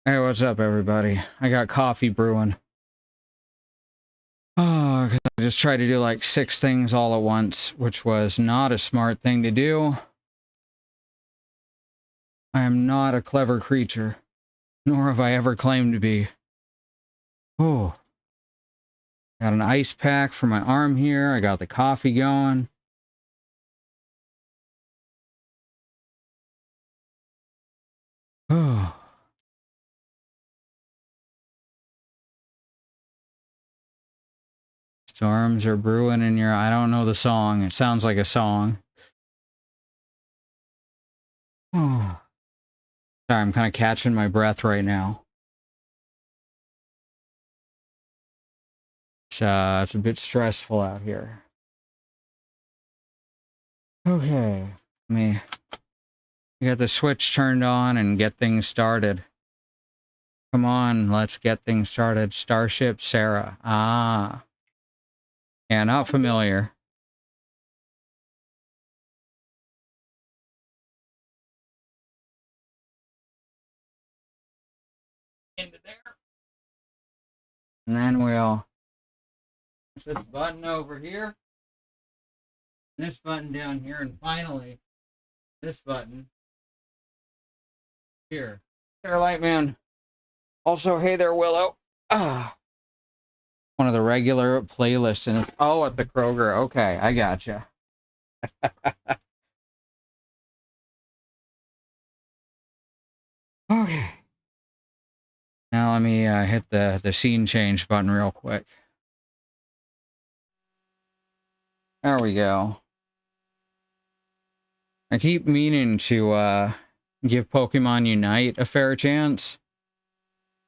Hey, what's up, everybody? I got coffee brewing. Oh, 'cause I just tried to do like 6 things all at once, which was not a smart thing to do. I am not a clever creature, nor have I ever claimed to be. Oh, got an ice pack for my arm here. I got the coffee going. Oh, storms are brewing in your... I don't know the song. It sounds like a song. Oh, sorry, I'm kind of catching my breath right now. It's a bit stressful out here. Okay, let me get the switch turned on and get things started. Come on, let's get things started. Starship Sarah. Ah. Yeah, not familiar. Into there. And then we'll push this button over here. This button down here. And finally, this button here. There, Lightman. Also, hey there, Willow. Ah. One of the regular playlists. And oh, at the Kroger. Okay, I gotcha. Okay. Now let me hit the scene change button real quick. There we go. I keep meaning to give Pokemon Unite a fair chance.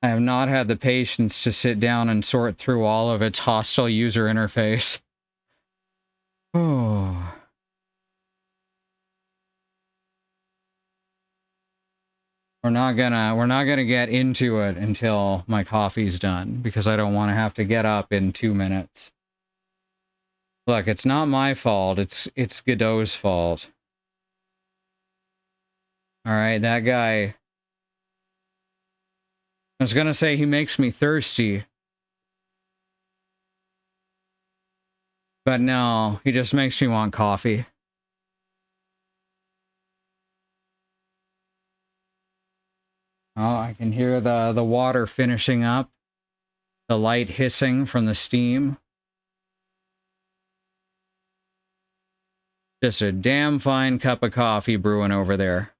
I have not had the patience to sit down and sort through all of its hostile user interface. Oh. We're not gonna get into it until my coffee's done, because I don't want to have to get up in 2 minutes. Look, it's not my fault, it's Godot's fault. Alright, that guy... I was gonna say he makes me thirsty. But no, he just makes me want coffee. Oh, I can hear the water finishing up. The light hissing from the steam. Just a damn fine cup of coffee brewing over there.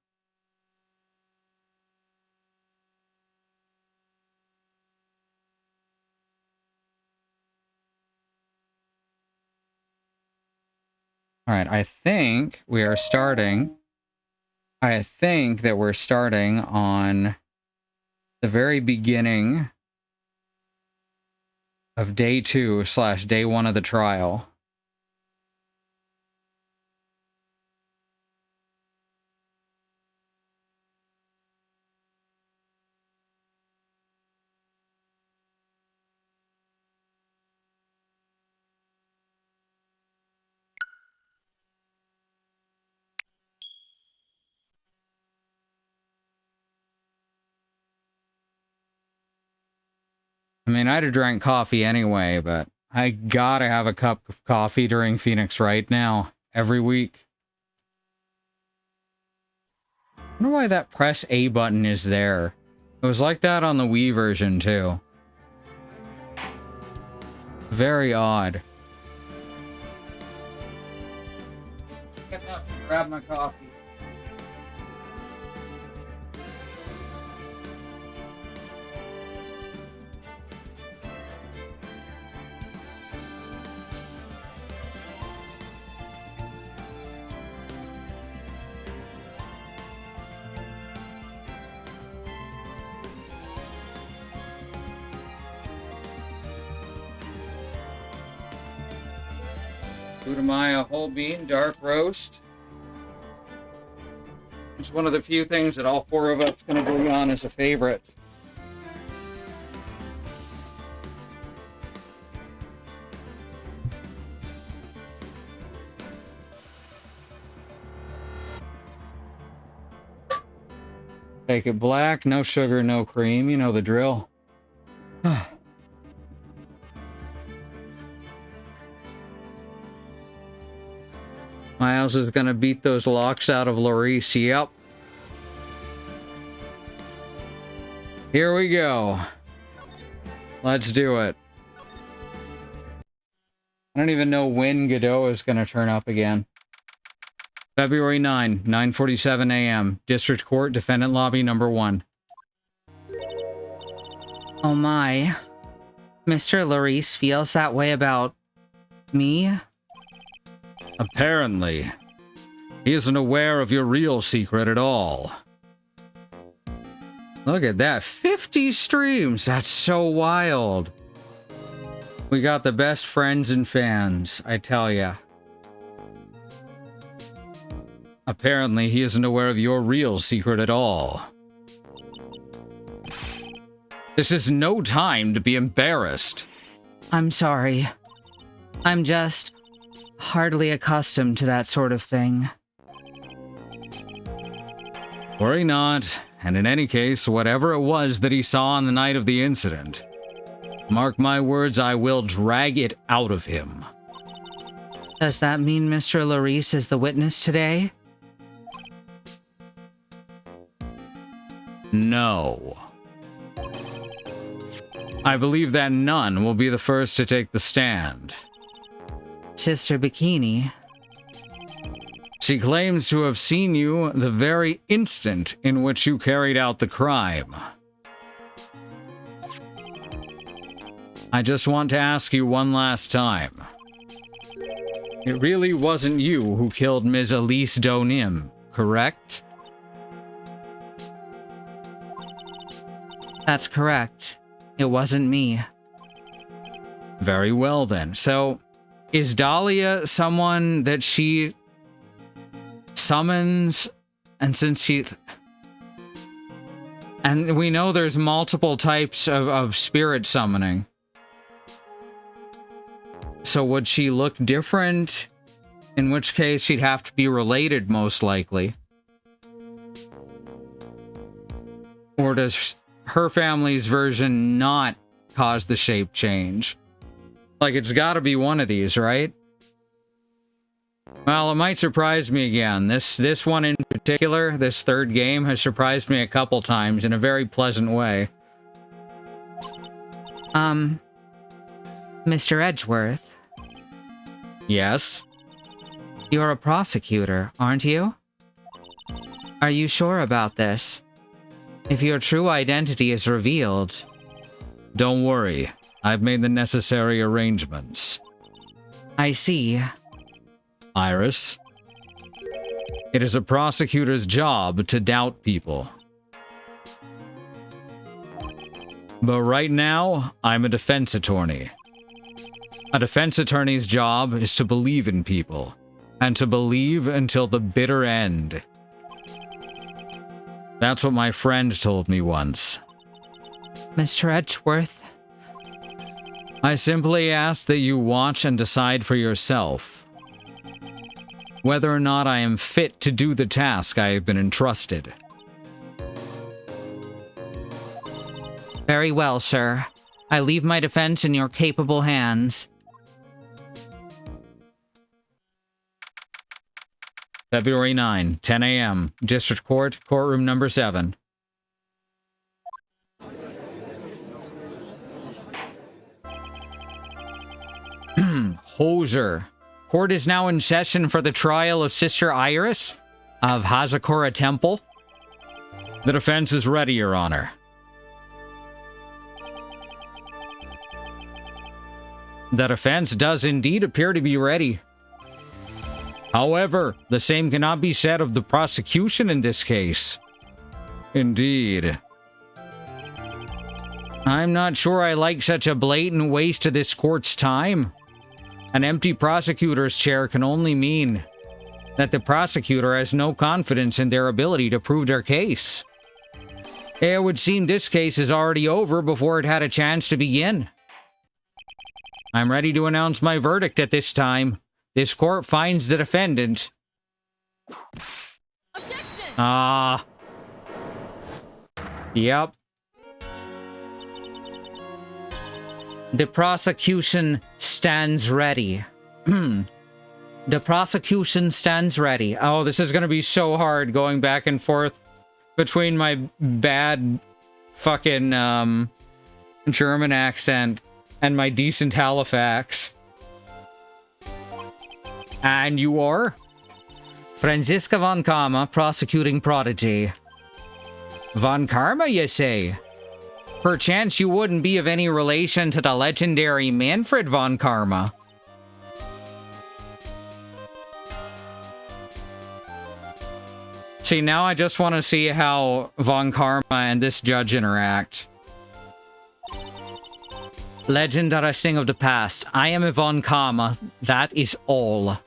All right, I think we are starting. I think that we're starting on the very beginning of day 2/day 1 of the trial. I mean, I'd have drank coffee anyway, but I gotta have a cup of coffee during Phoenix right now, every week. I wonder why that press A button is there. It was like that on the Wii version, too. Very odd. Get up and grab my coffee. Udamaya whole bean dark roast. It's one of the few things that all 4 of us can agree on as a favorite. Take it black, no sugar, no cream. You know the drill. Miles is gonna beat those locks out of Larice. Yep. Here we go. Let's do it. I don't even know when Godot is gonna turn up again. February 9, 9:47 a.m. District Court, Defendant Lobby number 1. Oh my. Mr. Larice feels that way about me? Apparently. He isn't aware of your real secret at all. Look at that. 50 streams. That's so wild. We got the best friends and fans, I tell ya. Apparently, he isn't aware of your real secret at all. This is no time to be embarrassed. I'm sorry. I'm just hardly accustomed to that sort of thing. Worry not, and in any case, whatever it was that he saw on the night of the incident, mark my words, I will drag it out of him. Does that mean Mr. Larice is the witness today? No. I believe that none will be the first to take the stand. Sister Bikini. She claims to have seen you the very instant in which you carried out the crime. I just want to ask you one last time. It really wasn't you who killed Ms. Elise Donim, correct? That's correct. It wasn't me. Very well then. So, is Dahlia someone that she summons? And since she... And we know there's multiple types of spirit summoning. So would she look different? In which case she'd have to be related, most likely. Or does her family's version not cause the shape change? Like, it's gotta be one of these, right? Well, it might surprise me again. This one in particular, this third game, has surprised me a couple times in a very pleasant way. Mr. Edgeworth. Yes? You're a prosecutor, aren't you? Are you sure about this? If your true identity is revealed... Don't worry. I've made the necessary arrangements. I see. Iris, it is a prosecutor's job to doubt people. But right now, I'm a defense attorney. A defense attorney's job is to believe in people, and to believe until the bitter end. That's what my friend told me once. Mr. Edgeworth? I simply ask that you watch and decide for yourself whether or not I am fit to do the task I have been entrusted. Very well, sir. I leave my defense in your capable hands. February 9, 10 a.m. District Court, Courtroom number 7. Hoser. Court is now in session for the trial of Sister Iris of Hazakura Temple. The defense is ready, Your Honor. The defense does indeed appear to be ready. However, the same cannot be said of the prosecution in this case. Indeed. I'm not sure I like such a blatant waste of this court's time. An empty prosecutor's chair can only mean that the prosecutor has no confidence in their ability to prove their case. It would seem this case is already over before it had a chance to begin. I'm ready to announce my verdict at this time. This court finds the defendant... Objection! Yep. The prosecution stands ready. The prosecution stands ready. Oh, this is gonna be so hard going back and forth between my bad fucking German accent and my decent Halifax. And you are? Franziska von Karma, prosecuting prodigy. Von Karma, you say? Perchance you wouldn't be of any relation to the legendary Manfred von Karma. See, now I just want to see how Von Karma and this judge interact. Legend are a thing of the past. I am a von Karma. That is all.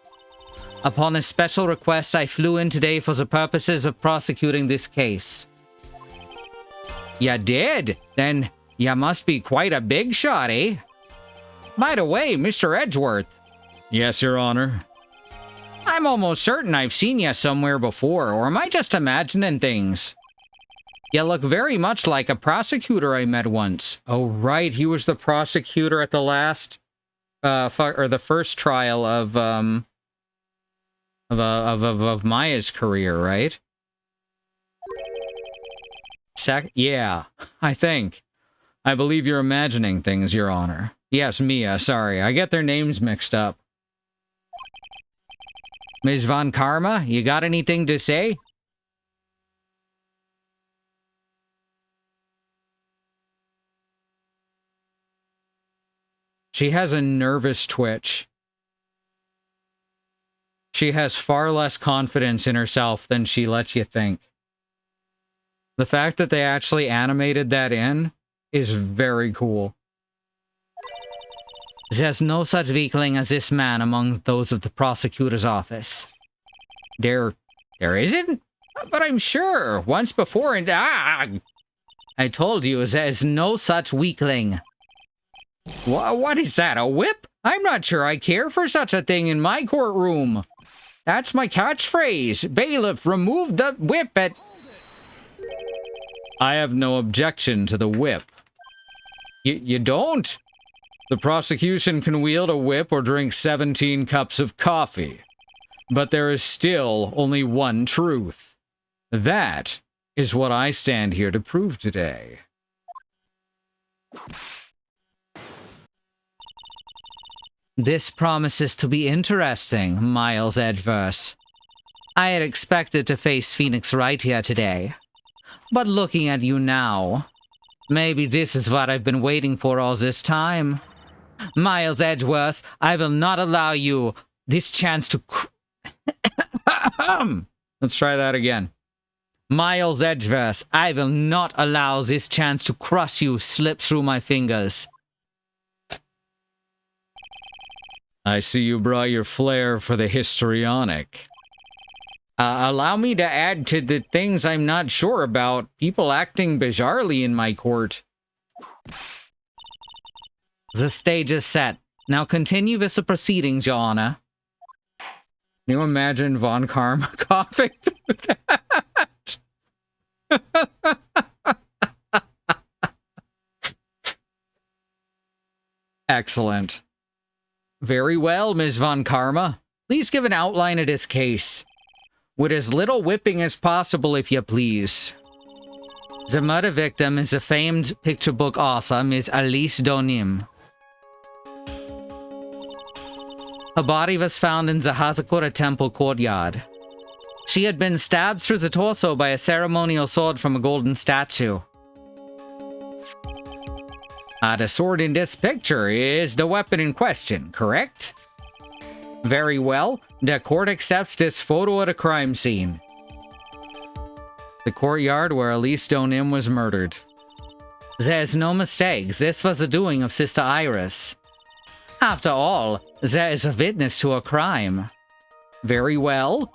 Upon a special request, I flew in today for the purposes of prosecuting this case. You did? Then you must be quite a big shot, eh? By the way, Mr. Edgeworth. Yes, Your Honor. I'm almost certain I've seen you somewhere before, or am I just imagining things? You look very much like a prosecutor I met once. Oh, right, he was the prosecutor at the last, or the first trial of Maya's career, right? Yeah, I think. I believe you're imagining things, Your Honor. Yes, Mia, sorry. I get their names mixed up. Ms. Von Karma, you got anything to say? She has a nervous twitch. She has far less confidence in herself than she lets you think. The fact that they actually animated that in is very cool. There's no such weakling as this man among those of the prosecutor's office. There isn't? But I'm sure, once before and... I told you, there's no such weakling. What is that, a whip? I'm not sure I care for such a thing in my courtroom. That's my catchphrase. Bailiff, remove the whip at... I have no objection to the whip. You don't? The prosecution can wield a whip or drink 17 cups of coffee. But there is still only one truth. That is what I stand here to prove today. This promises to be interesting, Miles Edgeworth. I had expected to face Phoenix right here today. But looking at you now, maybe this is what I've been waiting for all this time. Miles Edgeworth, I will not allow you this chance to... Let's try that again. Miles Edgeworth, I will not allow this chance to crush you slip through my fingers. I see you brought your flair for the histrionic. Allow me to add to the things I'm not sure about. People acting bizarrely in my court. The stage is set. Now continue with the proceedings, Your Honor. Can you imagine Von Karma coughing through that? Excellent. Very well, Ms. Von Karma. Please give an outline of this case. With as little whipping as possible, if you please. The murder victim is a famed picture book author, Ms. Alice Donim. Her body was found in the Hazakura Temple courtyard. She had been stabbed through the torso by a ceremonial sword from a golden statue. The sword in this picture is the weapon in question, correct? Very well. The court accepts this photo of the crime scene. The courtyard where Elise Donim was murdered. There's no mistake. This was the doing of Sister Iris. After all, there is a witness to a crime. Very well.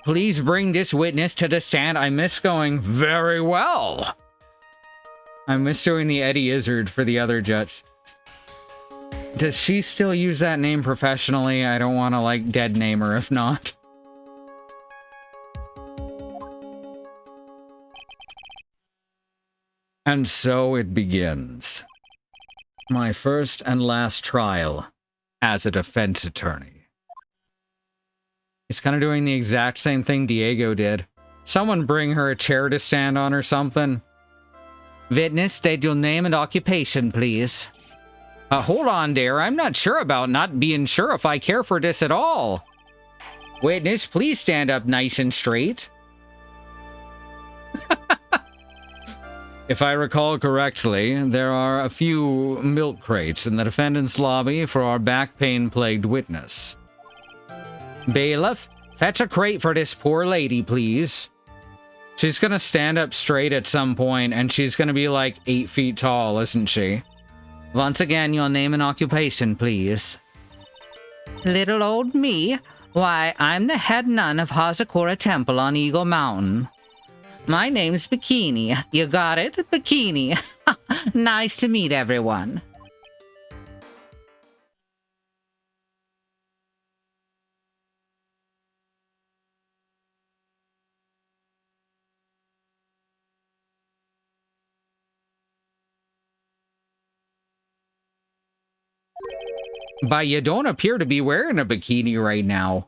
Please bring this witness to the stand. I miss going, very well. I miss doing the Eddie Izzard for the other judge. Does she still use that name professionally? I don't want to, like, dead name her if not. And so it begins. My first and last trial as a defense attorney. He's kind of doing the exact same thing Diego did. Someone bring her a chair to stand on or something. Witness, state your name and occupation, please. Hold on, dear. I'm not sure about not being sure if I care for this at all. Witness, please stand up nice and straight. If I recall correctly, there are a few milk crates in the defendant's lobby for our back pain-plagued witness. Bailiff, fetch a crate for this poor lady, please. She's gonna stand up straight at some point, and she's gonna be like 8 feet tall, isn't she? Once again, your name and occupation, please. Little old me? Why, I'm the head nun of Hazakura Temple on Eagle Mountain. My name's Bikini. You got it? Bikini. Nice to meet everyone. But you don't appear to be wearing a bikini right now.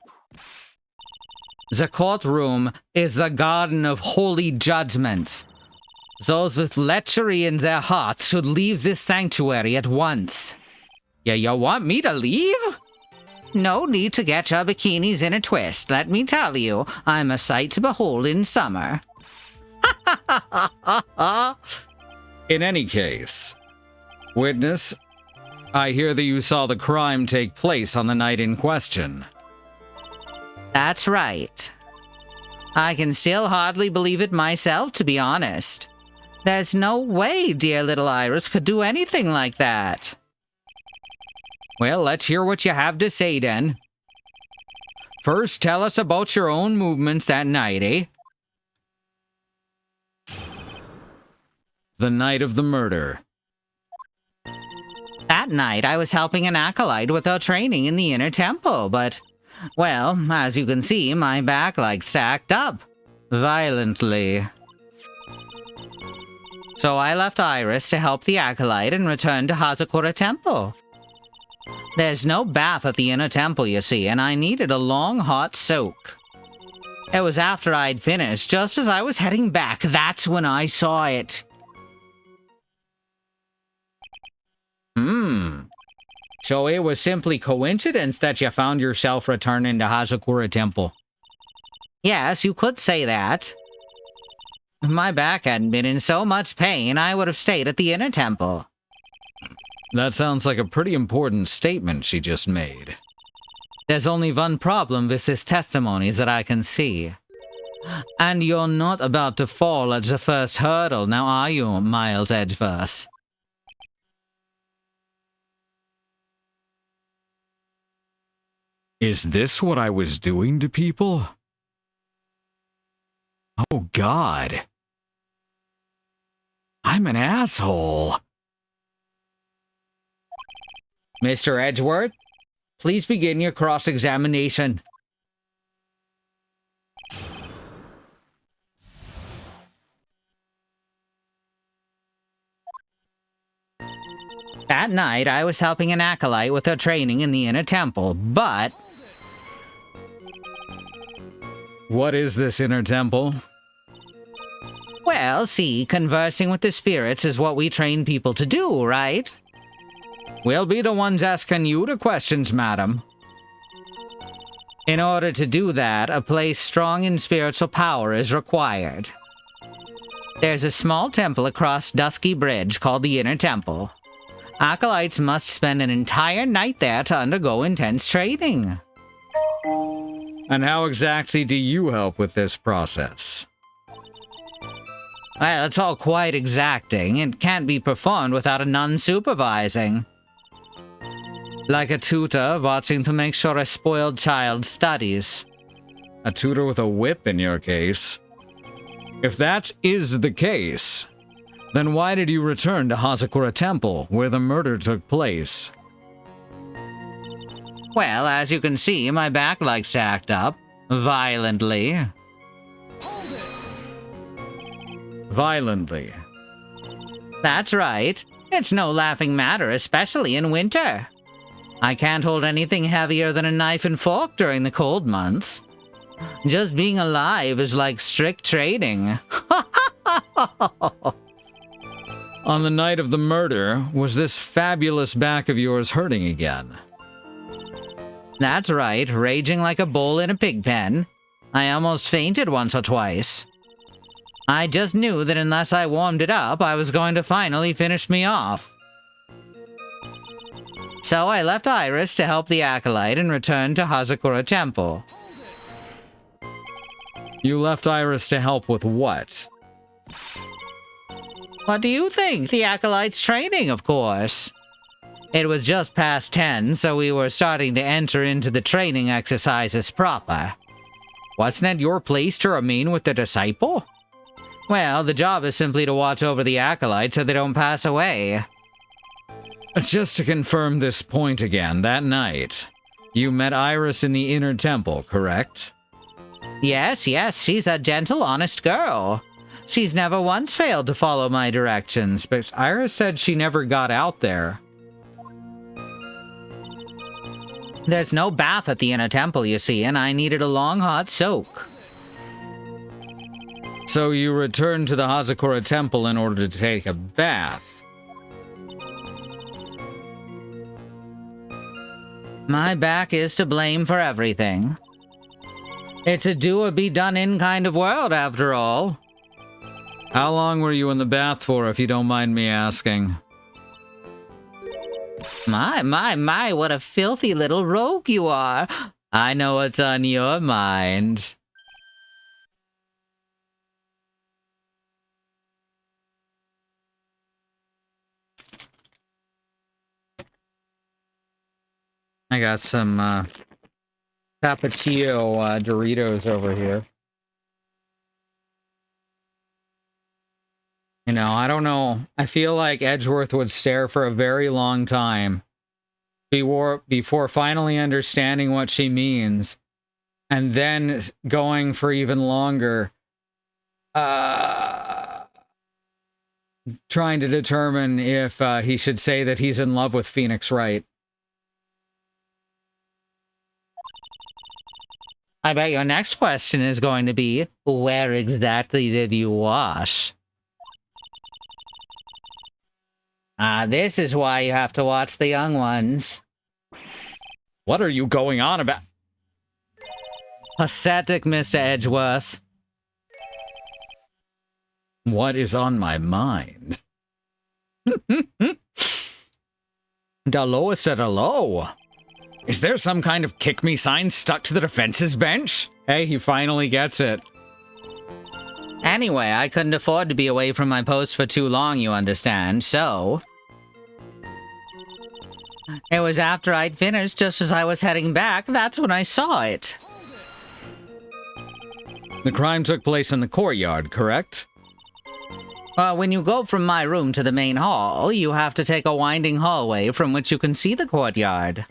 The courtroom is the garden of holy judgment. Those with lechery in their hearts should leave this sanctuary at once. Yeah, you want me to leave? No need to get your bikinis in a twist, let me tell you. I'm a sight to behold in summer. In any case, witness, I hear that you saw the crime take place on the night in question. That's right. I can still hardly believe it myself, to be honest. There's no way dear little Iris could do anything like that. Well, let's hear what you have to say then. First, tell us about your own movements that night, eh? The night of the murder. That night, I was helping an acolyte with her training in the inner temple, but, well, as you can see, my back stacked up. Violently. So I left Iris to help the acolyte and returned to Hazakura Temple. There's no bath at the inner temple, you see, and I needed a long, hot soak. It was after I'd finished, just as I was heading back, that's when I saw it. So it was simply coincidence that you found yourself returning to Hazakura Temple. Yes, you could say that. If my back hadn't been in so much pain, I would have stayed at the inner temple. That sounds like a pretty important statement she just made. There's only one problem with this testimony that I can see. And you're not about to fall at the first hurdle, now are you, Miles Edgeworth? Is this what I was doing to people? Oh, God. I'm an asshole. Mr. Edgeworth, please begin your cross-examination. That night, I was helping an acolyte with her training in the inner temple, but... What is this inner temple? Well, see, conversing with the spirits is what we train people to do, right? We'll be the ones asking you the questions, madam. In order to do that, a place strong in spiritual power is required. There's a small temple across Dusky Bridge called the Inner Temple. Acolytes must spend an entire night there to undergo intense training. And how exactly do you help with this process? Well, it's all quite exacting. It can't be performed without a nun supervising. Like a tutor watching to make sure a spoiled child studies. A tutor with a whip in your case. If that is the case, then why did you return to Hazakura Temple, where the murder took place? Well, as you can see, my back sacked up. Violently. Violently. That's right. It's no laughing matter, especially in winter. I can't hold anything heavier than a knife and fork during the cold months. Just being alive is like strict training. On the night of the murder, was this fabulous back of yours hurting again? That's right, raging like a bull in a pig pen. I almost fainted once or twice. I just knew that unless I warmed it up, I was going to finally finish me off. So I left Iris to help the Acolyte and returned to Hazakura Temple. You left Iris to help with what? What do you think? The Acolyte's training, of course. It was just past 10, so we were starting to enter into the training exercises proper. Wasn't it your place to remain with the disciple? Well, the job is simply to watch over the Acolyte so they don't pass away. Just to confirm this point again, that night, you met Iris in the inner temple, correct? Yes, she's a gentle, honest girl. She's never once failed to follow my directions, but Iris said she never got out there. There's no bath at the inner temple, you see, and I needed a long hot soak. So you returned to the Hazakura Temple in order to take a bath. My back is to blame for everything. It's a do-or-be-done-in kind of world, after all. How long were you in the bath for, if you don't mind me asking? My, what a filthy little rogue you are. I know what's on your mind. I got some Tapatio Doritos over here. You know, I don't know. I feel like Edgeworth would stare for a very long time before finally understanding what she means, and then going for even longer, trying to determine if he should say that he's in love with Phoenix Wright. I bet your next question is going to be, where exactly did you wash? This is why you have to watch the young ones. What are you going on about? Pathetic, Mr. Edgeworth. What is on my mind? Dalo said hello. Is there some kind of kick me sign stuck to the defense's bench? Hey, he finally gets it. Anyway, I couldn't afford to be away from my post for too long, you understand, so... It was after I'd finished, just as I was heading back, that's when I saw it. The crime took place in the courtyard, correct? Well, when you go from my room to the main hall, you have to take a winding hallway from which you can see the courtyard.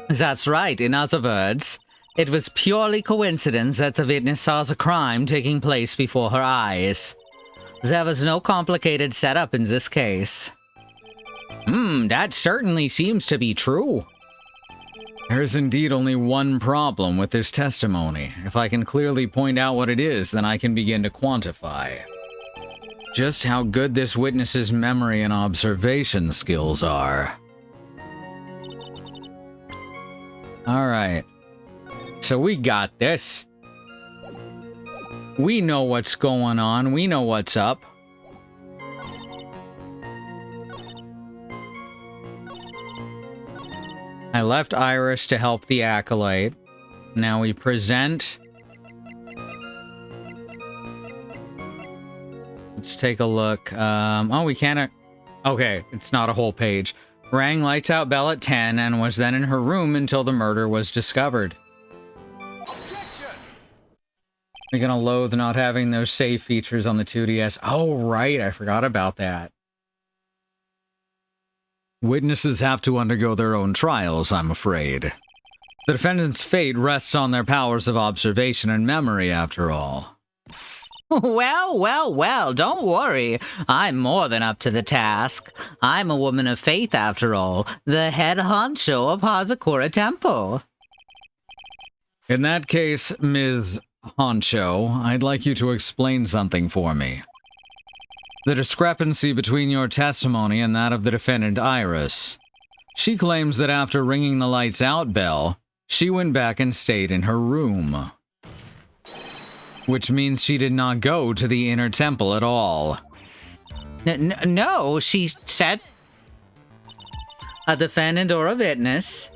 That's right, in other words, it was purely coincidence that the witness saw the crime taking place before her eyes. There was no complicated setup in this case. That certainly seems to be true. There is indeed only one problem with this testimony. If I can clearly point out what it is, then I can begin to quantify just how good this witness's memory and observation skills are. All right. So we got this. We know what's going on. We know what's up. I left Iris to help the Acolyte. Now we present. Let's take a look. Oh, we can't. Okay, it's not a whole page. Rang lights out bell at 10 and was then in her room until the murder was discovered. You're gonna loathe not having those save features on the 2DS. Oh, right, I forgot about that. Witnesses have to undergo their own trials, I'm afraid. The defendant's fate rests on their powers of observation and memory, after all. Well, don't worry. I'm more than up to the task. I'm a woman of faith, after all, the head honcho of Hazakura Temple. In that case, Ms. Honcho, I'd like you to explain something for me. The discrepancy between your testimony and that of the defendant, Iris. She claims that after ringing the lights out bell, she went back and stayed in her room. Which means she did not go to the inner temple at all. No, she said... A defendant or a witness?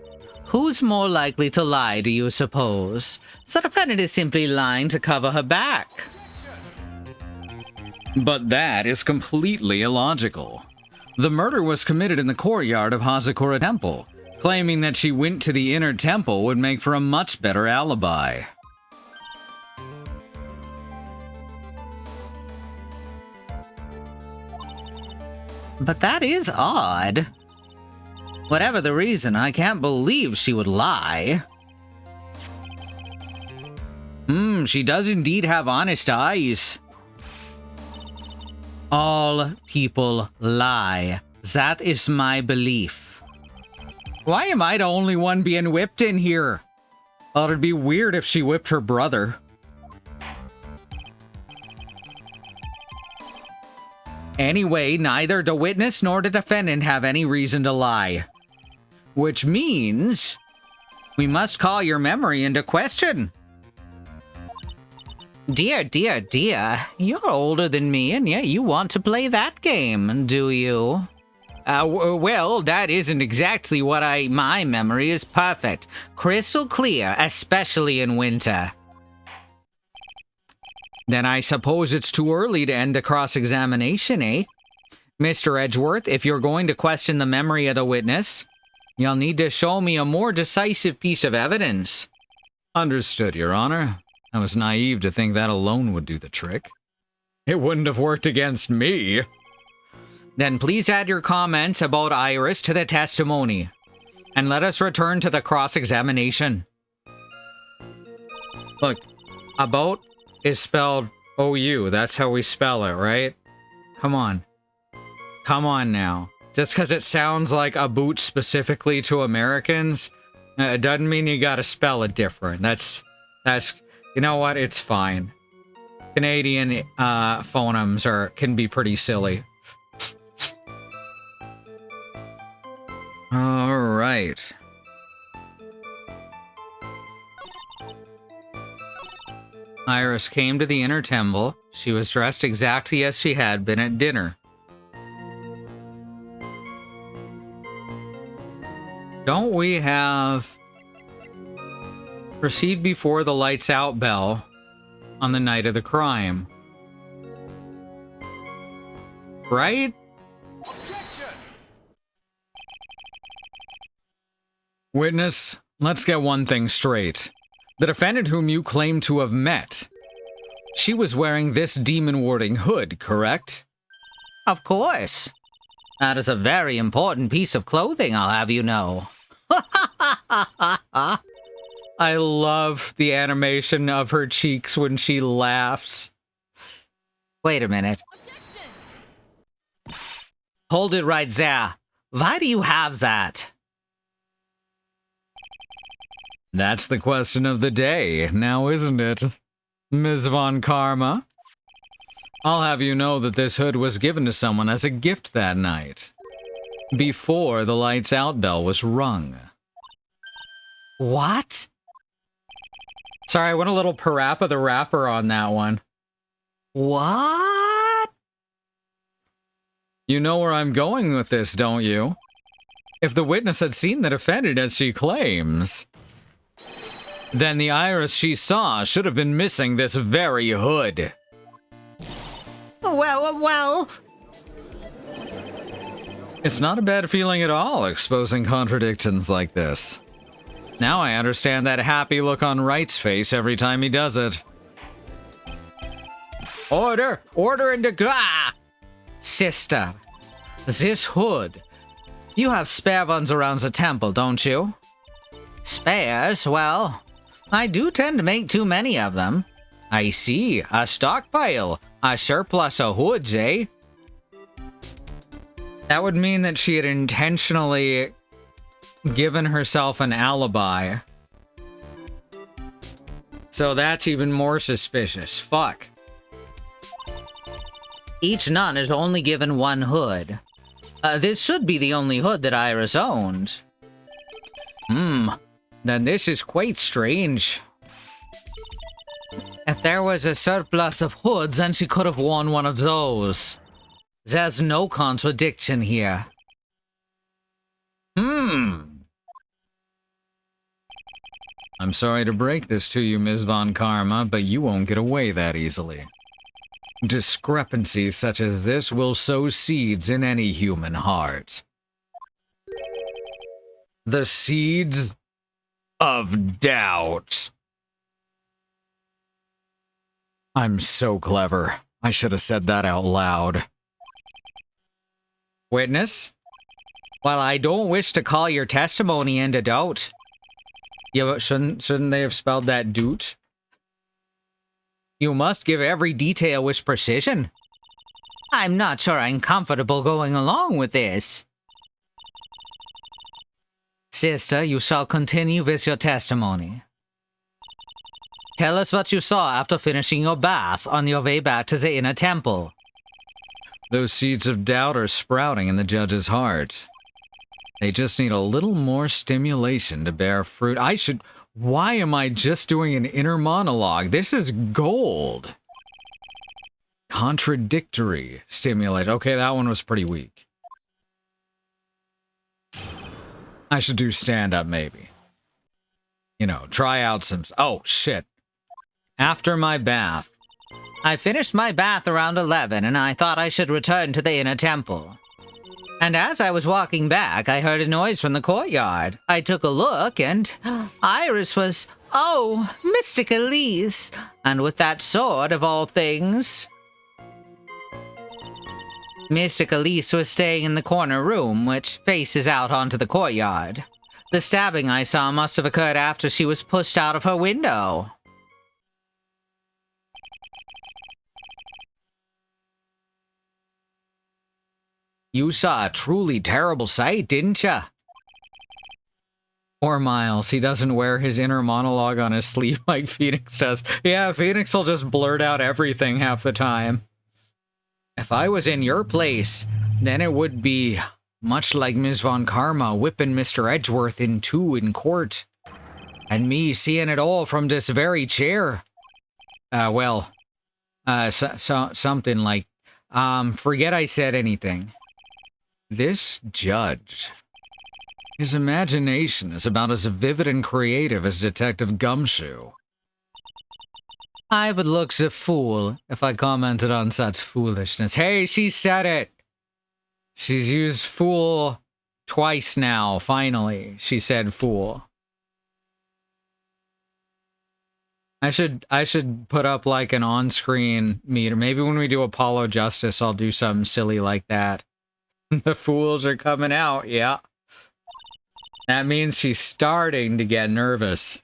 Who's more likely to lie, do you suppose? The defendant is simply lying to cover her back. But that is completely illogical. The murder was committed in the courtyard of Hazakura Temple. Claiming that she went to the inner temple would make for a much better alibi. But that is odd. Whatever the reason, I can't believe she would lie. She does indeed have honest eyes. All people lie. That is my belief. Why am I the only one being whipped in here? Well, it'd be weird if she whipped her brother. Anyway, neither the witness nor the defendant have any reason to lie. Which means we must call your memory into question. Dear, you're older than me, and yet you want to play that game, do you? Well, that isn't exactly what my memory is perfect. Crystal clear, especially in winter. Then I suppose it's too early to end the cross-examination, eh? Mr. Edgeworth, if you're going to question the memory of the witness, you'll need to show me a more decisive piece of evidence. Understood, Your Honor. I was naive to think that alone would do the trick. It wouldn't have worked against me. Then please add your comments about Iris to the testimony, and let us return to the cross-examination. Look, about is spelled O-U. That's how we spell it, right? Come on. Come on now. Just because it sounds like a boot specifically to Americans, it doesn't mean you gotta spell it different. That's, you know what? It's fine. Canadian phonemes can be pretty silly. All right. Iris came to the inner temple. She was dressed exactly as she had been at dinner. Don't we have proceed before the lights out bell on the night of the crime? Right? Witness, let's get one thing straight. The defendant whom you claim to have met, she was wearing this demon-warding hood, correct? Of course. That is a very important piece of clothing, I'll have you know. I love the animation of her cheeks when she laughs. Wait a minute. Hold it right there. Why do you have that? That's the question of the day, now isn't it, Ms. Von Karma? I'll have you know that this hood was given to someone as a gift that night, before the lights out bell was rung. What? Sorry, I went a little Parappa the Rapper on that one. What? You know where I'm going with this, don't you? If the witness had seen the defendant as she claims, then the Iris she saw should have been missing this very hood. Well... It's not a bad feeling at all, exposing contradictions like this. Now I understand that happy look on Wright's face every time he does it. Order! Order in the Sister, this hood. You have spare ones around the temple, don't you? Spares? Well, I do tend to make too many of them. I see. A stockpile. A surplus of hoods, eh? That would mean that she had intentionally given herself an alibi. So that's even more suspicious. Fuck. Each nun is only given one hood. This should be the only hood that Iris owns. Then this is quite strange. If there was a surplus of hoods, then she could have worn one of those. There's no contradiction here. I'm sorry to break this to you, Ms. Von Karma, but you won't get away that easily. Discrepancies such as this will sow seeds in any human heart. The seeds of doubt. I'm so clever. I should have said that out loud. Witness? While I don't wish to call your testimony into doubt. Yeah, but shouldn't they have spelled that doot? You must give every detail with precision. I'm not sure I'm comfortable going along with this. Sister, you shall continue with your testimony. Tell us what you saw after finishing your bath on your way back to the inner temple. Those seeds of doubt are sprouting in the judge's heart. They just need a little more stimulation to bear fruit. Why am I just doing an inner monologue? This is gold. Contradictory stimulate. Okay, that one was pretty weak. I should do stand-up, maybe. You know, try out some... Oh, shit. After my bath. I finished my bath around 11, and I thought I should return to the inner temple. And as I was walking back, I heard a noise from the courtyard. I took a look, and Iris was, Mystic Elise, and with that sword of all things. Mystic Elise was staying in the corner room, which faces out onto the courtyard. The stabbing I saw must have occurred after she was pushed out of her window. You saw a truly terrible sight, didn't ya? Poor Miles, he doesn't wear his inner monologue on his sleeve like Phoenix does. Yeah, Phoenix will just blurt out everything half the time. If I was in your place, then it would be much like Ms. Von Karma whipping Mr. Edgeworth in two in court. And me seeing it all from this very chair. Something like, forget I said anything. This judge. His imagination is about as vivid and creative as Detective Gumshoe. I would look the fool if I commented on such foolishness. Hey, she said it! She's used fool twice now, finally. She said fool. I should put up like an on-screen meter. Maybe when we do Apollo Justice, I'll do something silly like that. The fools are coming out, yeah. That means she's starting to get nervous.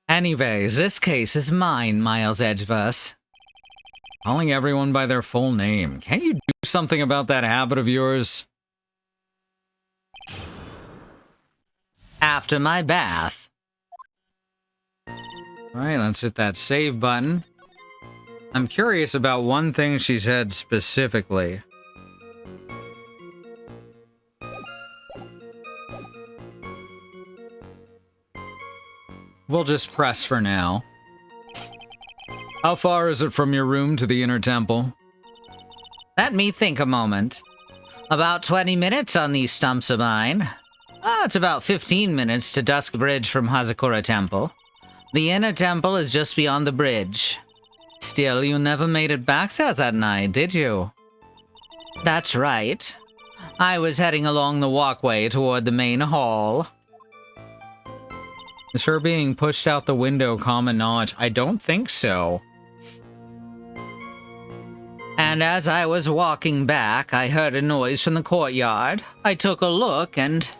Anyways, this case is mine, Miles Edgeworth. Calling everyone by their full name. Can't you do something about that habit of yours? After my bath. Alright, let's hit that save button. I'm curious about one thing she said specifically. We'll just press for now. How far is it from your room to the inner temple? Let me think a moment. About 20 minutes on these stumps of mine. It's about 15 minutes to Dusk Bridge from Hazakura Temple. The inner temple is just beyond the bridge. Still, you never made it back there that night, did you? That's right. I was heading along the walkway toward the main hall. Is her being pushed out the window common knowledge? I don't think so. And as I was walking back, I heard a noise from the courtyard. I took a look and...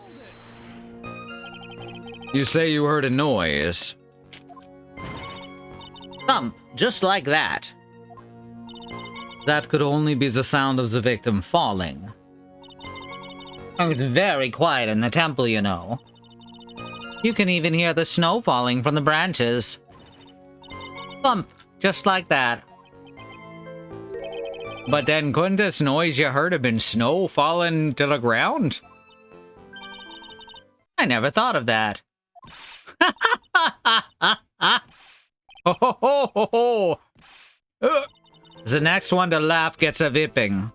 You say you heard a noise? Thump. just like that. That could only be the sound of the victim falling. It's very quiet in the temple, you know. You can even hear the snow falling from the branches. Thump, just like that. But then couldn't this noise you heard have been snow falling to the ground? I never thought of that. Ho ho ho ho ho! The next one to laugh gets a whipping.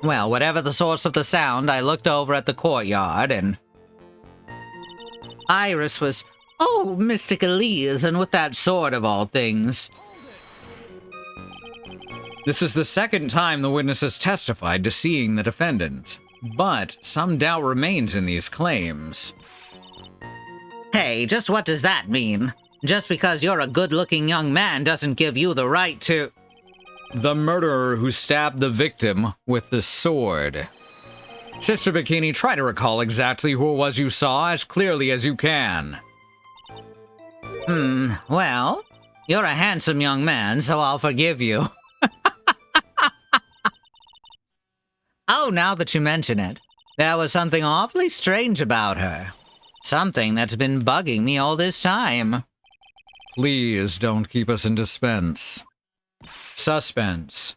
Well, whatever the source of the sound, I looked over at the courtyard and... Iris was, oh, Mystic Elise, and with that sword of all things. This is the second time the witness has testified to seeing the defendant, but some doubt remains in these claims. Hey, just what does that mean? Just because you're a good-looking young man doesn't give you the right to... The murderer who stabbed the victim with the sword. Sister Bikini, try to recall exactly who it was you saw as clearly as you can. Well, you're a handsome young man, so I'll forgive you. Oh, now that you mention it, there was something awfully strange about her. Something that's been bugging me all this time. Please don't keep us in suspense. Suspense.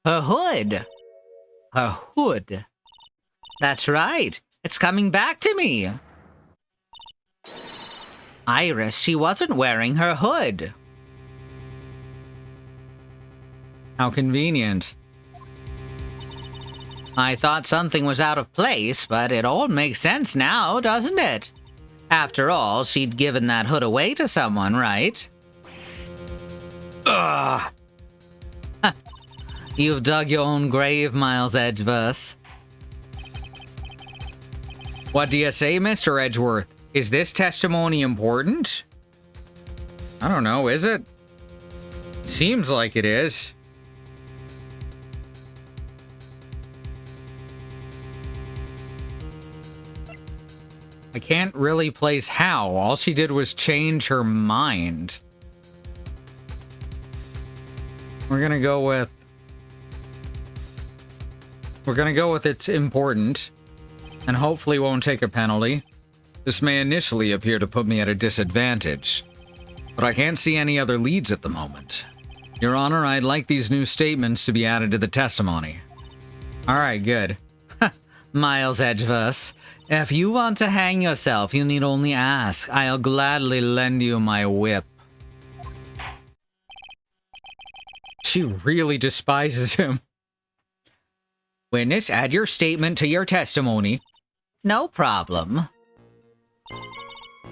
Her hood. Her hood. That's right. It's coming back to me. Iris, she wasn't wearing her hood. How convenient. I thought something was out of place, but it all makes sense now, doesn't it? After all, she'd given that hood away to someone, right? Ugh. You've dug your own grave, Miles Edgeworth. What do you say, Mr. Edgeworth? Is this testimony important? I don't know, is it? Seems like it is. I can't really place how. All she did was change her mind. We're gonna go with it's important, and hopefully won't take a penalty. This may initially appear to put me at a disadvantage, but I can't see any other leads at the moment. Your Honor, I'd like these new statements to be added to the testimony. Alright, good. Miles Edgeworth, if you want to hang yourself, you need only ask. I'll gladly lend you my whip. She really despises him. Witness, add your statement to your testimony. No problem.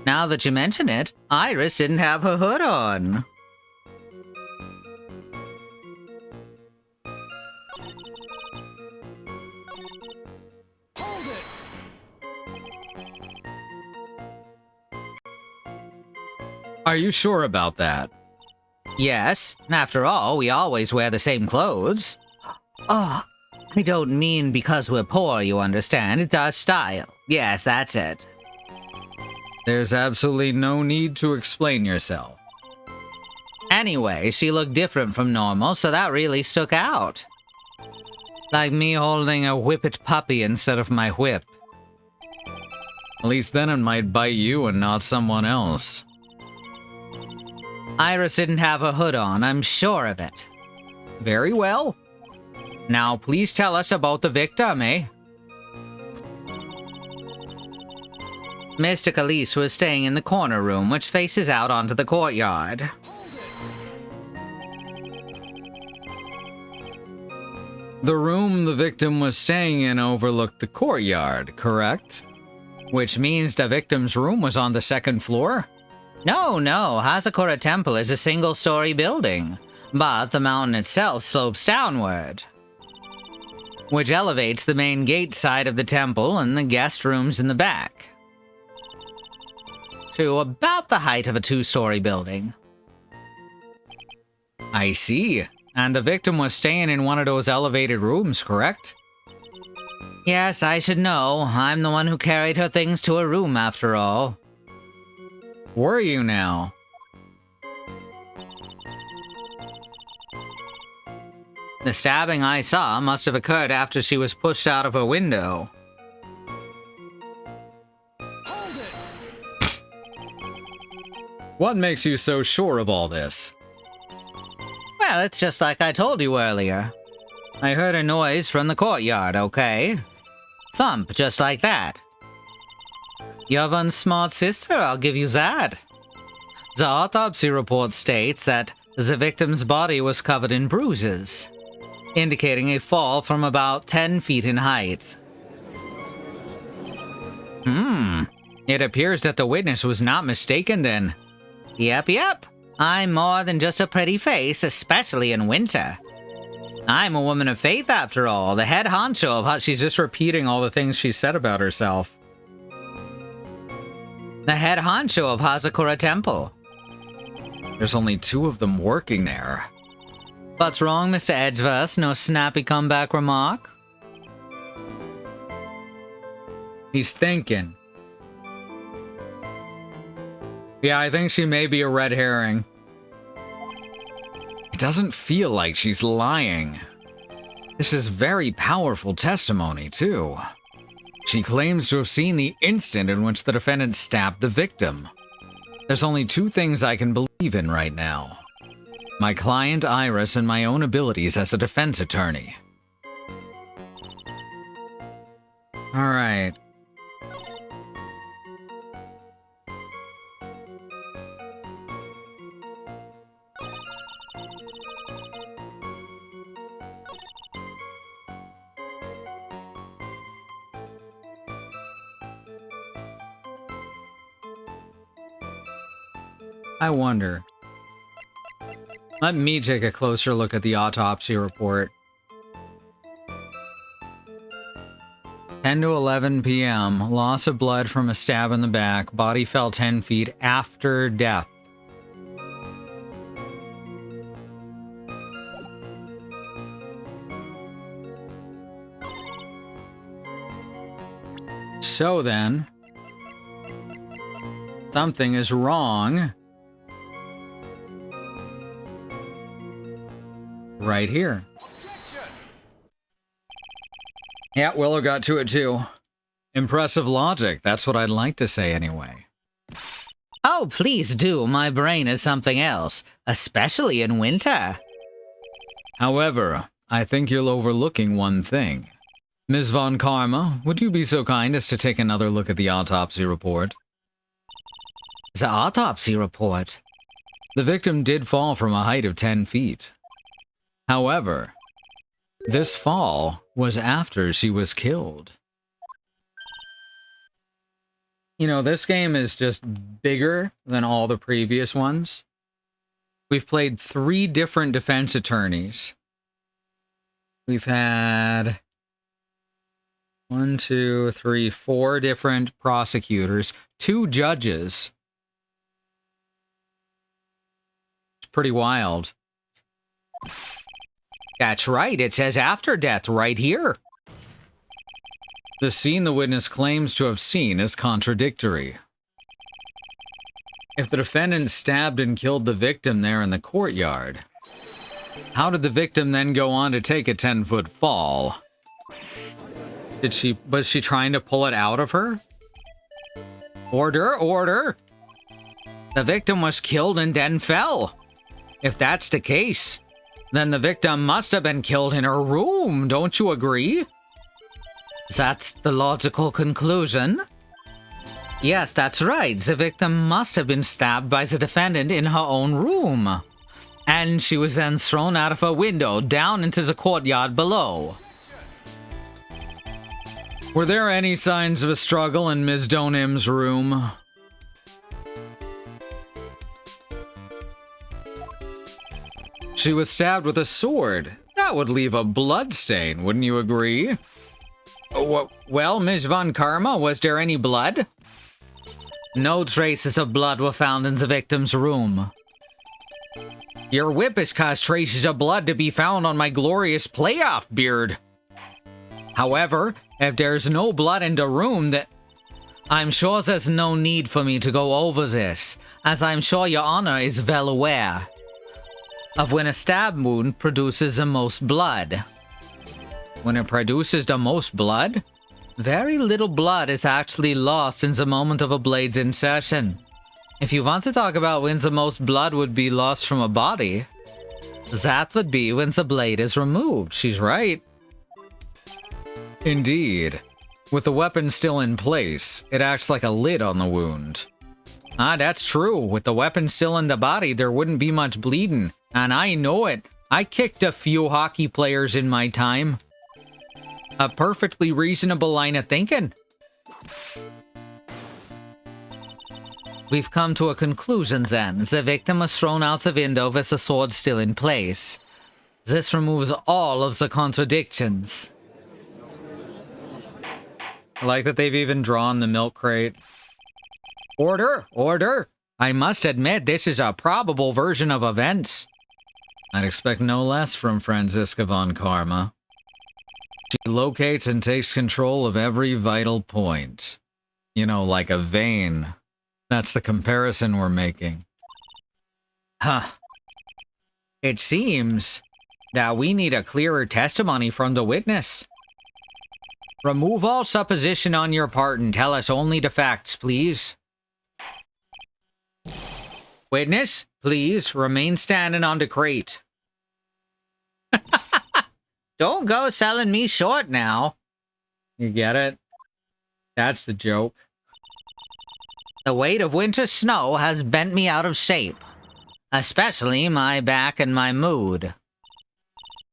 Now that you mention it, Iris didn't have her hood on. Are you sure about that? Yes, after all, we always wear the same clothes. Oh, I don't mean because we're poor, you understand. It's our style. Yes, that's it. There's absolutely no need to explain yourself. Anyway, she looked different from normal, so that really stuck out. Like me holding a whippet puppy instead of my whip. At least then it might bite you and not someone else. Iris didn't have her hood on, I'm sure of it. Very well. Now please tell us about the victim, eh? Mystic Elise was staying in the corner room, which faces out onto the courtyard. The room the victim was staying in overlooked the courtyard, correct? Which means the victim's room was on the second floor? No, Hazakura Temple is a single-story building, but the mountain itself slopes downward, which elevates the main gate side of the temple and the guest rooms in the back to about the height of a two-story building. I see. And the victim was staying in one of those elevated rooms, correct? Yes, I should know. I'm the one who carried her things to her room, after all. Were you now? The stabbing I saw must have occurred after she was pushed out of her window. What makes you so sure of all this? Well, it's just like I told you earlier. I heard a noise from the courtyard, okay? Thump, just like that. You're one smart sister, I'll give you that. The autopsy report states that the victim's body was covered in bruises, indicating a fall from about 10 feet in height. It appears that the witness was not mistaken then. Yep. I'm more than just a pretty face, especially in winter. I'm a woman of faith, after all, the head honcho of how She's just repeating all the things she said about herself. the head honcho of Hazakura Temple. There's only 2 of them working there. What's wrong, Mr. Edgeworth? No snappy comeback remark? He's thinking. Yeah, I think she may be a red herring. It doesn't feel like she's lying. This is very powerful testimony, too. She claims to have seen the instant in which the defendant stabbed the victim. There's only 2 things I can believe in right now. My client Iris and my own abilities as a defense attorney. Alright. I wonder. Let me take a closer look at the autopsy report. 10 to 11 p.m. Loss of blood from a stab in the back. Body fell 10 feet after death. So then, something is wrong right here. Yeah, Willow got to it too. Impressive logic, that's what I'd like to say anyway. Oh, please do. My brain is something else, especially in winter. However, I think you're overlooking one thing. Ms. Von Karma, would you be so kind as to take another look at the autopsy report? The autopsy report? The victim did fall from a height of 10 feet. However, this fall was after she was killed. You know, this game is just bigger than all the previous ones. We've played 3 different defense attorneys. We've had 1, 2, 3, 4 different prosecutors, 2 judges. It's pretty wild. That's right, it says after death right here. The scene the witness claims to have seen is contradictory. If the defendant stabbed and killed the victim there in the courtyard, how did the victim then go on to take a 10-foot fall? Was she trying to pull it out of her? Order! The victim was killed and then fell. If that's the case, then the victim must have been killed in her room, don't you agree? That's the logical conclusion. Yes, that's right. The victim must have been stabbed by the defendant in her own room. And she was then thrown out of her window down into the courtyard below. Were there any signs of a struggle in Ms. Donim's room? She was stabbed with a sword. That would leave a blood stain, wouldn't you agree? Well, Ms. Von Karma, was there any blood? No traces of blood were found in the victim's room. Your whip has caused traces of blood to be found on my glorious playoff beard. However, if there's no blood in the room, I'm sure there's no need for me to go over this, as I'm sure Your Honor is well aware. of when a stab wound produces the most blood. When it produces the most blood, very little blood is actually lost in the moment of a blade's insertion. If you want to talk about when the most blood would be lost from a body, that would be when the blade is removed. She's right. Indeed. With the weapon still in place, it acts like a lid on the wound. Ah, that's true. With the weapon still in the body, there wouldn't be much bleeding. And I know it. I kicked a few hockey players in my time. A perfectly reasonable line of thinking. We've come to a conclusion then. The victim was thrown out the window with the sword still in place. This removes all of the contradictions. I like that they've even drawn the milk crate. Order! Order! I must admit, this is a probable version of events. I'd expect no less from Franziska von Karma. She locates and takes control of every vital point. You know, like a vein. That's the comparison we're making. Huh. It seems that we need a clearer testimony from the witness. Remove all supposition on your part and tell us only the facts, please. Witness, please remain standing on the crate. Don't go selling me short now. You get it? That's the joke. The weight of winter snow has bent me out of shape, especially my back and my mood.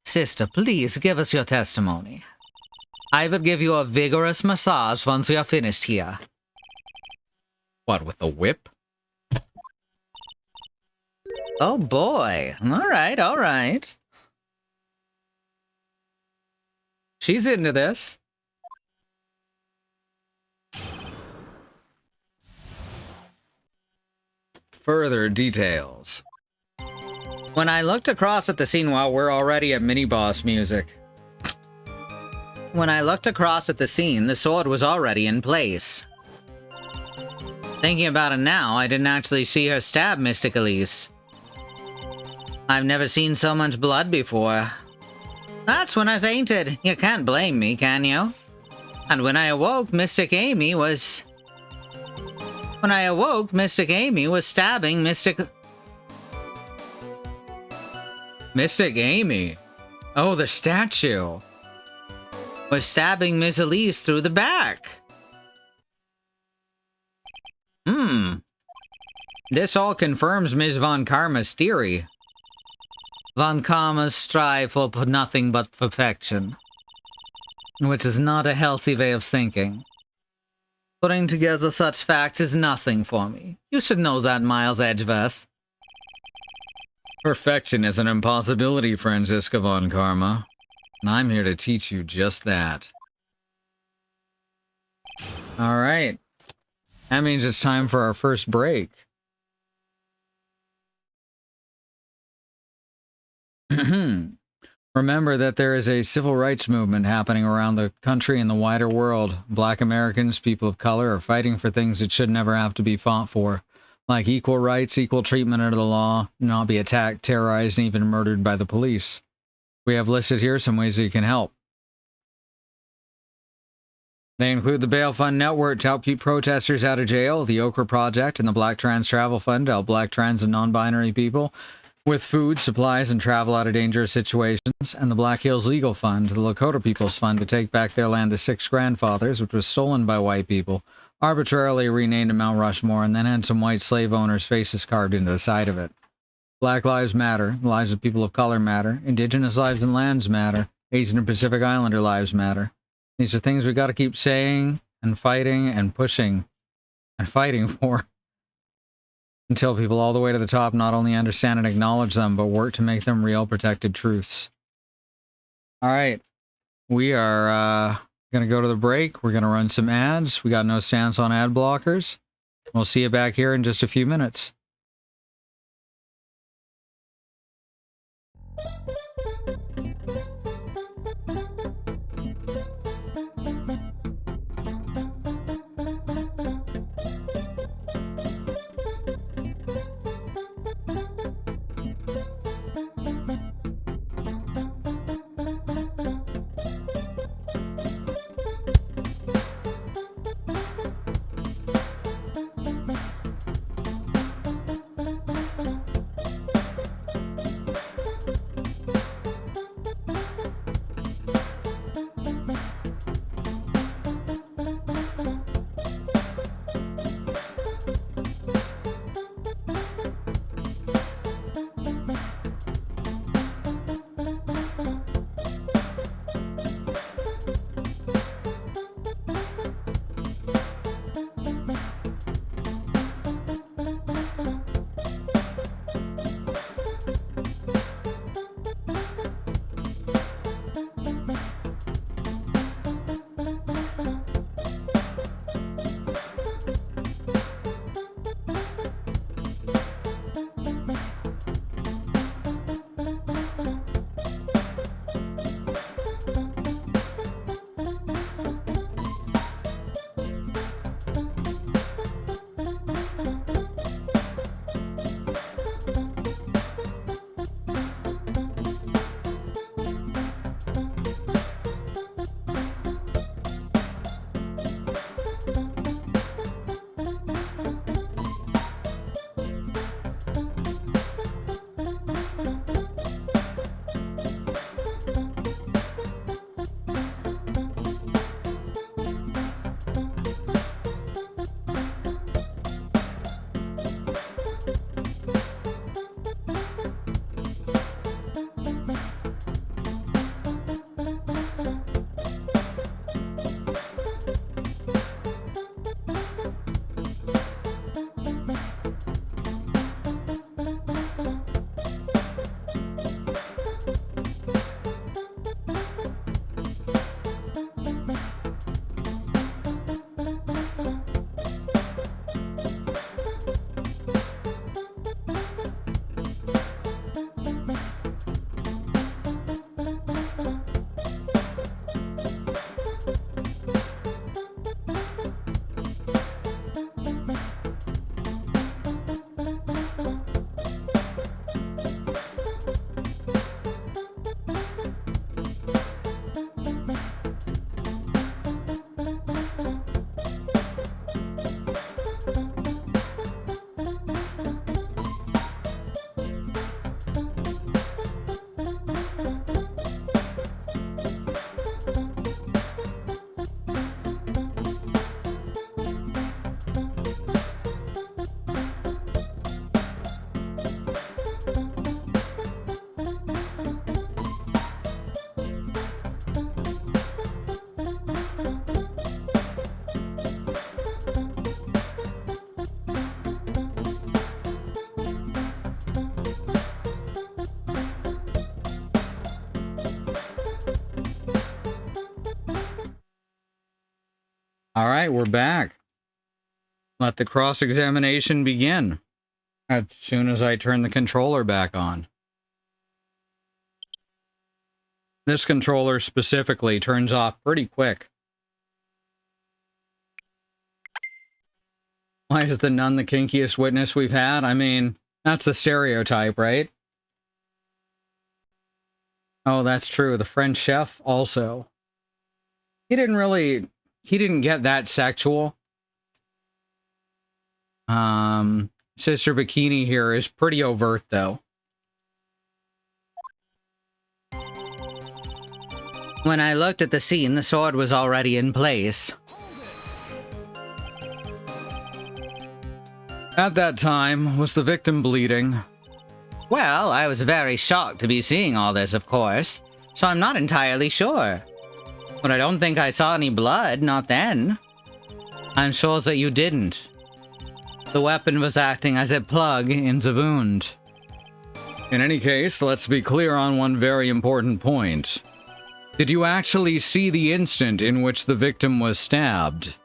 Sister, please give us your testimony. I will give you a vigorous massage once we are finished here. What, with a whip? Oh boy. All right, all right. She's into this. Further details. When I looked across at the scene, while we're already at mini-boss music. When I looked across at the scene, the sword was already in place. Thinking about it now, I didn't actually see her stab Mystic Elise. I've never seen so much blood before. That's when I fainted. You can't blame me, can you? And when I awoke, Mystic Amy was stabbing Mystic Amy. Oh, the statue. Was stabbing Miss Elise through the back. This all confirms Ms. von Karma's theory. Von Karma's strive for nothing but perfection. Which is not a healthy way of thinking. Putting together such facts is nothing for me. You should know that, Miles Edgeworth. Perfection is an impossibility, Franziska von Karma. And I'm here to teach you just that. Alright. That means it's time for our first break. Remember that there is a civil rights movement happening around the country and the wider world. Black Americans, people of color, are fighting for things that should never have to be fought for. Like equal rights, equal treatment under the law, not be attacked, terrorized, and even murdered by the police. We have listed here some ways that you can help. They include the Bail Fund Network to help keep protesters out of jail, the Okra Project, and the Black Trans Travel Fund to help black, trans, and non-binary people with food, supplies, and travel out of dangerous situations, and the Black Hills Legal Fund, the Lakota People's Fund to take back their land to 6 grandfathers, which was stolen by white people, arbitrarily renamed to Mount Rushmore, and then had some white slave owners' faces carved into the side of it. Black Lives Matter, the lives of people of color matter, Indigenous lives and lands matter, Asian and Pacific Islander lives matter. These are things we got to keep saying and fighting and pushing and fighting for until people all the way to the top not only understand and acknowledge them, but work to make them real protected truths. All right. We are going to go to the break. We're going to run some ads. We got no stance on ad blockers. We'll see you back here in just a few minutes. All right, we're back. Let the cross-examination begin. As soon as I turn the controller back on. This controller specifically turns off pretty quick. Why is the nun the kinkiest witness we've had? I mean, that's a stereotype, right? Oh, that's true. The French chef also. He didn't get that sexual. Sister Bikini here is pretty overt, though. When I looked at the scene, the sword was already in place. At that time, was the victim bleeding? Well, I was very shocked to be seeing all this, of course, so I'm not entirely sure. But I don't think I saw any blood, not then. I'm sure that you didn't. The weapon was acting as a plug in the wound. In any case, let's be clear on one very important point. Did you actually see the instant in which the victim was stabbed?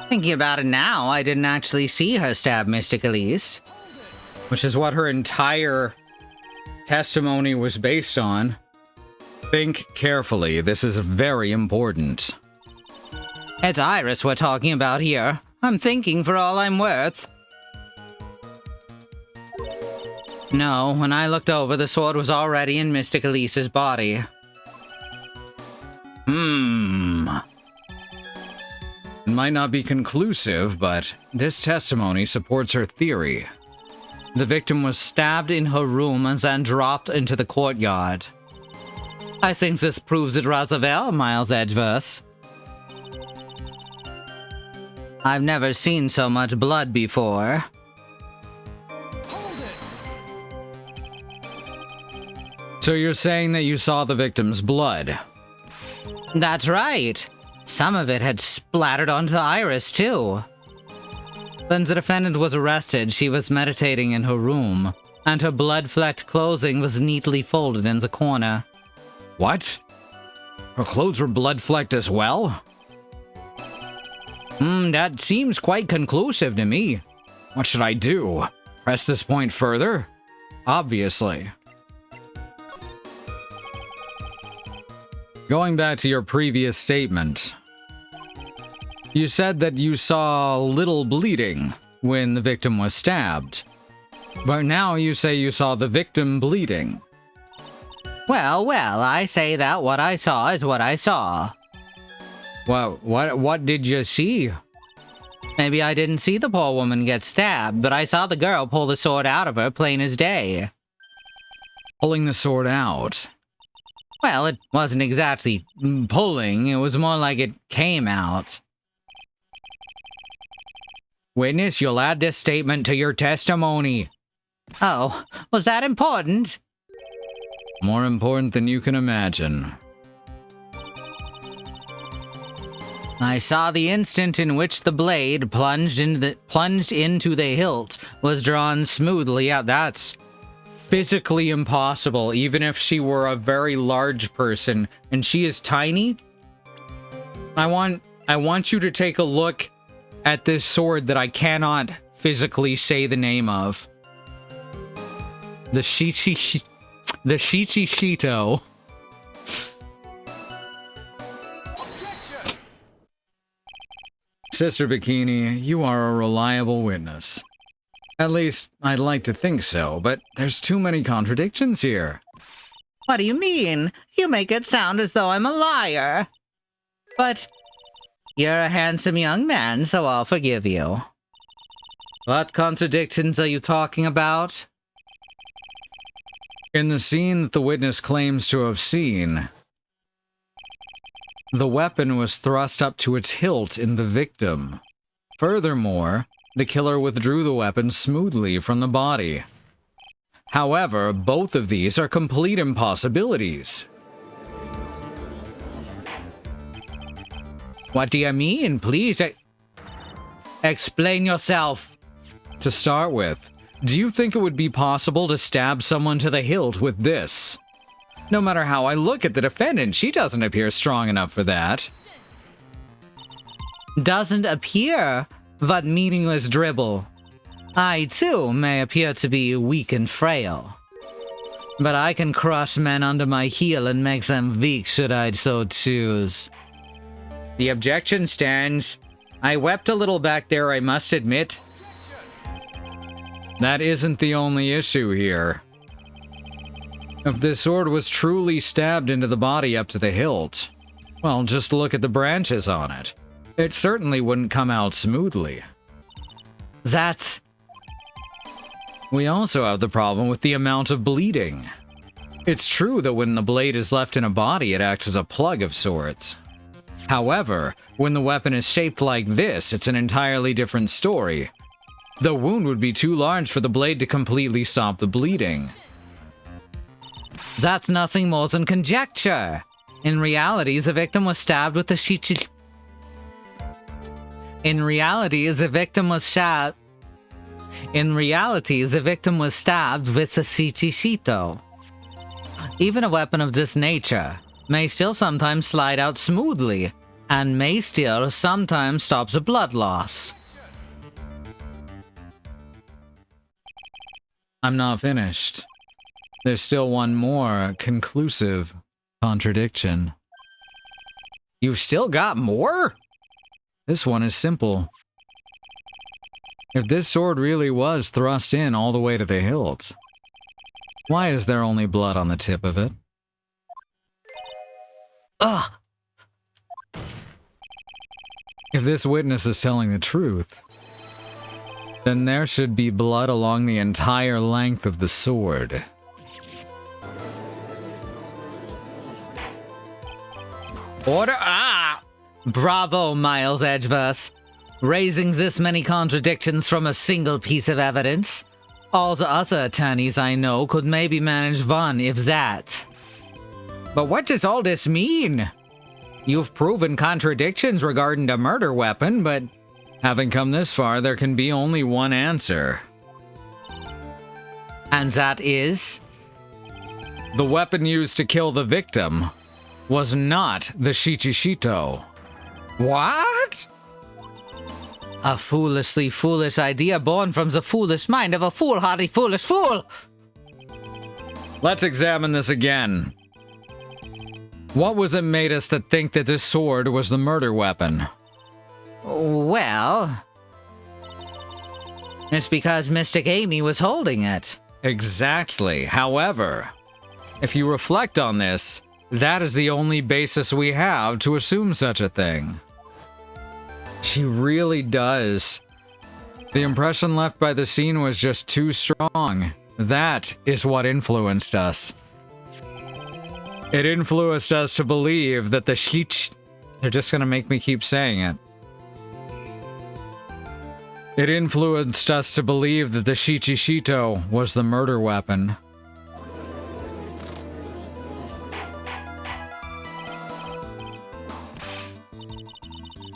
Thinking about it now, I didn't actually see her stab Mystic Elise. Which is what her entire testimony was based on. Think carefully, this is very important. It's Iris we're talking about here. I'm thinking for all I'm worth. No, when I looked over, the sword was already in Mystic Elise's body. It might not be conclusive, but this testimony supports her theory. The victim was stabbed in her room and then dropped into the courtyard. I think this proves it rather well, Miles Edgeworth. I've never seen so much blood before. So you're saying that you saw the victim's blood? That's right. Some of it had splattered onto Iris, too. When the defendant was arrested, she was meditating in her room, and her blood-flecked clothing was neatly folded in the corner. What? Her clothes were blood-flecked as well? That seems quite conclusive to me. What should I do? Press this point further? Obviously. Going back to your previous statement, you said that you saw little bleeding when the victim was stabbed, but now you say you saw the victim bleeding. Well, I say that what I saw is what I saw. Well, what did you see? Maybe I didn't see the poor woman get stabbed, but I saw the girl pull the sword out of her plain as day. Pulling the sword out? Well, it wasn't exactly pulling, it was more like it came out. Witness, you'll add this statement to your testimony. Oh, was that important? More important than you can imagine. I saw the instant in which the blade plunged into the hilt was drawn smoothly out. That's physically impossible, even if she were a very large person, and she is tiny. I want you to take a look at this sword that I cannot physically say the name of. The Shichishito. Sister Bikini, you are a reliable witness. At least, I'd like to think so, but there's too many contradictions here. What do you mean? You make it sound as though I'm a liar. But you're a handsome young man, so I'll forgive you. What contradictions are you talking about? In the scene that the witness claims to have seen, the weapon was thrust up to its hilt in the victim. Furthermore, the killer withdrew the weapon smoothly from the body. However, both of these are complete impossibilities. What do you mean? Please, explain yourself. To start with, do you think it would be possible to stab someone to the hilt with this? No matter how I look at the defendant, she doesn't appear strong enough for that. Doesn't appear? What meaningless dribble. I, too, may appear to be weak and frail. But I can crush men under my heel and make them weak should I so choose. The objection stands. I wept a little back there, I must admit. That isn't the only issue here. If this sword was truly stabbed into the body up to the hilt, well, just look at the branches on it. It certainly wouldn't come out smoothly. That's... We also have the problem with the amount of bleeding. It's true that when the blade is left in a body, it acts as a plug of sorts. However, when the weapon is shaped like this, it's an entirely different story. The wound would be too large for the blade to completely stop the bleeding. That's nothing more than conjecture. In reality, the victim was stabbed with the shichi... In reality, the victim was stabbed with a shichishito. Even a weapon of this nature may still sometimes slide out smoothly, and may still sometimes stop the blood loss. I'm not finished. There's still one more conclusive contradiction. You've still got more? This one is simple. If this sword really was thrust in all the way to the hilt, why is there only blood on the tip of it? Ugh! If this witness is telling the truth, then there should be blood along the entire length of the sword. Order! Ah! Bravo, Miles Edgeworth. Raising this many contradictions from a single piece of evidence. All the other attorneys I know could maybe manage one, if that. But what does all this mean? You've proven contradictions regarding the murder weapon, but having come this far, there can be only one answer. And that is? The weapon used to kill the victim was not the shichishito. What? A foolishly foolish idea born from the foolish mind of a foolhardy foolish fool! Let's examine this again. What was it made us to think that this sword was the murder weapon? Well... it's because Mystic Amy was holding it. Exactly. However, if you reflect on this, that is the only basis we have to assume such a thing. She really does. The impression left by the scene was just too strong. That is what influenced us. It influenced us to believe that the They're just gonna make me keep saying it. It influenced us to believe that the shichishito was the murder weapon.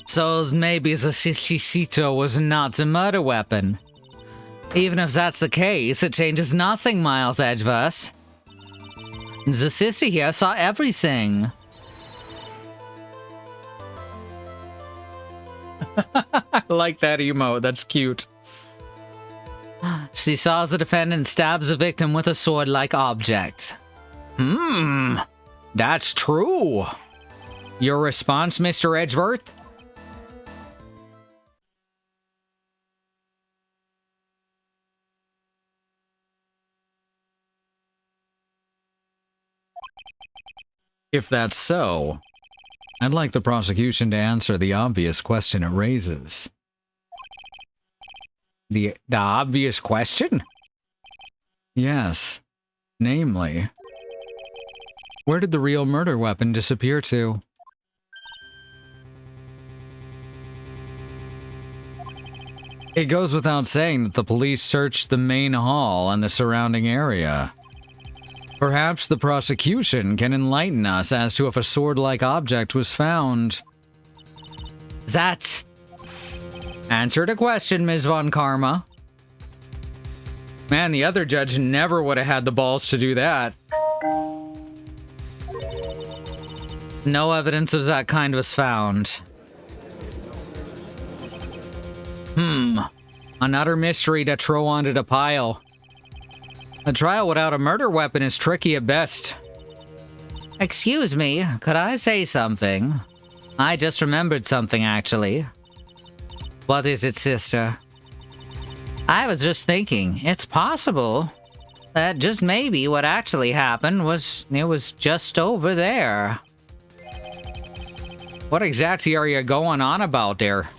So maybe the shichishito was not the murder weapon. Even if that's the case, it changes nothing, Miles Edgeworth. The sister here saw everything. I like that emote, that's cute. She saw the defendant stab the victim with a sword-like object. That's true. Your response, Mr. Edgeworth? If that's so, I'd like the prosecution to answer the obvious question it raises. The obvious question? Yes. Namely, where did the real murder weapon disappear to? It goes without saying that the police searched the main hall and the surrounding area. Perhaps the prosecution can enlighten us as to if a sword-like object was found. That's... Answer the question, Ms. Von Karma. Man, the other judge never would have had the balls to do that. No evidence of that kind was found. Another mystery to throw onto the pile. A trial without a murder weapon is tricky at best. Excuse me, could I say something? I just remembered something, actually. What is it, sister? I was just thinking, it's possible that just maybe what actually happened was it was just over there. What exactly are you going on about there?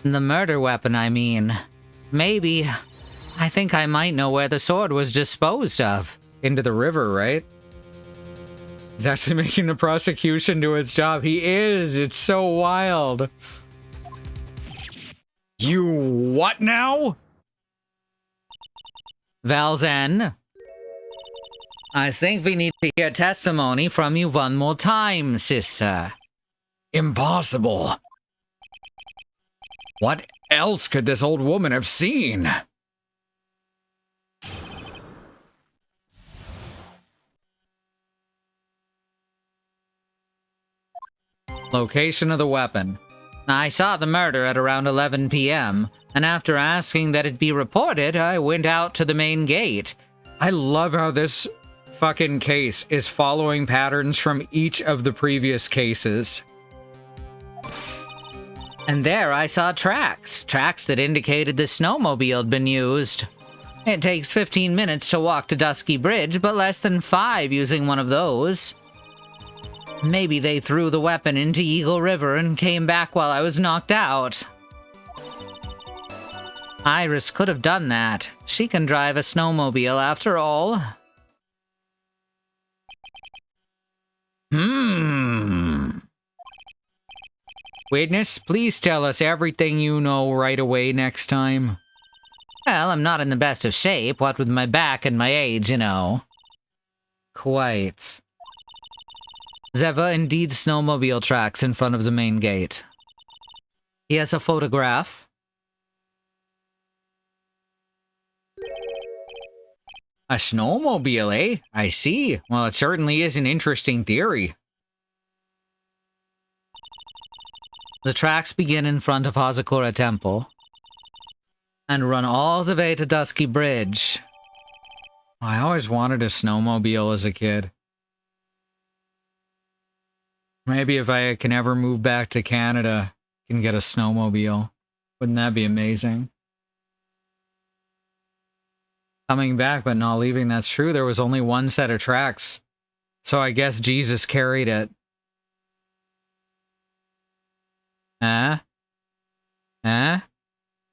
The murder weapon, I mean. Maybe. I think I might know where the sword was disposed of. Into the river, right? He's actually making the prosecution do its job. He is. It's so wild. You what now? Valzen, I think we need to hear testimony from you one more time, sister. Impossible. What else could this old woman have seen? Location of the weapon. I saw the murder at around 11 p.m., and after asking that it be reported, I went out to the main gate. I love how this fucking case is following patterns from each of the previous cases. And there I saw tracks that indicated the snowmobile had been used. It takes 15 minutes to walk to Dusky Bridge, but less than 5 using one of those. Maybe they threw the weapon into Eagle River and came back while I was knocked out. Iris could have done that. She can drive a snowmobile after all. Witness, please tell us everything you know right away next time. Well, I'm not in the best of shape, what with my back and my age, you know. Quite. There were indeed snowmobile tracks in front of the main gate. Here's a photograph. A snowmobile, eh? I see. Well, it certainly is an interesting theory. The tracks begin in front of Hazakura Temple and run all the way to Dusky Bridge. I always wanted a snowmobile as a kid. Maybe if I can ever move back to Canada, I can get a snowmobile. Wouldn't that be amazing? Coming back but not leaving, that's true. There was only one set of tracks. So I guess Jesus carried it.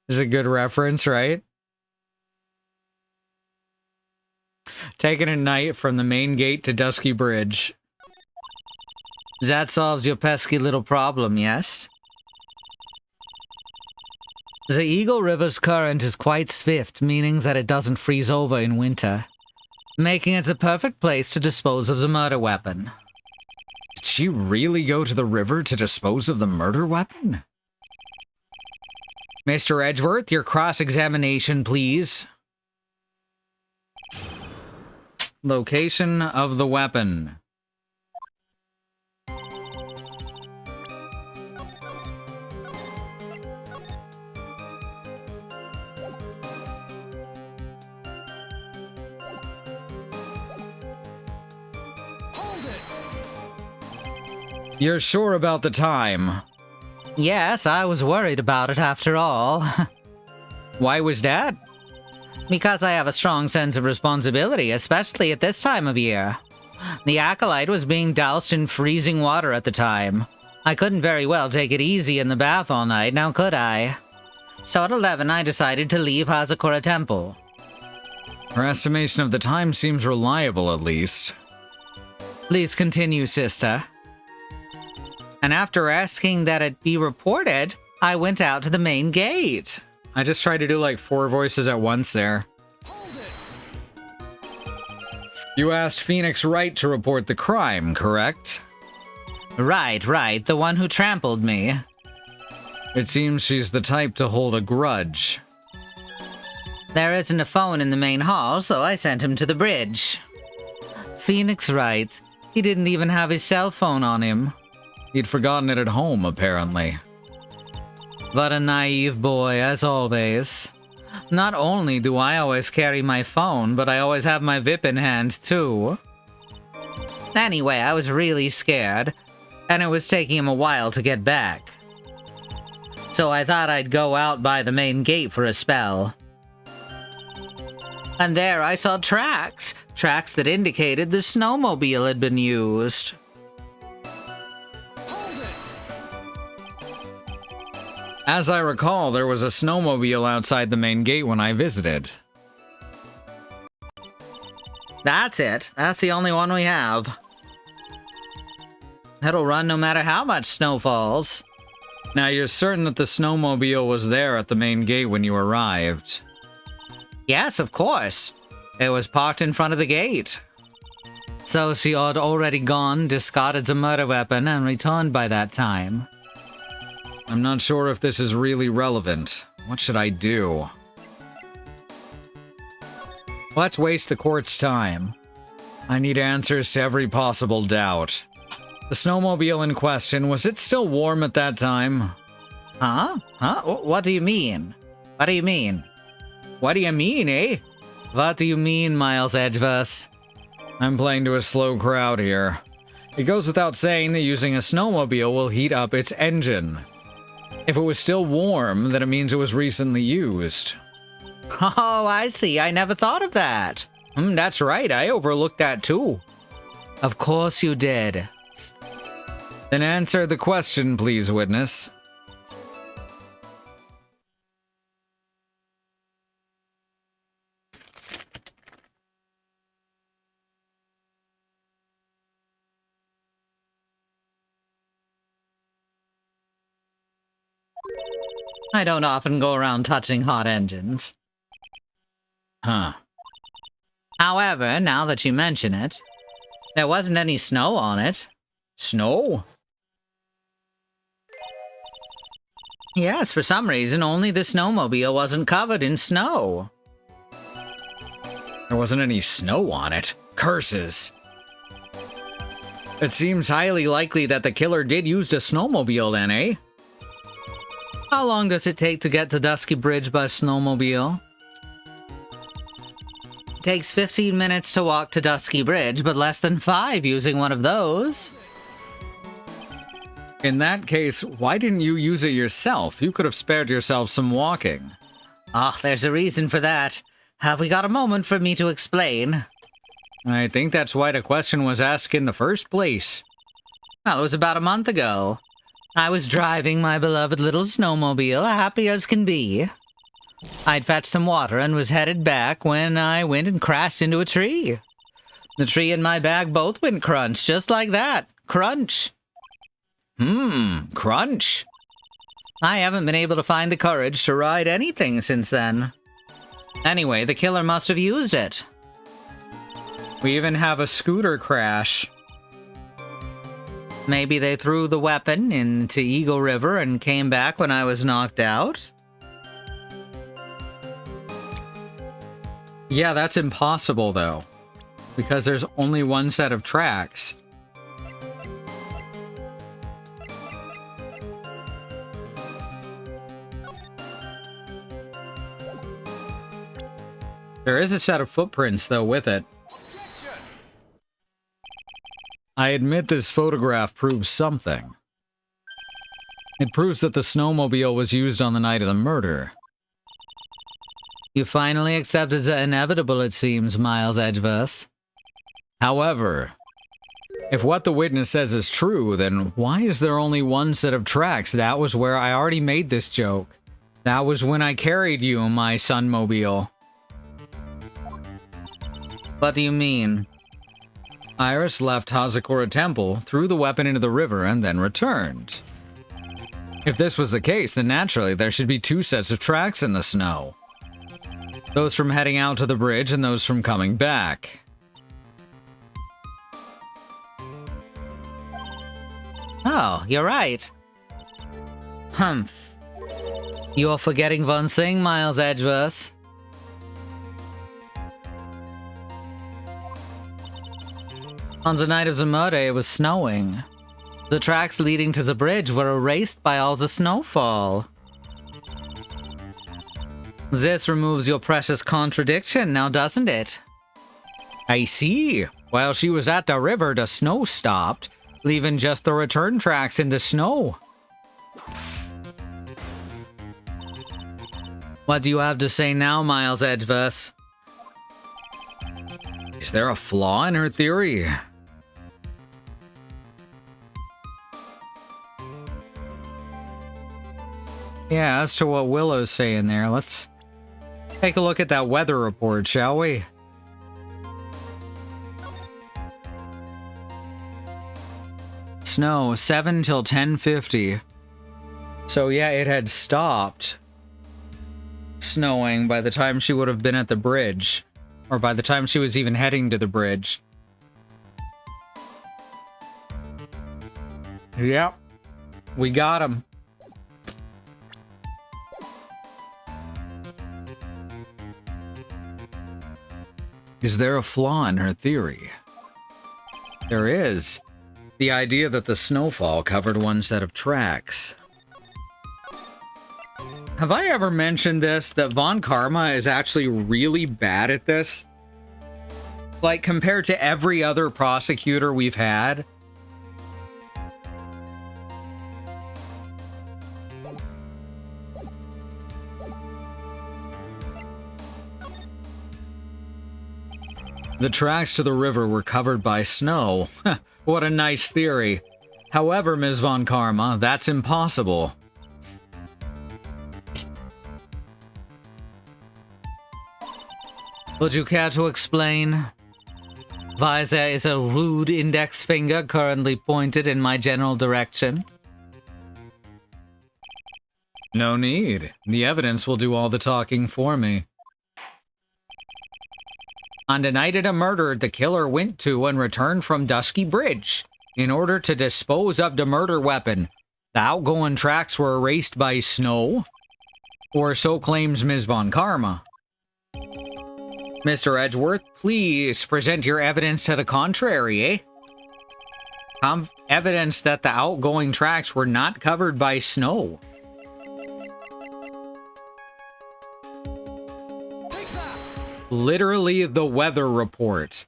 Is a good reference, right? Taking a night from the main gate to Dusky Bridge. That solves your pesky little problem, yes? The Eagle River's current is quite swift, meaning that it doesn't freeze over in winter, making it the perfect place to dispose of the murder weapon. Did she really go to the river to dispose of the murder weapon? Mr. Edgeworth, your cross-examination, please. Location of the weapon. You're sure about the time? Yes, I was worried about it after all. Why was that? Because I have a strong sense of responsibility, especially at this time of year. The acolyte was being doused in freezing water at the time. I couldn't very well take it easy in the bath all night, now could I? So at 11 I decided to leave Hazakura Temple. Her estimation of the time seems reliable, at least. Please continue, sister. And after asking that it be reported, I went out to the main gate. I just tried to do like 4 voices at once there. You asked Phoenix Wright to report the crime, correct? Right, the one who trampled me. It seems she's the type to hold a grudge. There isn't a phone in the main hall, so I sent him to the bridge. Phoenix Wright. He didn't even have his cell phone on him. He'd forgotten it at home, apparently. What a naive boy, as always. Not only do I always carry my phone, but I always have my VIP in hand, too. Anyway, I was really scared, and it was taking him a while to get back. So I thought I'd go out by the main gate for a spell. And there I saw tracks that indicated the snowmobile had been used. As I recall, there was a snowmobile outside the main gate when I visited. That's it. That's the only one we have. It'll run no matter how much snow falls. Now, you're certain that the snowmobile was there at the main gate when you arrived? Yes, of course. It was parked in front of the gate. So she had already gone, discarded the murder weapon, and returned by that time. I'm not sure if this is really relevant. What should I do? Let's waste the court's time. I need answers to every possible doubt. The snowmobile in question, was it still warm at that time? Huh? What do you mean? What do you mean? What do you mean, eh? What do you mean, Miles Edgeworth? I'm playing to a slow crowd here. It goes without saying that using a snowmobile will heat up its engine. If it was still warm, then it means it was recently used. Oh, I see. I never thought of that. That's right. I overlooked that too. Of course you did. Then answer the question, please, witness. I don't often go around touching hot engines. Huh. However, now that you mention it, there wasn't any snow on it. Snow? Yes, for some reason, only the snowmobile wasn't covered in snow. There wasn't any snow on it. Curses. It seems highly likely that the killer did use the snowmobile then, eh? How long does it take to get to Dusky Bridge by snowmobile? It takes 15 minutes to walk to Dusky Bridge, but less than 5 using one of those. In that case, why didn't you use it yourself? You could have spared yourself some walking. Ah, there's a reason for that. Have we got a moment for me to explain? I think that's why the question was asked in the first place. Well, it was about a month ago. I was driving my beloved little snowmobile, happy as can be. I'd fetched some water and was headed back when I went and crashed into a tree. The tree and my bag both went crunch, just like that. Crunch. Crunch. I haven't been able to find the courage to ride anything since then. Anyway, the killer must have used it. We even have a scooter crash. Maybe they threw the weapon into Eagle River and came back when I was knocked out? Yeah, that's impossible, though. Because there's only one set of tracks. There is a set of footprints, though, with it. I admit this photograph proves something. It proves that the snowmobile was used on the night of the murder. You finally accepted the inevitable, it seems, Miles Edgeworth. However, if what the witness says is true, then why is there only one set of tracks? That was where I already made this joke. That was when I carried you, my sunmobile. What do you mean? Iris left Hazakura Temple, threw the weapon into the river, and then returned. If this was the case, then naturally there should be 2 sets of tracks in the snow. Those from heading out to the bridge and those from coming back. Oh, you're right. Humph. You're forgetting one thing, Miles On the night of the murder, it was snowing. The tracks leading to the bridge were erased by all the snowfall. This removes your precious contradiction, now doesn't it? I see. While she was at the river, the snow stopped, leaving just the return tracks in the snow. What do you have to say now, Miles Edgeworth? Is there a flaw in her theory? Yeah, as to what Willow's saying there, let's take a look at that weather report, shall we? Snow, 7 till 10:50. So yeah, it had stopped snowing by the time she would have been at the bridge. Or by the time she was even heading to the bridge. Yep. We got him. Is there a flaw in her theory? There is. The idea that the snowfall covered one set of tracks. Have I ever mentioned this, that Von Karma is actually really bad at this? Like, compared to every other prosecutor we've had? The tracks to the river were covered by snow. What a nice theory. However, Ms. Von Karma, that's impossible. Would you care to explain? Why there is a rude index finger currently pointed in my general direction? No need. The evidence will do all the talking for me. On the night of the murder, the killer went to and returned from Dusky Bridge. In order to dispose of the murder weapon, the outgoing tracks were erased by snow? Or so claims Ms. Von Karma. Mr. Edgeworth, please present your evidence to the contrary, eh? Evidence that the outgoing tracks were not covered by snow. Literally the weather report.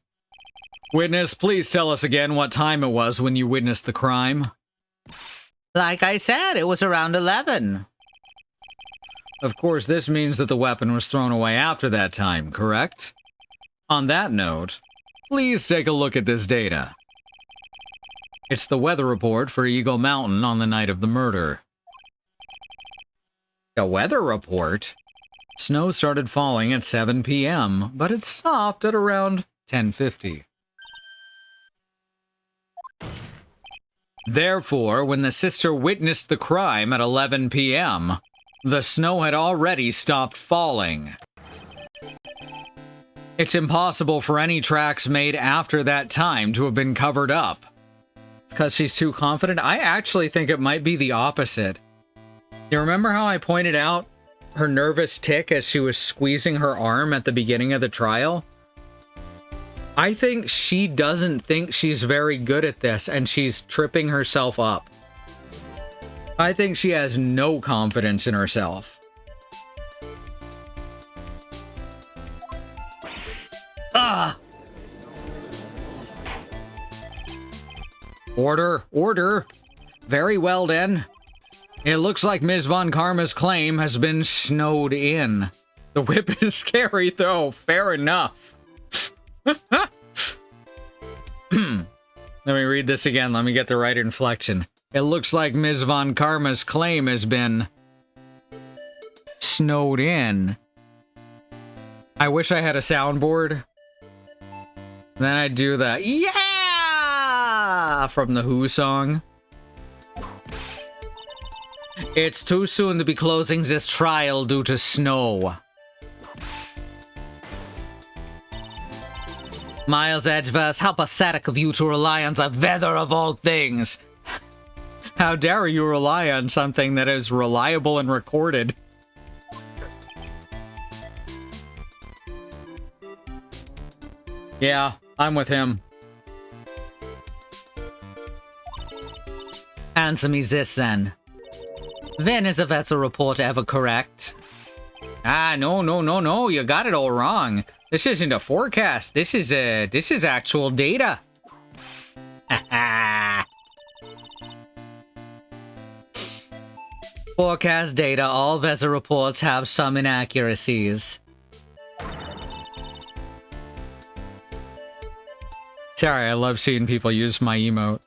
Witness, please tell us again what time it was when you witnessed the crime. Like I said, it was around 11. Of course, this means that the weapon was thrown away after that time, correct? On that note, please take a look at this data. It's the weather report for Eagle Mountain on the night of the murder. A weather report? Snow started falling at 7 p.m., but it stopped at around 10:50. Therefore, when the sister witnessed the crime at 11 p.m., the snow had already stopped falling. It's impossible for any tracks made after that time to have been covered up. It's because she's too confident? I actually think it might be the opposite. You remember how I pointed out her nervous tick as she was squeezing her arm at the beginning of the trial? I think she doesn't think she's very good at this, and she's tripping herself up. I think she has no confidence in herself. Ah! Order, order. Very well then. It looks like Ms. Von Karma's claim has been snowed in. The whip is scary though, fair enough. Let me read this again, let me get the right inflection. It looks like Ms. Von Karma's claim has been snowed in. I wish I had a soundboard. Then I'd do the yeah from the Who song. It's too soon to be closing this trial due to snow. Miles Edgeworth, how pathetic of you to rely on the weather of all things. How dare you rely on something that is reliable and recorded? Yeah, I'm with him. Answer me this then. When is a vessel report ever correct? Ah, no, you got it all wrong. This isn't a forecast. This is actual data. Forecast data, all vessel reports have some inaccuracies. Sorry, I love seeing people use my emote.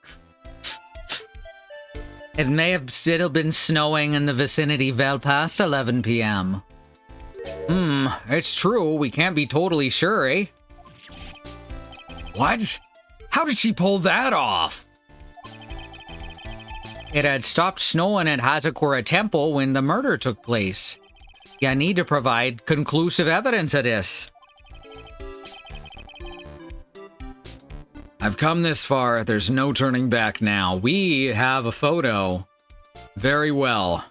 It may have still been snowing in the vicinity well past 11 p.m. It's true. We can't be totally sure, eh? What? How did she pull that off? It had stopped snowing at Hazakura Temple when the murder took place. You need to provide conclusive evidence of this. I've come this far. There's no turning back now. We have a photo. Very well.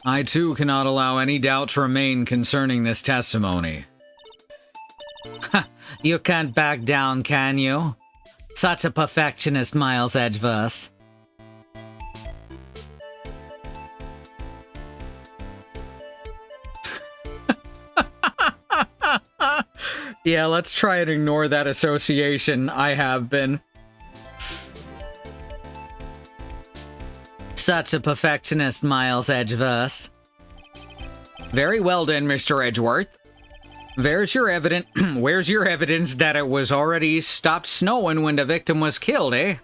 I too cannot allow any doubt to remain concerning this testimony. You can't back down, can you? Such a perfectionist, Miles Edgeworth. Yeah, let's try and ignore that association. I have been. Such a perfectionist, Miles Edgeworth. Very well done, Mr. Edgeworth. Where's your evidence that it was already stopped snowing when the victim was killed, eh?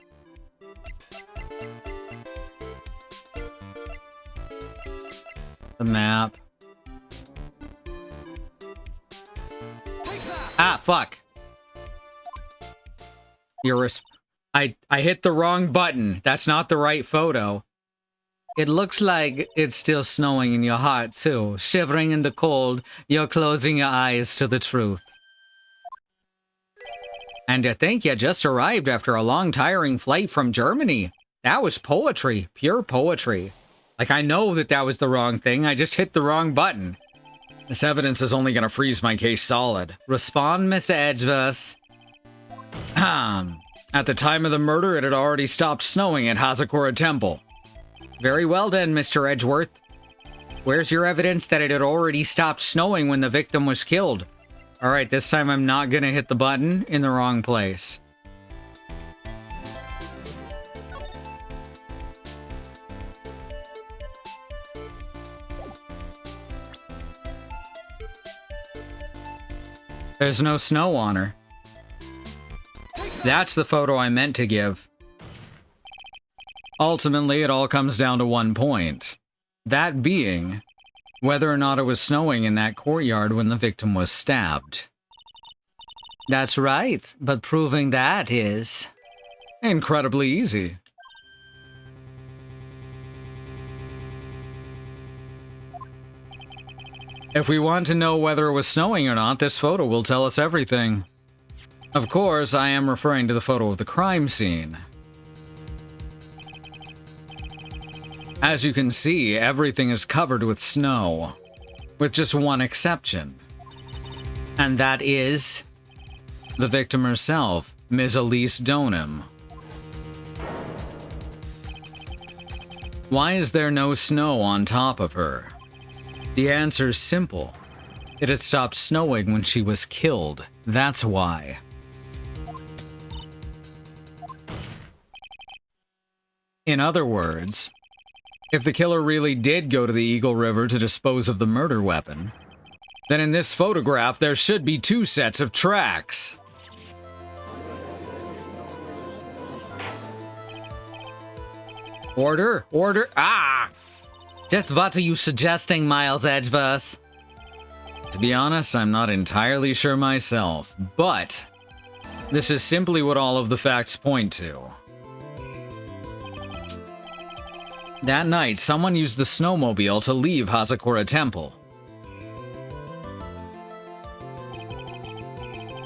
The map. Ah, fuck. I hit the wrong button. That's not the right photo. It looks like it's still snowing in your heart, too. Shivering in the cold, you're closing your eyes to the truth. And to think you just arrived after a long, tiring flight from Germany. That was poetry. Pure poetry. Like, I know that was the wrong thing. I just hit the wrong button. This evidence is only gonna freeze my case solid. Respond, Mr. Edgeworth. At the time of the murder, it had already stopped snowing at Hazakura Temple. Very well done, Mr. Edgeworth. Where's your evidence that it had already stopped snowing when the victim was killed? Alright, this time I'm not gonna hit the button in the wrong place. There's no snow on her. That's the photo I meant to give. Ultimately, it all comes down to one point. That being, whether or not it was snowing in that courtyard when the victim was stabbed. That's right, but proving that is... incredibly easy. If we want to know whether it was snowing or not, this photo will tell us everything. Of course, I am referring to the photo of the crime scene. As you can see, everything is covered with snow, with just one exception. And that is... the victim herself, Ms. Elise Donham. Why is there no snow on top of her? The answer's simple. It had stopped snowing when she was killed. That's why. In other words, if the killer really did go to the Eagle River to dispose of the murder weapon, then in this photograph there should be two sets of tracks. Order? Ah! Just what are you suggesting, Miles Edgeworth? To be honest, I'm not entirely sure myself, but this is simply what all of the facts point to. That night, someone used the snowmobile to leave Hazakura Temple.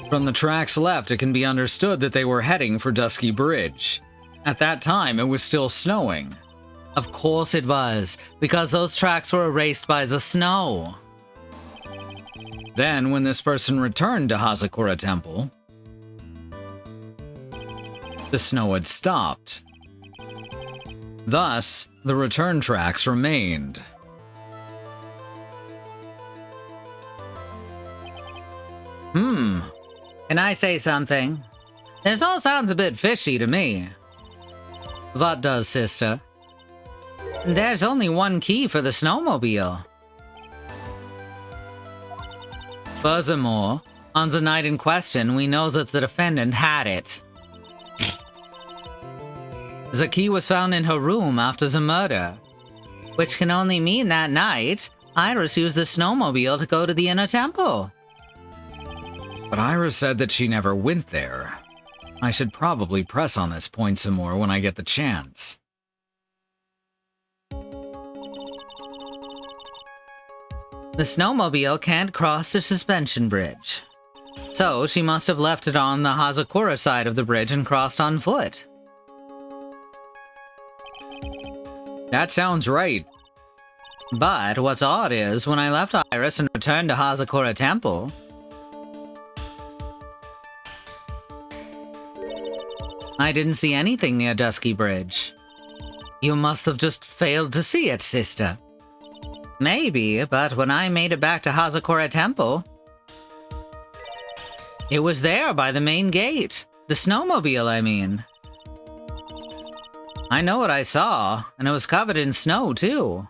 From the tracks left, it can be understood that they were heading for Dusky Bridge. At that time, it was still snowing. Of course it was, because those tracks were erased by the snow. Then, when this person returned to Hazakura Temple, the snow had stopped. Thus, the return tracks remained. Can I say something? This all sounds a bit fishy to me. What does, sister? There's only one key for the snowmobile. Furthermore, on the night in question, we know that the defendant had it. The key was found in her room after the murder, which can only mean that night, Iris used the snowmobile to go to the inner temple. But Iris said that she never went there. I should probably press on this point some more when I get the chance. The snowmobile can't cross the suspension bridge. So she must have left it on the Hazakura side of the bridge and crossed on foot. That sounds right. But what's odd is, when I left Iris and returned to Hazakura Temple, I didn't see anything near Dusky Bridge. You must have just failed to see it, sister. Maybe, but when I made it back to Hazakura Temple, it was there by the main gate. The snowmobile, I mean. I know what I saw, and it was covered in snow, too.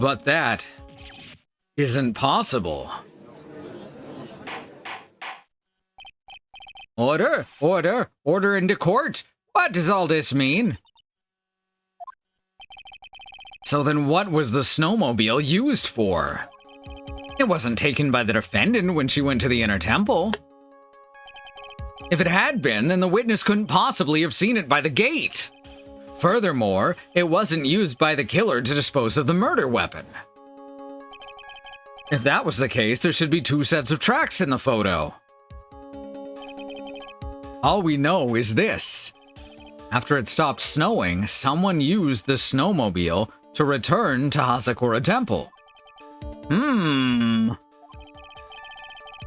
But that isn't possible. Order! Order! Order into court! What does all this mean? So then what was the snowmobile used for? It wasn't taken by the defendant when she went to the inner temple. If it had been, then the witness couldn't possibly have seen it by the gate. Furthermore, it wasn't used by the killer to dispose of the murder weapon. If that was the case, there should be 2 sets of tracks in the photo. All we know is this. After it stopped snowing, someone used the snowmobile to return to Hazakura Temple.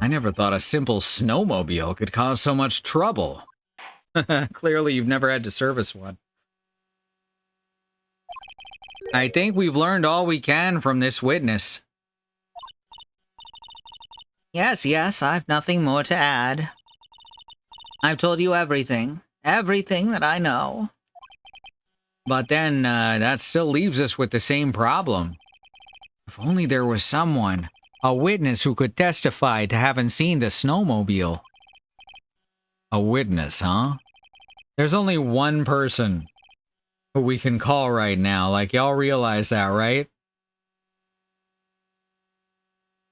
I never thought a simple snowmobile could cause so much trouble. Clearly, you've never had to service one. I think we've learned all we can from this witness. Yes, I've nothing more to add. I've told you everything. Everything that I know. But then, that still leaves us with the same problem. If only there was someone, a witness who could testify to having seen the snowmobile. A witness, huh? There's only one person who we can call right now. Like, y'all realize that, right?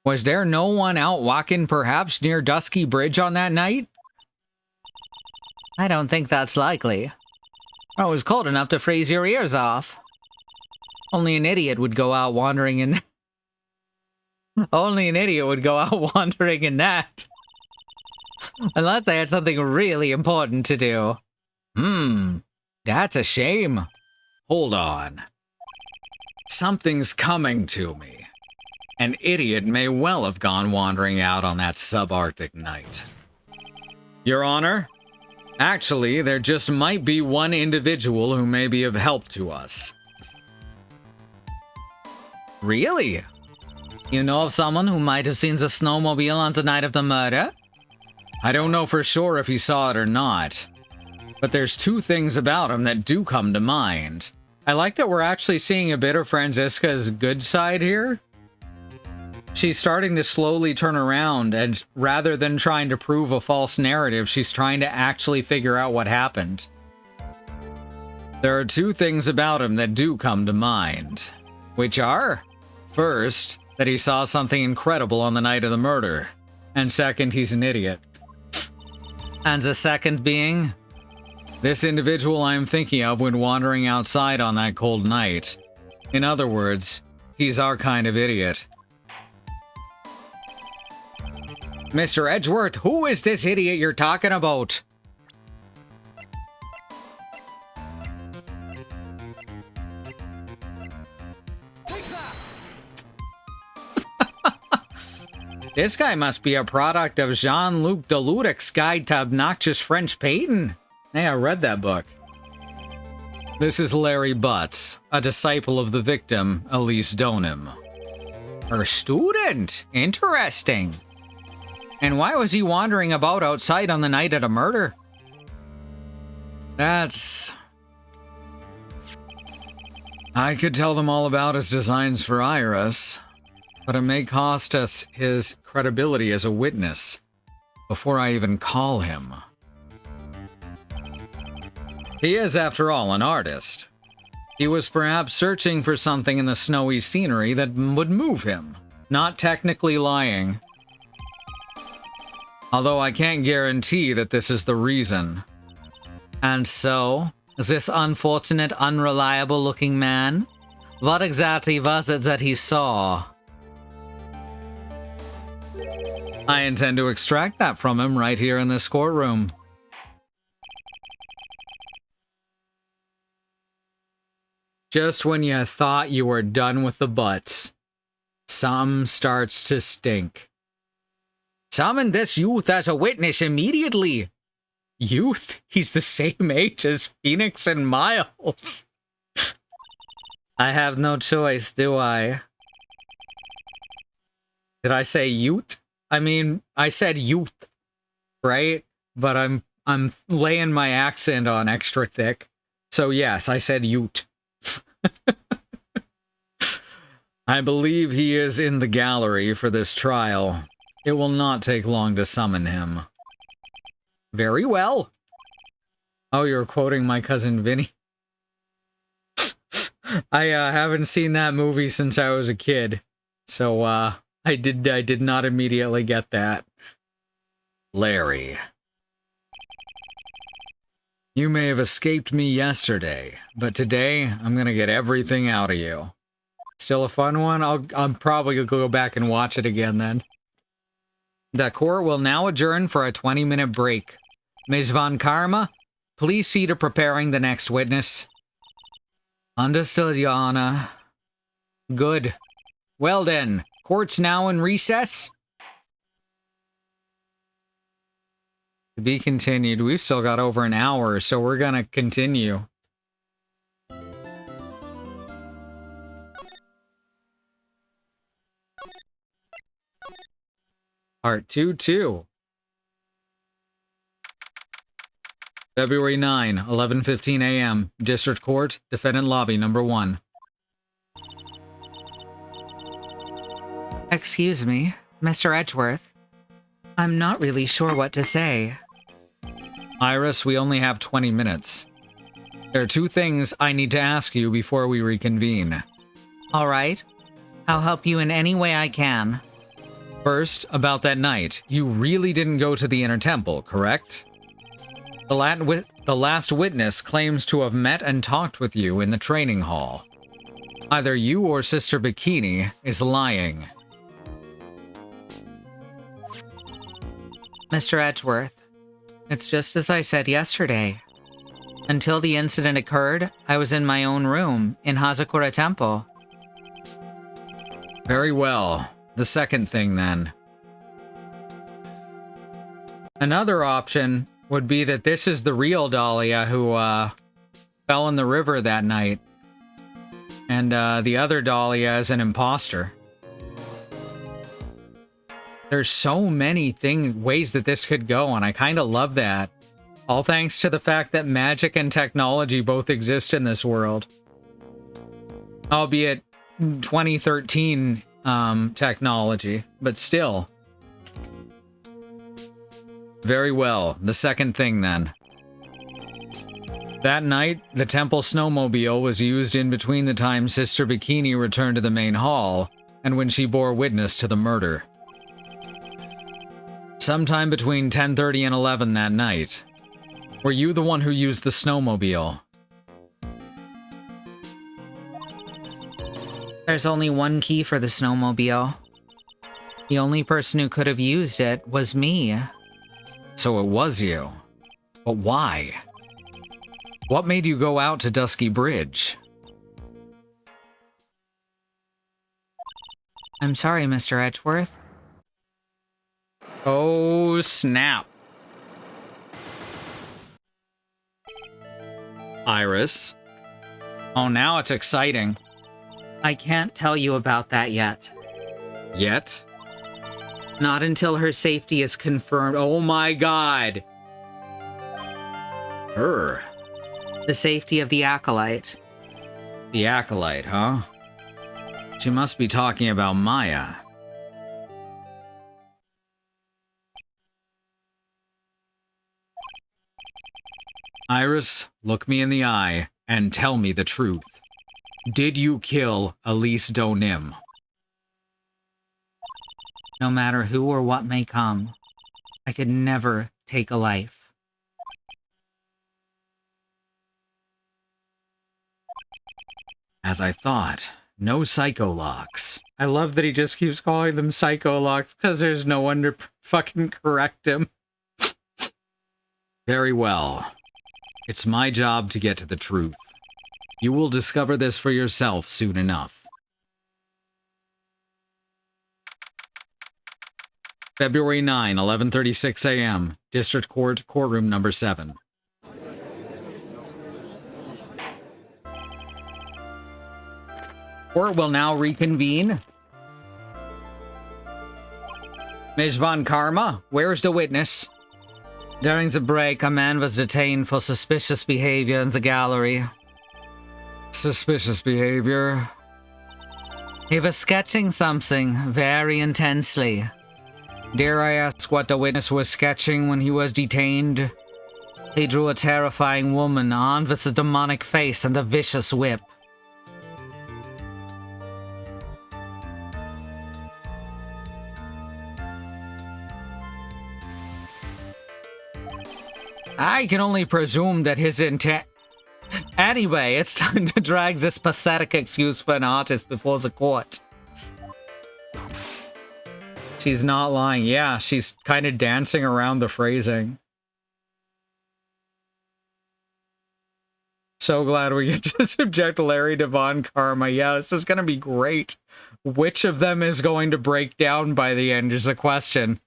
Was there no one out walking perhaps near Dusky Bridge on that night? I don't think that's likely. It was cold enough to freeze your ears off. Only an idiot would go out wandering in... Only an idiot would go out wandering in that. Unless they had something really important to do. That's a shame. Hold on. Something's coming to me. An idiot may well have gone wandering out on that subarctic night. Your Honor? Actually, there just might be one individual who may be of help to us. Really? You know of someone who might have seen the snowmobile on the night of the murder? I don't know for sure if he saw it or not. But there's 2 things about him that do come to mind. I like that we're actually seeing a bit of Franziska's good side here. She's starting to slowly turn around, and rather than trying to prove a false narrative, she's trying to actually figure out what happened. There are 2 things about him that do come to mind. Which are, first, that he saw something incredible on the night of the murder. And second, he's an idiot. And the second being? This individual I'm thinking of when wandering outside on that cold night. In other words, he's our kind of idiot. Mr. Edgeworth, who is this idiot you're talking about? This guy must be a product of Jean-Luc Deludic's Guide to Obnoxious French Painting. Hey, I read that book. This is Larry Butts, a disciple of the victim, Elise Donim. Her student? Interesting. And why was he wandering about outside on the night of the murder? That's... I could tell them all about his designs for Iris, but it may cost us his credibility as a witness before I even call him. He is, after all, an artist. He was perhaps searching for something in the snowy scenery that would move him, not technically lying. Although I can't guarantee that this is the reason. And so, this unfortunate, unreliable-looking man? What exactly was it that he saw? I intend to extract that from him right here in this courtroom. Just when you thought you were done with the butts, some starts to stink. Summon this youth as a witness immediately. Youth? He's the same age as Phoenix and Miles. I have no choice, do I? Did I say youth? I mean, I said youth, right? But I'm laying my accent on extra thick. So yes, I said youth. I believe he is in the gallery for this trial. It will not take long to summon him. Very well. Oh, you're quoting my cousin Vinny. I haven't seen that movie since I was a kid, so I did not immediately get that. Larry. You may have escaped me yesterday, but today I'm gonna get everything out of you. Still a fun one? I'm probably gonna go back and watch it again then. The court will now adjourn for a 20-minute break. Ms. Von Karma, please see to preparing the next witness. Understood, Your Honor. Good. Well then, court's now in recess. To be continued. We've still got over an hour, so we're gonna continue. Part 2-2. February 9, 11:15 a.m. District Court, Defendant Lobby, number 1. Excuse me, Mr. Edgeworth. I'm not really sure what to say. Iris, we only have 20 minutes. There are 2 things I need to ask you before we reconvene. All right. I'll help you in any way I can. First, about that night. You really didn't go to the Inner Temple, correct? The last witness claims to have met and talked with you in the training hall. Either you or Sister Bikini is lying. Mr. Edgeworth, it's just as I said yesterday. Until the incident occurred, I was in my own room in Hazakura Temple. Very well. The second thing, then. Another option would be that this is the real Dahlia who fell in the river that night. And the other Dahlia is an imposter. There's so many ways that this could go, and I kind of love that. All thanks to the fact that magic and technology both exist in this world. Albeit 2013 technology, but still. Very well. The second thing, then. That night, the temple snowmobile was used in between the time Sister Bikini returned to the main hall and when she bore witness to the murder. Sometime between 10:30 and 11 that night. Were you the one who used the snowmobile? There's only one key for the snowmobile. The only person who could have used it was me. So it was you. But why? What made you go out to Dusky Bridge? I'm sorry, Mr. Edgeworth. Oh, snap. Iris, Oh, now it's exciting. I can't tell you about that yet. Yet? Not until her safety is confirmed. Oh my god! Her. The safety of the Acolyte. The Acolyte, huh? She must be talking about Maya. Iris, look me in the eye and tell me the truth. Did you kill Elise Donim? No matter who or what may come, I could never take a life. As I thought, no psycholocks. I love that he just keeps calling them psycholocks because there's no one to fucking correct him. Very well. It's my job to get to the truth. You will discover this for yourself soon enough. February 9, 11:36 a.m. District Court, Courtroom Number 7. Court will now reconvene. Ms. Von Karma, where's the witness? During the break, a man was detained for suspicious behavior in the gallery. Suspicious behavior? He was sketching something very intensely. Dare I ask what the witness was sketching when he was detained? He drew a terrifying woman on with a demonic face and a vicious whip. I can only presume that his intent... Anyway, it's time to drag this pathetic excuse for an artist before the court. She's not lying. Yeah, she's kind of dancing around the phrasing. So glad we get to subject Larry to Von Karma. Yeah, this is going to be great. Which of them is going to break down by the end is the question.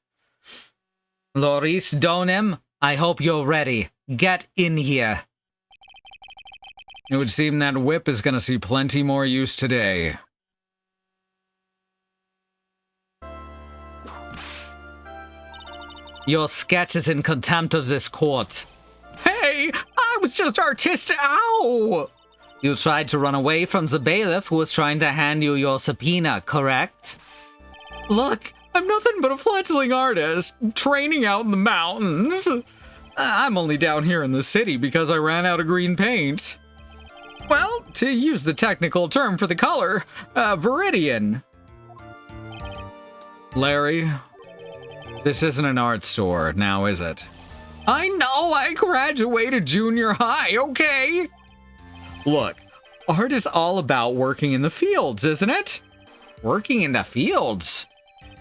Loris Donim, I hope you're ready. Get in here. It would seem that whip is going to see plenty more use today. Your sketch is in contempt of this court. Hey, I was just artistic. Ow! You tried to run away from the bailiff who was trying to hand you your subpoena, correct? Look, I'm nothing but a fledgling artist, training out in the mountains. I'm only down here in the city because I ran out of green paint. Well, to use the technical term for the color, viridian. Larry, this isn't an art store, now is it? I know, I graduated junior high, okay? Look, art is all about working in the fields, isn't it? Working in the fields?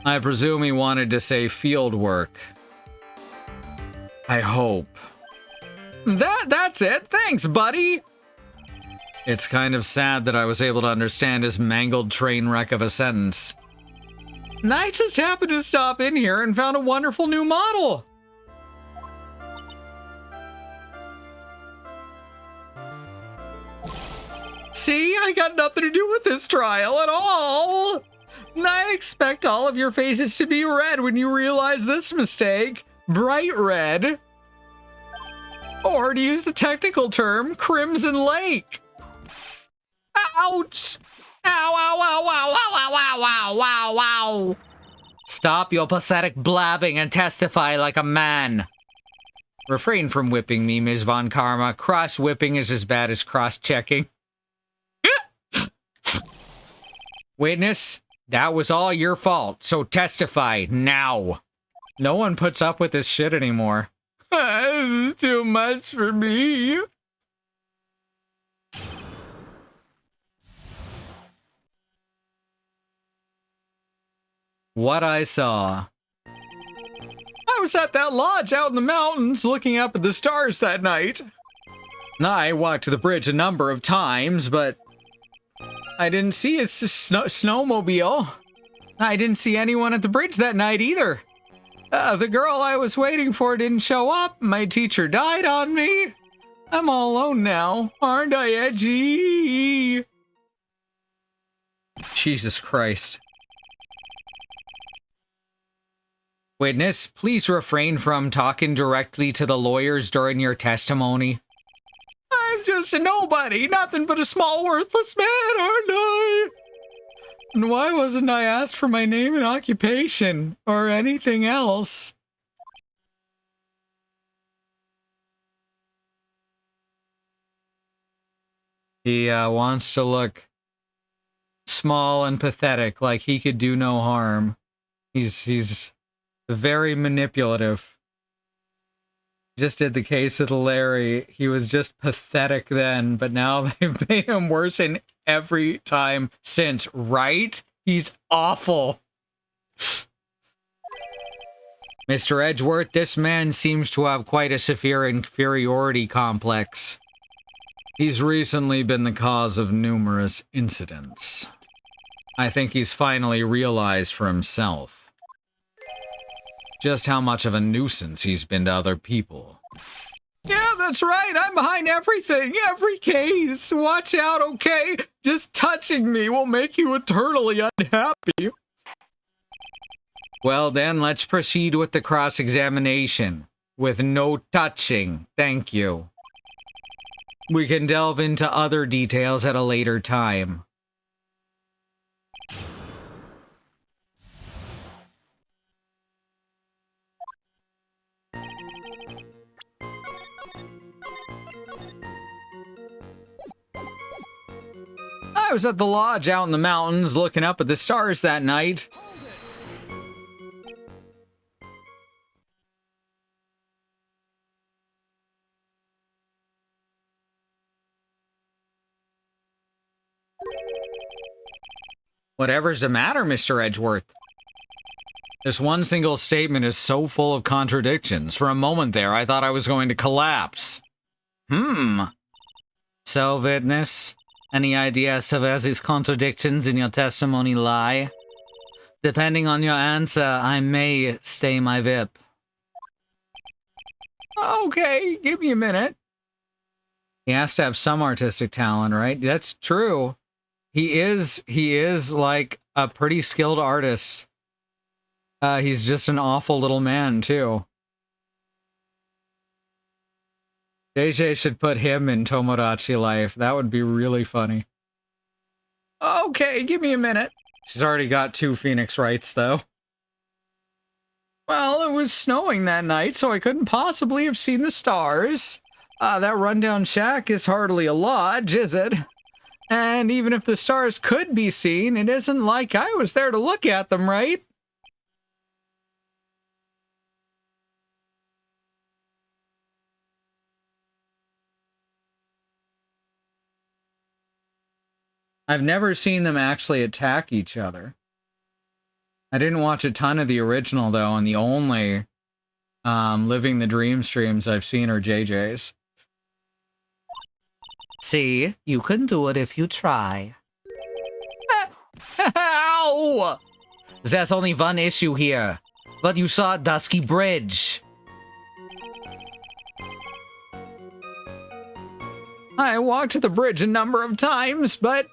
I presume he wanted to say field work. I hope. That's it. Thanks, buddy. It's kind of sad that I was able to understand his mangled train wreck of a sentence. And I just happened to stop in here and found a wonderful new model. See, I got nothing to do with this trial at all. And I expect all of your faces to be red when you realize this mistake. Bright red. Or to use the technical term, Crimson Lake. Ouch! Ow, ow, ow, ow, ow, ow, ow, ow, ow, ow. Stop your pathetic blabbing and testify like a man. Refrain from whipping me, Ms. Von Karma. Cross-whipping is as bad as cross-checking. Witness, that was all your fault, so testify now. No one puts up with this shit anymore. This is too much for me. What I saw. I was at that lodge out in the mountains looking up at the stars that night. I walked to the bridge a number of times, but I didn't see a snowmobile. I didn't see anyone at the bridge that night either. The girl I was waiting for didn't show up. My teacher died on me. I'm all alone now. Aren't I edgy? Jesus Christ. Witness, please refrain from talking directly to the lawyers during your testimony. I'm just a nobody, nothing but a small, worthless man, aren't I? And why wasn't I asked for my name and occupation, or anything else? He wants to look small and pathetic, like he could do no harm. He's very manipulative. Just did the case of Larry. He was just pathetic then, but now they've made him worse in every time since, right? He's awful. Mr. Edgeworth, this man seems to have quite a severe inferiority complex. He's recently been the cause of numerous incidents. I think he's finally realized for himself just how much of a nuisance he's been to other people. Yeah, that's right. I'm behind everything, every case. Watch out, okay? Just touching me will make you eternally unhappy. Well then, let's proceed with the cross-examination. With no touching. Thank you. We can delve into other details at a later time. I was at the lodge out in the mountains looking up at the stars that night. Whatever's the matter, Mr. Edgeworth? This one single statement is so full of contradictions. For a moment there, I thought I was going to collapse. So, witness, any idea as to where these contradictions in your testimony lie? Depending on your answer, I may stay my VIP. Okay, give me a minute. He has to have some artistic talent, right? That's true. He is like a pretty skilled artist. He's just an awful little man, too. JJ should put him in Tomodachi Life. That would be really funny. Okay, give me a minute. She's already got 2 Phoenix Wrights, though. Well, it was snowing that night, so I couldn't possibly have seen the stars. That rundown shack is hardly a lodge, is it? And even if the stars could be seen, it isn't like I was there to look at them, right? I've never seen them actually attack each other. I didn't watch a ton of the original, though, and the only Living the Dream streams I've seen are JJ's. See, you can do it if you try. Ow! There's only one issue here. But you saw Dusky Bridge. I walked the bridge a number of times, but...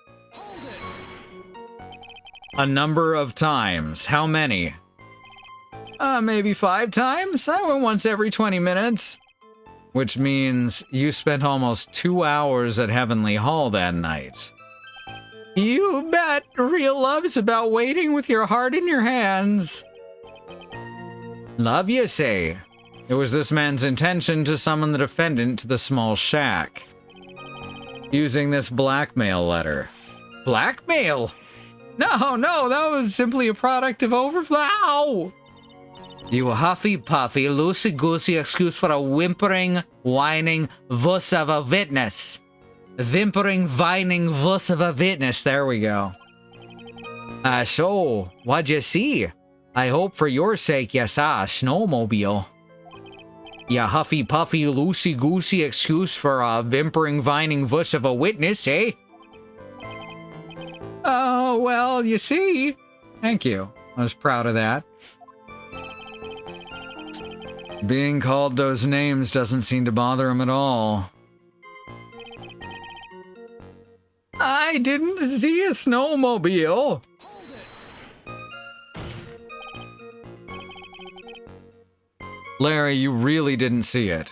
A number of times? How many? Maybe 5 times? I went once every 20 minutes. Which means you spent almost 2 hours at Heavenly Hall that night. You bet. Real love is about waiting with your heart in your hands. Love, you say? It was this man's intention to summon the defendant to the small shack, using this blackmail letter. Blackmail? No, that was simply a product of overflow. You huffy-puffy, loosey-goosey excuse for a whimpering, whining vuss of a witness. Whimpering, whining vuss of a witness. There we go. So, what'd you see? I hope for your sake you saw a snowmobile. Ya huffy-puffy, loosey-goosey excuse for a whimpering, whining vuss of a witness, eh? Oh, well, you see. Thank you. I was proud of that. Being called those names doesn't seem to bother him at all. I didn't see a snowmobile. Larry, you really didn't see it.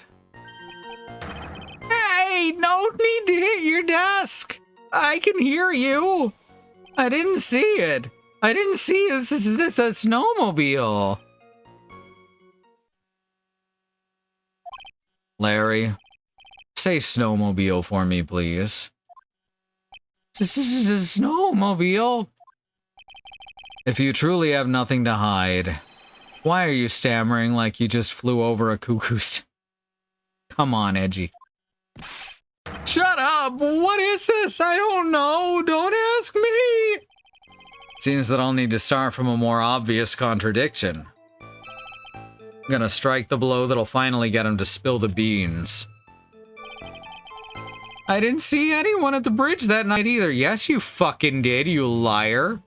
Hey, no need to hit your desk. I can hear you. I didn't see it. I didn't see a snowmobile. Larry, say snowmobile for me, please. This is a snowmobile. If you truly have nothing to hide, why are you stammering like you just flew over a cuckoo's? Come on, Edgy. Shut up! What is this? I don't know. Don't ask me. Seems that I'll need to start from a more obvious contradiction. I'm gonna strike the blow that'll finally get him to spill the beans. I didn't see anyone at the bridge that night either. Yes, you fucking did, you liar.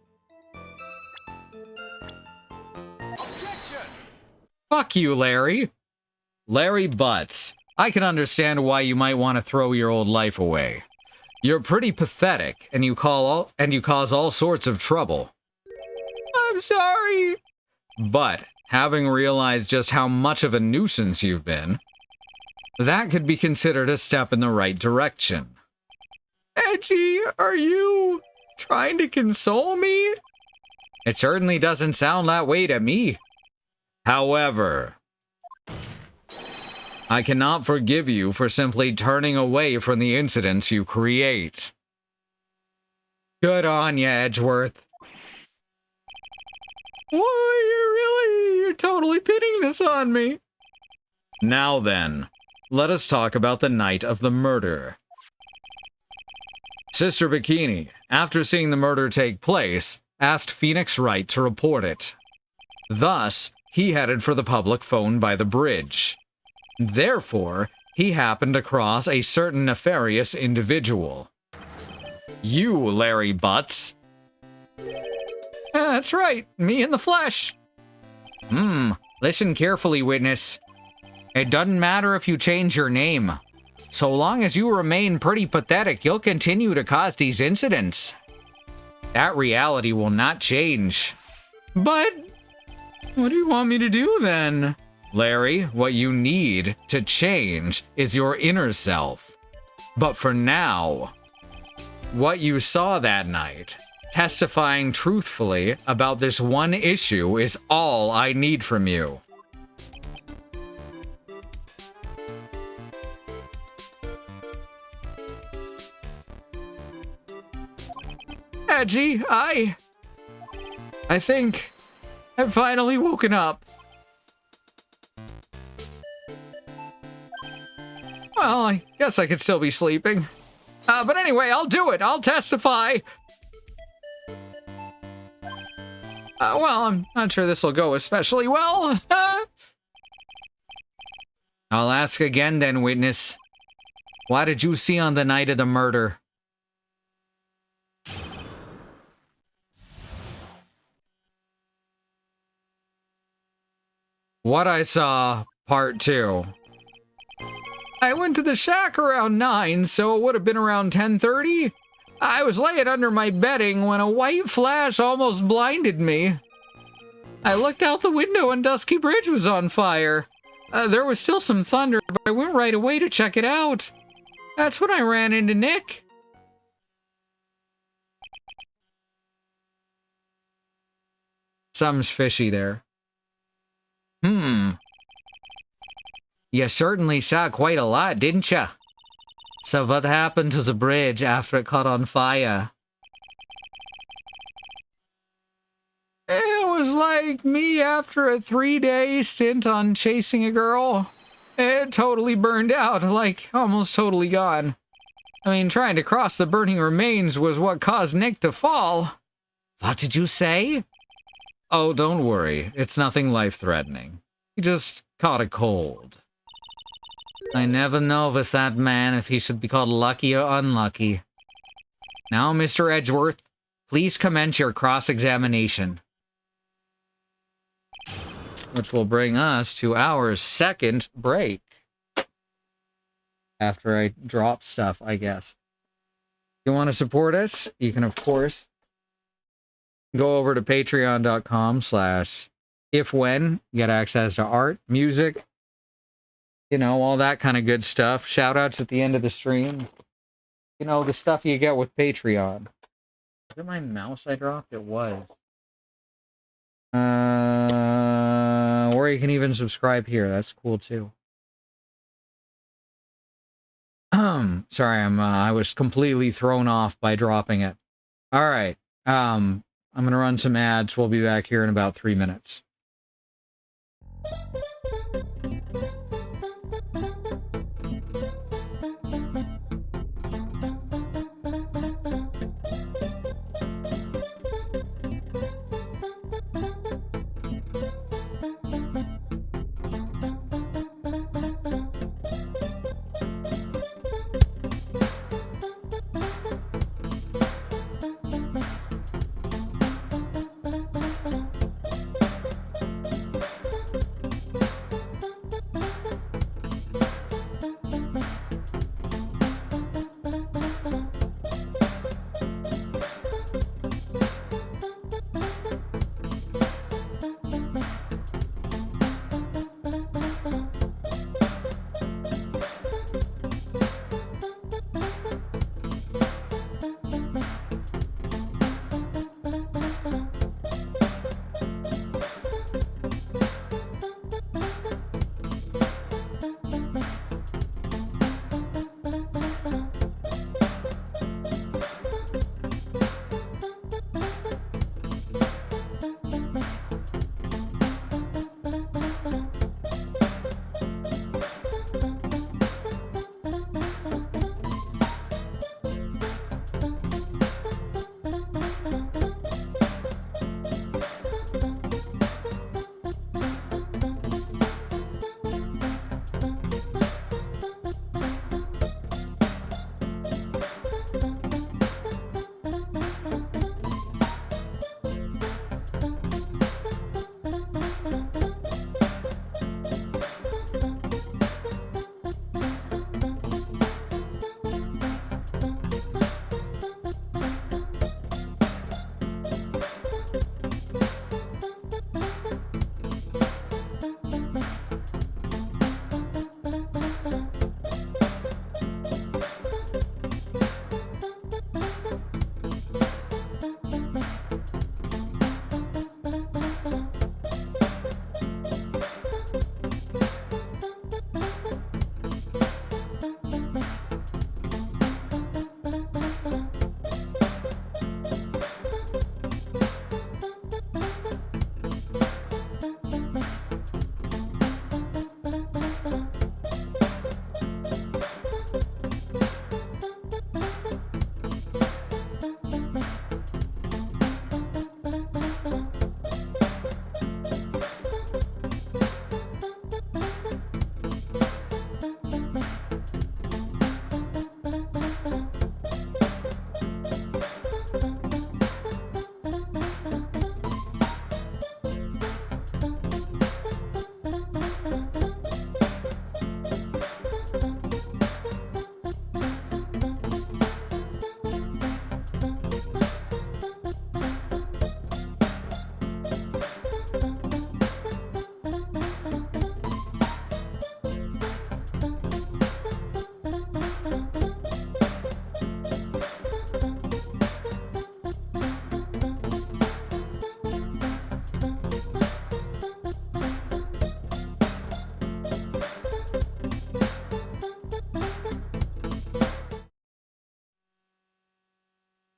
Objection! Fuck you, Larry. Larry Butts. I can understand why you might want to throw your old life away. You're pretty pathetic, and you cause all sorts of trouble. I'm sorry. But, having realized just how much of a nuisance you've been, that could be considered a step in the right direction. Edgy, are you trying to console me? It certainly doesn't sound that way to me. However, I cannot forgive you for simply turning away from the incidents you create. Good on ya, Edgeworth. Why, you're totally pinning this on me. Now then, let us talk about the night of the murder. Sister Bikini, after seeing the murder take place, asked Phoenix Wright to report it. Thus, he headed for the public phone by the bridge. Therefore, he happened across a certain nefarious individual. You, Larry Butts. That's right, me in the flesh. Listen carefully, witness. It doesn't matter if you change your name. So long as you remain pretty pathetic, you'll continue to cause these incidents. That reality will not change. But what do you want me to do then? Larry, what you need to change is your inner self. But for now, what you saw that night, testifying truthfully about this one issue, is all I need from you. Edgy, I think I've finally woken up. Well, I guess I could still be sleeping. But anyway, I'll do it. I'll testify. Well, I'm not sure this will go especially well. I'll ask again then, witness. What did you see on the night of the murder? What I saw, part 2. I went to the shack around 9, so it would have been around 10:30. I was laying under my bedding when a white flash almost blinded me. I looked out the window and Dusky Bridge was on fire. There was still some thunder, but I went right away to check it out. That's when I ran into Nick. Something's fishy there. You certainly saw quite a lot, didn't ya? So what happened to the bridge after it caught on fire? It was like me after a 3-day stint on chasing a girl. It totally burned out, like almost totally gone. I mean, trying to cross the burning remains was what caused Nick to fall. What did you say? Oh, don't worry. It's nothing life-threatening. He just caught a cold. I never know with that man if he should be called lucky or unlucky. Now, Mr. Edgeworth, please commence your cross-examination. Which will bring us to our second break. After I drop stuff, I guess. you want to support us, you can, of course, go over to patreon.com/ifwhen, get access to art, music, you know, all that kind of good stuff. Shout outs at the end of the stream. You know, the stuff you get with Patreon. Was it my mouse I dropped? It was. Or you can even subscribe here. That's cool too. Sorry, I was completely thrown off by dropping it. All right. I'm gonna run some ads. We'll be back here in about 3 minutes.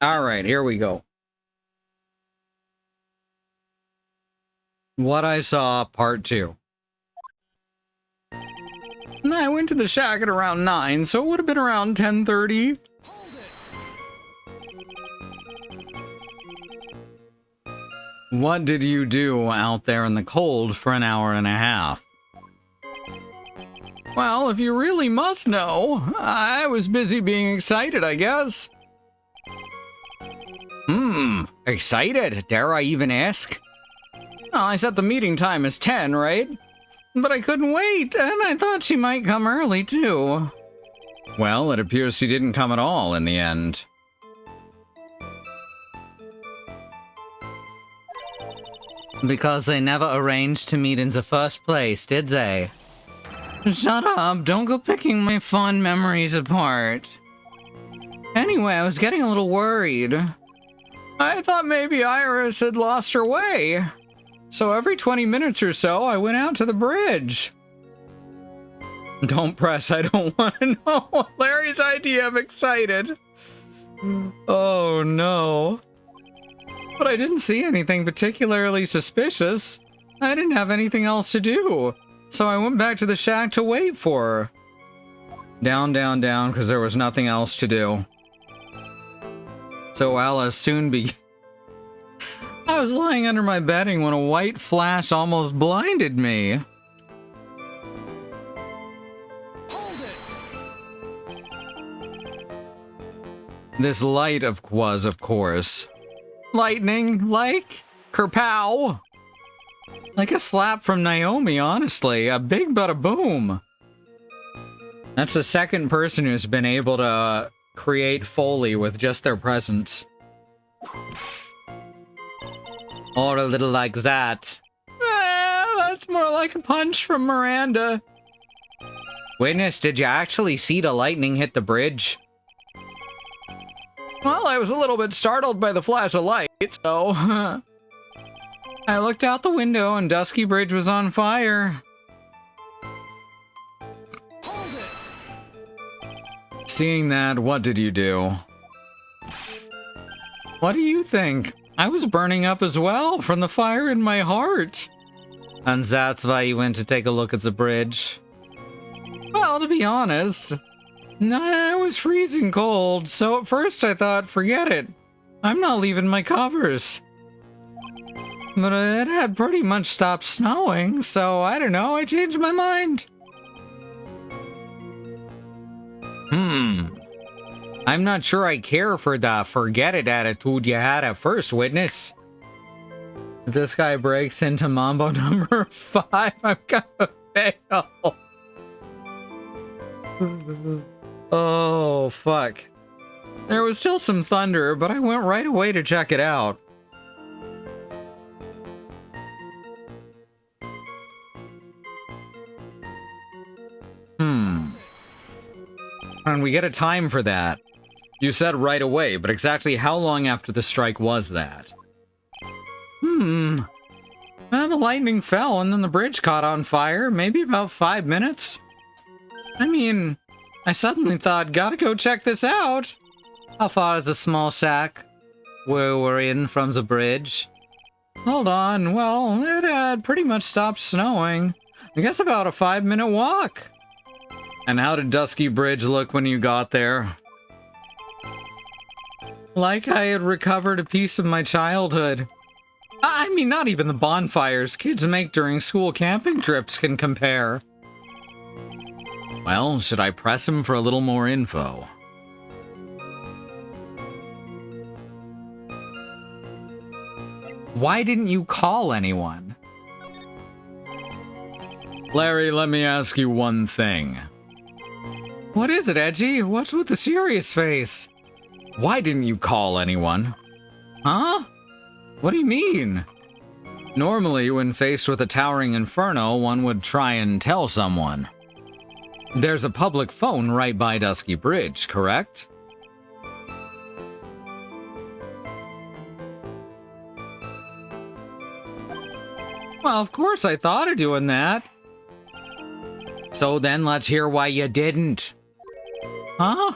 All right, here we go. What I Saw, Part 2. I went to the shack at around 9, so it would have been around 10:30. What did you do out there in the cold for an hour and a half? Well, if you really must know, I was busy being excited, I guess. Excited? Dare I even ask? Well, I set the meeting time as 10, right? But I couldn't wait, and I thought she might come early, too. Well, it appears she didn't come at all in the end. Because they never arranged to meet in the first place, did they? Shut up, don't go picking my fond memories apart. Anyway, I was getting a little worried. I thought maybe Iris had lost her way. So every 20 minutes or so, I went out to the bridge. Don't press, I don't want to know. Larry's idea of excited. Oh no. But I didn't see anything particularly suspicious. I didn't have anything else to do. So I went back to the shack to wait for her. Down, down, down, because there was nothing else to do. So I'll soon be... I was lying under my bedding when a white flash almost blinded me. This light was, of course, lightning, like kerpow. Like a slap from Naomi, honestly. A big bada boom. That's the second person who's been able to create Foley with just their presence. Or a little like that. That's more like a punch from Miranda. Witness, did you actually see the lightning hit the bridge? Well, I was a little bit startled by the flash of light, so... I looked out the window and Dusky Bridge was on fire. Seeing that, what did you do? What do you think? I was burning up as well from the fire in my heart. And that's why you went to take a look at the bridge? Well, to be honest, I was freezing cold, so at first I thought, forget it. I'm not leaving my covers. But it had pretty much stopped snowing, so I don't know, I changed my mind. I'm not sure I care for the forget it attitude you had at first, Witness. If this guy breaks into Mambo number 5, I'm gonna fail. Oh, fuck. There was still some thunder, but I went right away to check it out. And we get a time for that. You said right away, but exactly how long after the strike was that? Well, the lightning fell and then the bridge caught on fire. Maybe about 5 minutes. I mean, I suddenly thought, gotta go check this out. How far is the small shack where we're in from the bridge? Hold on, well, it had pretty much stopped snowing. I guess about a 5-minute walk. And how did Dusky Bridge look when you got there? Like I had recovered a piece of my childhood. I mean, not even the bonfires kids make during school camping trips can compare. Well, should I press him for a little more info? Why didn't you call anyone? Larry, let me ask you one thing. What is it, Edgy? What's with the serious face? Why didn't you call anyone? Huh? What do you mean? Normally, when faced with a towering inferno, one would try and tell someone. There's a public phone right by Dusky Bridge, correct? Well, of course I thought of doing that. So then let's hear why you didn't. Huh?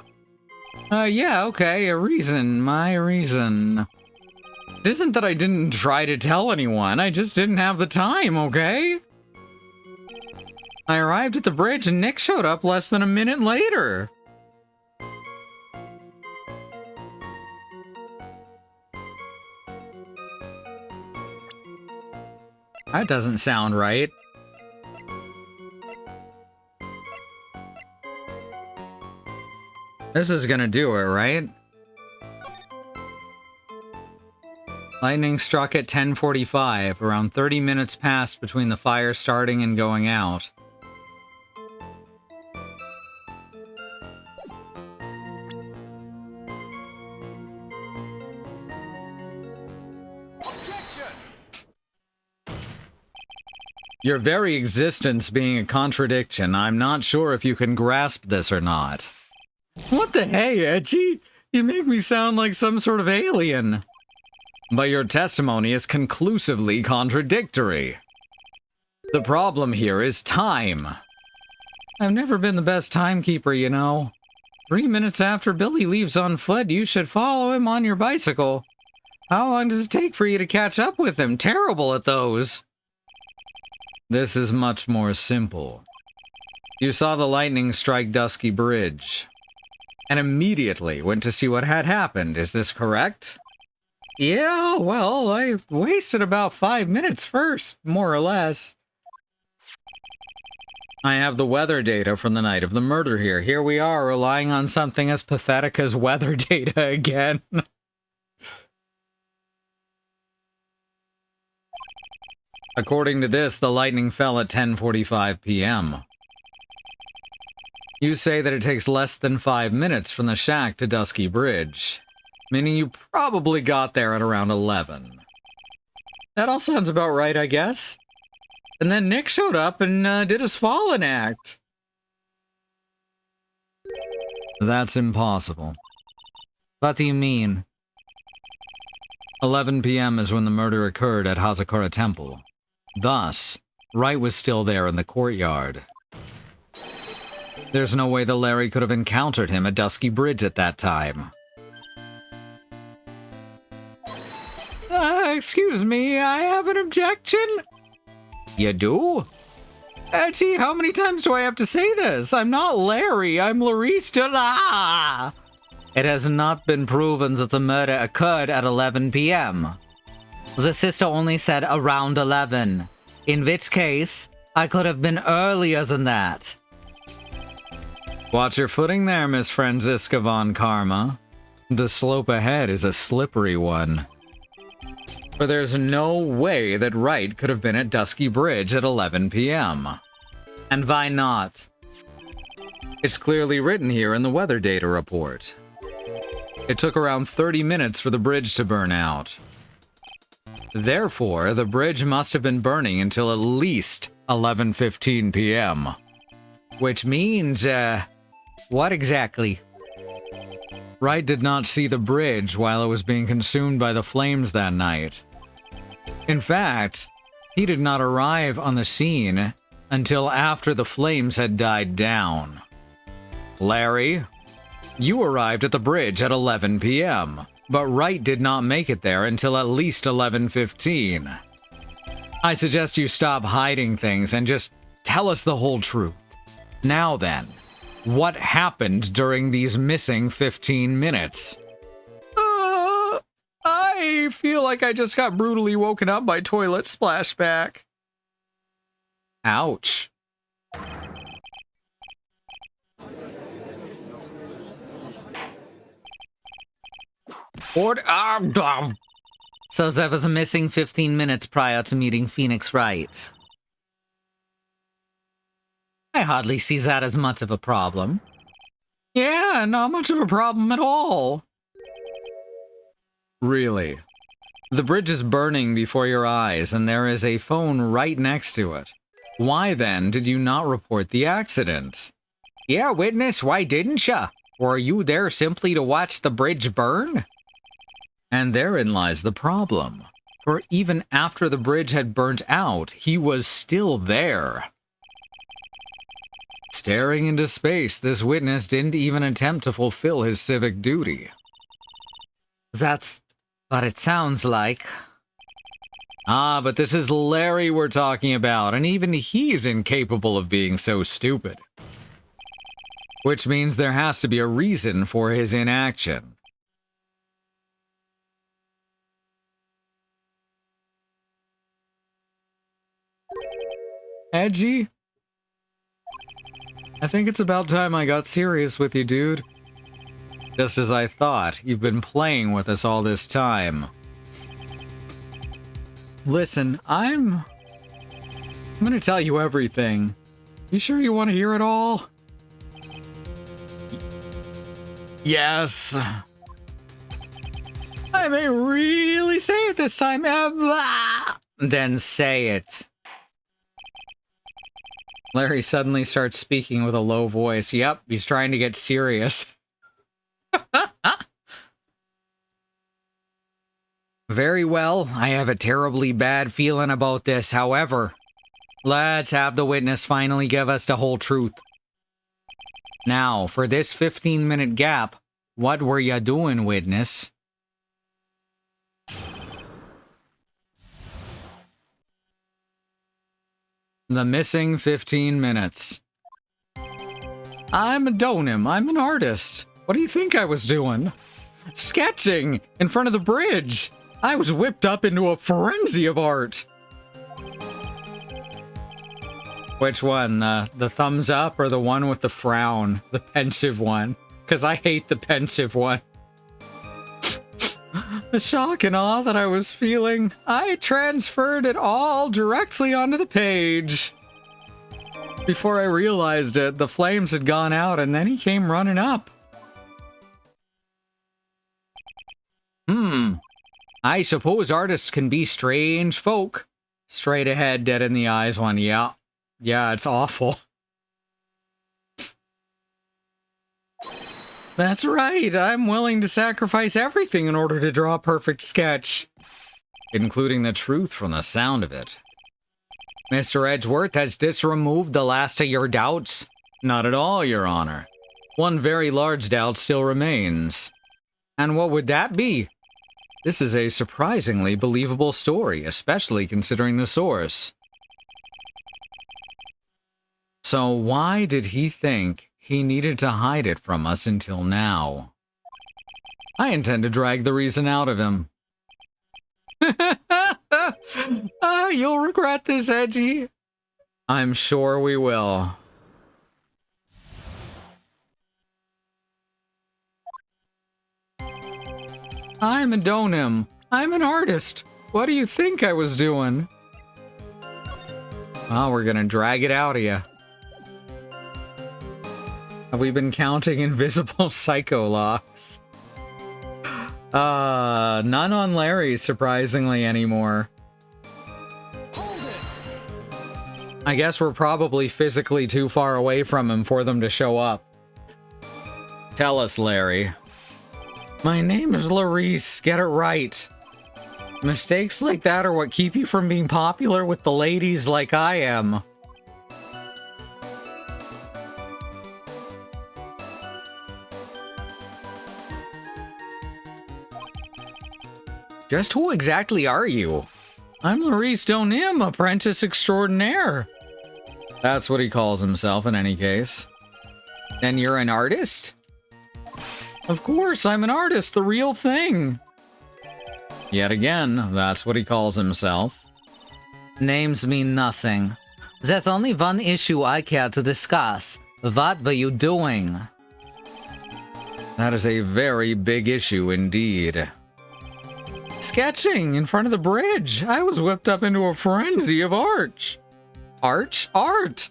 Yeah, okay, a reason, my reason. It isn't that I didn't try to tell anyone, I just didn't have the time, okay? I arrived at the bridge and Nick showed up less than a minute later. That doesn't sound right. This is gonna do it, right? Lightning struck at 10:45. Around 30 minutes passed between the fire starting and going out. Your very existence being a contradiction, I'm not sure if you can grasp this or not. What the hey, Edgy? You make me sound like some sort of alien. But your testimony is conclusively contradictory. The problem here is time. I've never been the best timekeeper, you know. 3 minutes after Billy leaves on foot, you should follow him on your bicycle. How long does it take for you to catch up with him? Terrible at those. This is much more simple. You saw the lightning strike Dusky Bridge, and immediately went to see what had happened. Is this correct? Yeah, well, I wasted about 5 minutes first, more or less. I have the weather data from the night of the murder here. Here we are, relying on something as pathetic as weather data again. According to this, the lightning fell at 10:45 p.m. You say that it takes less than 5 minutes from the shack to Dusky Bridge, meaning you probably got there at around 11. That all sounds about right, I guess. And then Nick showed up and did his fallen act. That's impossible. What do you mean? 11 p.m. is when the murder occurred at Hazakura Temple. Thus, Wright was still there in the courtyard. There's no way that Larry could have encountered him at Dusky Bridge at that time. Excuse me, I have an objection. You do? Gee, how many times do I have to say this? I'm not Larry, I'm Larice. It has not been proven that the murder occurred at 11 p.m. The sister only said around 11, in which case, I could have been earlier than that. Watch your footing there, Miss Franziska von Karma. The slope ahead is a slippery one. For there's no way that Wright could have been at Dusky Bridge at 11 p.m. And why not? It's clearly written here in the weather data report. It took around 30 minutes for the bridge to burn out. Therefore, the bridge must have been burning until at least 11:15 p.m. Which means, what exactly? Wright did not see the bridge while it was being consumed by the flames that night. In fact, he did not arrive on the scene until after the flames had died down. Larry, you arrived at the bridge at 11 p.m., but Wright did not make it there until at least 11:15. I suggest you stop hiding things and just tell us the whole truth. Now then, what happened during these missing 15 minutes? I feel like I just got brutally woken up by toilet splashback. Ouch. So there was a missing 15 minutes prior to meeting Phoenix Wright. I hardly see that as much of a problem. Yeah, not much of a problem at all. Really? The bridge is burning before your eyes, and there is a phone right next to it. Why then did you not report the accident? Yeah, witness, why didn't ya? Or are you there simply to watch the bridge burn? And therein lies the problem. For even after the bridge had burnt out, he was still there. Staring into space, this witness didn't even attempt to fulfill his civic duty. That's what it sounds like. Ah, but this is Larry we're talking about, and even he's incapable of being so stupid. Which means there has to be a reason for his inaction. Edgy? I think it's about time I got serious with you, dude. Just as I thought, you've been playing with us all this time. Listen, I'm gonna tell you everything. You sure you want to hear it all? Yes. I may really say it this time. Then say it. Larry suddenly starts speaking with a low voice. Yep, he's trying to get serious. Very well, I have a terribly bad feeling about this. However, let's have the witness finally give us the whole truth. Now, for this 15-minute gap, what were ya doing, witness? The missing 15 minutes. I'm a donim. I'm an artist. What do you think I was doing? Sketching in front of the bridge. I was whipped up into a frenzy of art. Which one? The thumbs up or the one with the frown? The pensive one? Because I hate the pensive one. The shock and awe that I was feeling, I transferred it all directly onto the page. Before I realized it, the flames had gone out and then he came running up. I suppose artists can be strange folk. Straight ahead, dead in the eyes one. Yeah, it's awful. That's right, I'm willing to sacrifice everything in order to draw a perfect sketch. Including the truth from the sound of it. Mr. Edgeworth, has this removed the last of your doubts? Not at all, Your Honor. One very large doubt still remains. And what would that be? This is a surprisingly believable story, especially considering the source. So why did he think he needed to hide it from us until now? I intend to drag the reason out of him. You'll regret this, Edgy. I'm sure we will. I'm a donim. I'm an artist. What do you think I was doing? Oh, we're gonna drag it out of you. Have we been counting invisible psycho locks? None on Larry, surprisingly, anymore. I guess we're probably physically too far away from him for them to show up. Tell us, Larry. My name is Larice, get it right. Mistakes like that are what keep you from being popular with the ladies like I am. Just who exactly are you? I'm Larice Donim, apprentice extraordinaire. That's what he calls himself in any case. And you're an artist? Of course, I'm an artist, the real thing. Yet again, that's what he calls himself. Names mean nothing. There's only one issue I care to discuss. What were you doing? That is a very big issue indeed. Sketching in front of the bridge. I was whipped up into a frenzy of art. Art.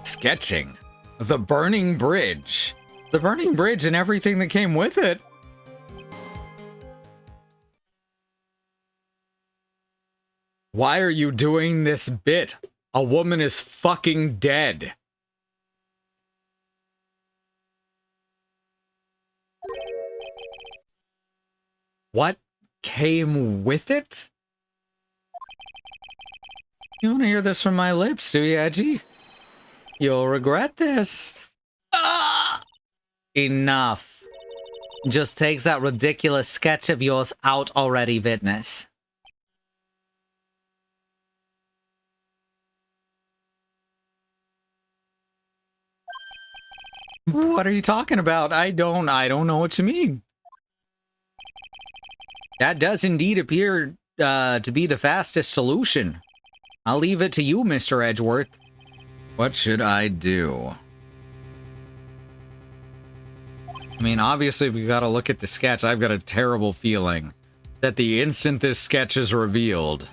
Sketching. The burning bridge. The burning bridge and everything that came with it. Why are you doing this bit? A woman is fucking dead. What came with it? You want to hear this from my lips, do you, Edgy? You'll regret this. Enough. Just take that ridiculous sketch of yours out already, witness. What are you talking about? I don't know what you mean. That does indeed appear to be the fastest solution. I'll leave it to you, Mr. Edgeworth. What should I do? I mean, obviously, we've got to look at the sketch. I've got a terrible feeling that the instant this sketch is revealed,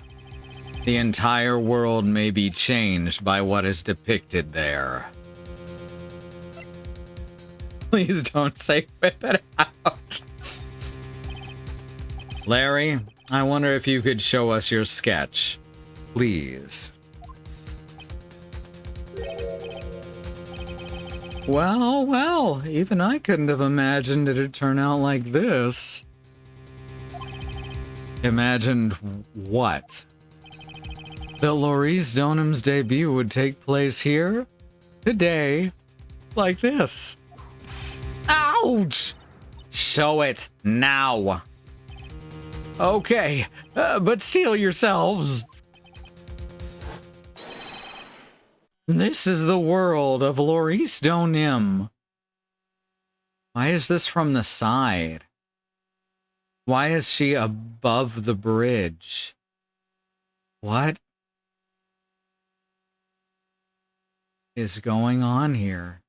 the entire world may be changed by what is depicted there. Please don't say whip it out. Larry, I wonder if you could show us your sketch. Please. Well, well, even I couldn't have imagined it'd turn out like this. Imagined what? That Laurice Donham's debut would take place here? Today? Like this. Ouch! Show it now. Okay, but steel yourselves. This is the world of Laurice Donham. Why is this from the side? Why is she above the bridge? What is going on here?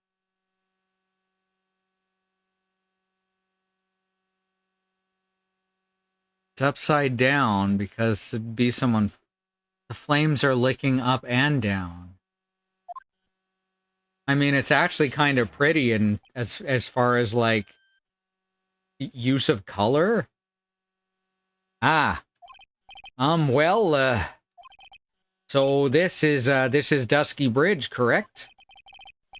It's upside down because it'd be someone. The flames are licking up and down. I mean, it's actually kind of pretty, and as far as like use of color. Ah, well, so this is Dusky Bridge, correct?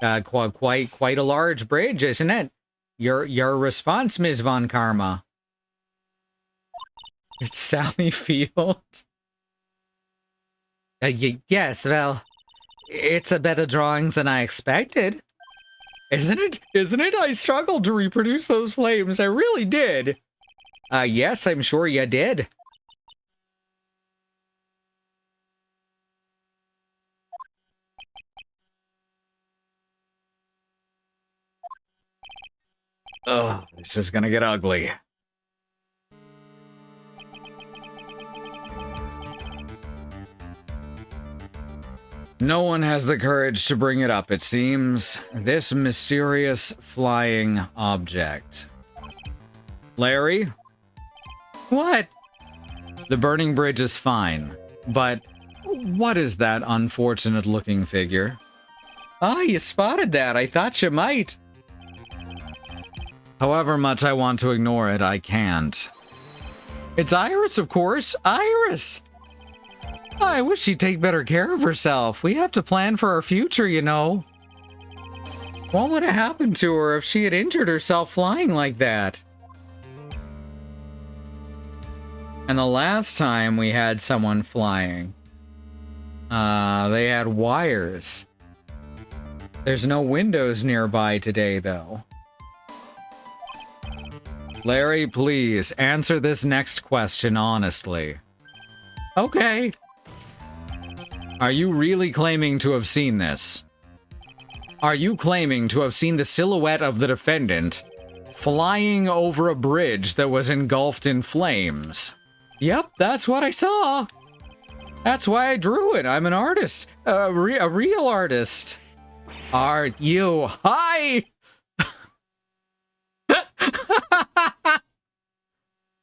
Quite a large bridge, isn't it? Your response, Ms. Von Karma. It's Sally Field. Yes, well, it's a better drawings than I expected. Isn't it? Isn't it? I struggled to reproduce those flames. I really did. Yes, I'm sure you did. Oh, this is gonna get ugly. No one has the courage to bring it up, it seems. This mysterious flying object. Larry? What? The burning bridge is fine, but what is that unfortunate-looking figure? Ah, you spotted that. I thought you might. However much I want to ignore it, I can't. It's Iris, of course. Iris! I wish she'd take better care of herself. We have to plan for our future, you know. What would have happened to her if she had injured herself flying like that? And the last time we had someone flying, they had wires. There's no windows nearby today, though. Larry, please, answer this next question honestly. Okay. Are you really claiming to have seen this? Are you claiming to have seen the silhouette of the defendant flying over a bridge that was engulfed in flames? Yep, that's what I saw. That's why I drew it. I'm an artist. A real artist. Are you? Hi!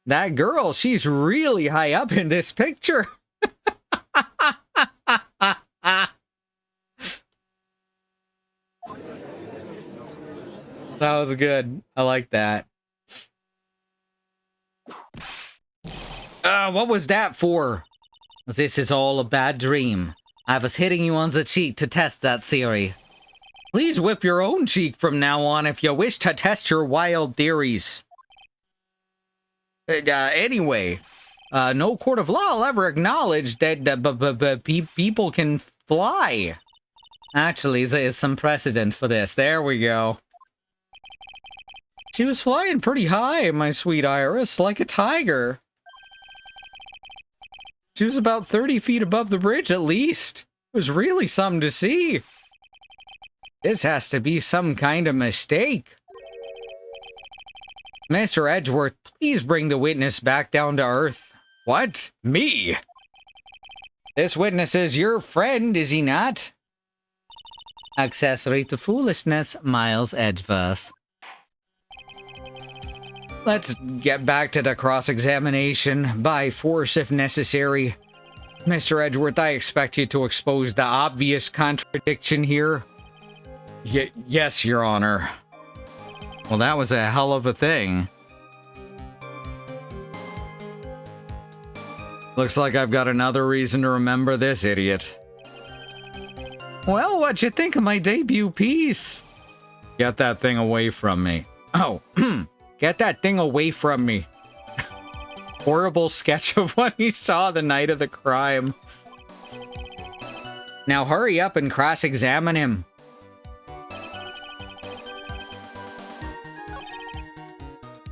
That girl, she's really high up in this picture. That was good. I like that. What was that for? This is all a bad dream. I was hitting you on the cheek to test that theory. Please whip your own cheek from now on if you wish to test your wild theories. Anyway, no court of law will ever acknowledge that people can fly. Actually, there is some precedent for this. There we go. She was flying pretty high, my sweet Iris, like a tiger. She was about 30 feet above the bridge at least. It was really something to see. This has to be some kind of mistake. Mr. Edgeworth, please bring the witness back down to earth. What? Me? This witness is your friend, is he not? Accessory to foolishness, Miles Edgeworth. Let's get back to the cross-examination, by force if necessary. Mr. Edgeworth, I expect you to expose the obvious contradiction here. Yes, Your Honor. Well, that was a hell of a thing. Looks like I've got another reason to remember this idiot. Well, what'd you think of my debut piece? Get that thing away from me. Oh, get that thing away from me. Horrible sketch of what he saw the night of the crime. Now hurry up and cross-examine him.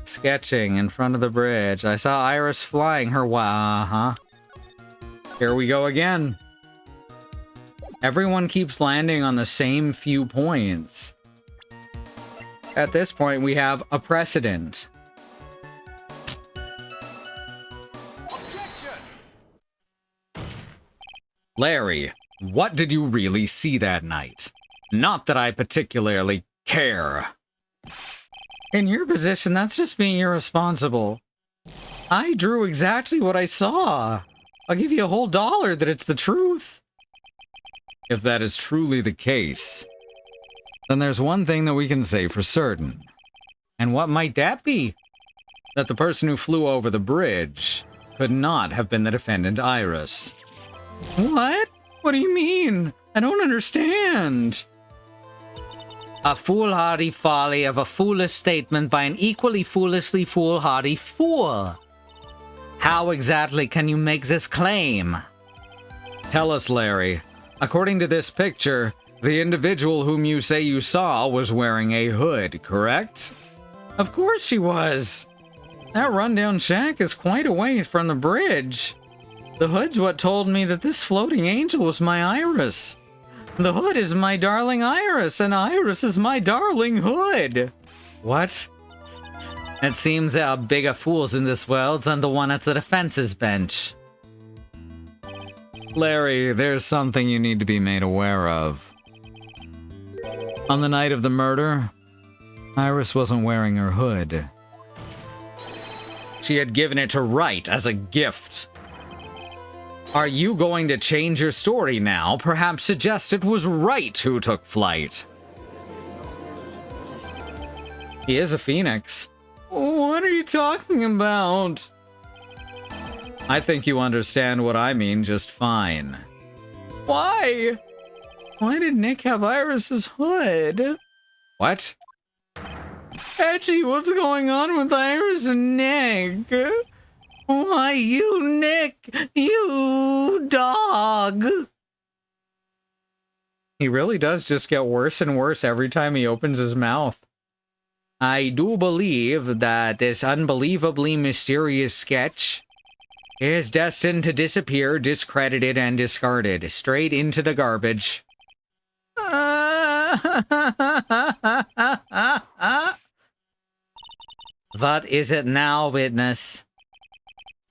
Sketching in front of the bridge. I saw Iris flying her Here we go again. Everyone keeps landing on the same few points. At this point, we have a precedent. Larry, what did you really see that night? Not that I particularly care. In your position, that's just being irresponsible. I drew exactly what I saw. I'll give you a whole $1 that it's the truth. If that is truly the case, then there's one thing that we can say for certain. And what might that be? That the person who flew over the bridge could not have been the defendant Iris. What? What do you mean? I don't understand. A foolhardy folly of a foolish statement by an equally foolishly foolhardy fool. How exactly can you make this claim? Tell us, Larry. According to this picture, the individual whom you say you saw was wearing a hood, correct? Of course she was. That rundown shack is quite a way from the bridge. The hood's what told me that this floating angel was my Iris. The hood is my darling Iris, and Iris is my darling hood. What? It seems there are bigger fools in this world than the one at the defense's bench. Larry, there's something you need to be made aware of. On the night of the murder, Iris wasn't wearing her hood. She had given it to Wright as a gift. Are you going to change your story now? Perhaps suggest it was Wright who took flight. He is a phoenix. What are you talking about? I think you understand what I mean just fine. Why? Why did Nick have Iris's hood? What? Edgy, what's going on with Iris and Nick? Why, you, Nick! You dog! He really does just get worse and worse every time he opens his mouth. I do believe that this unbelievably mysterious sketch is destined to disappear, discredited, and discarded straight into the garbage. What is it now, witness?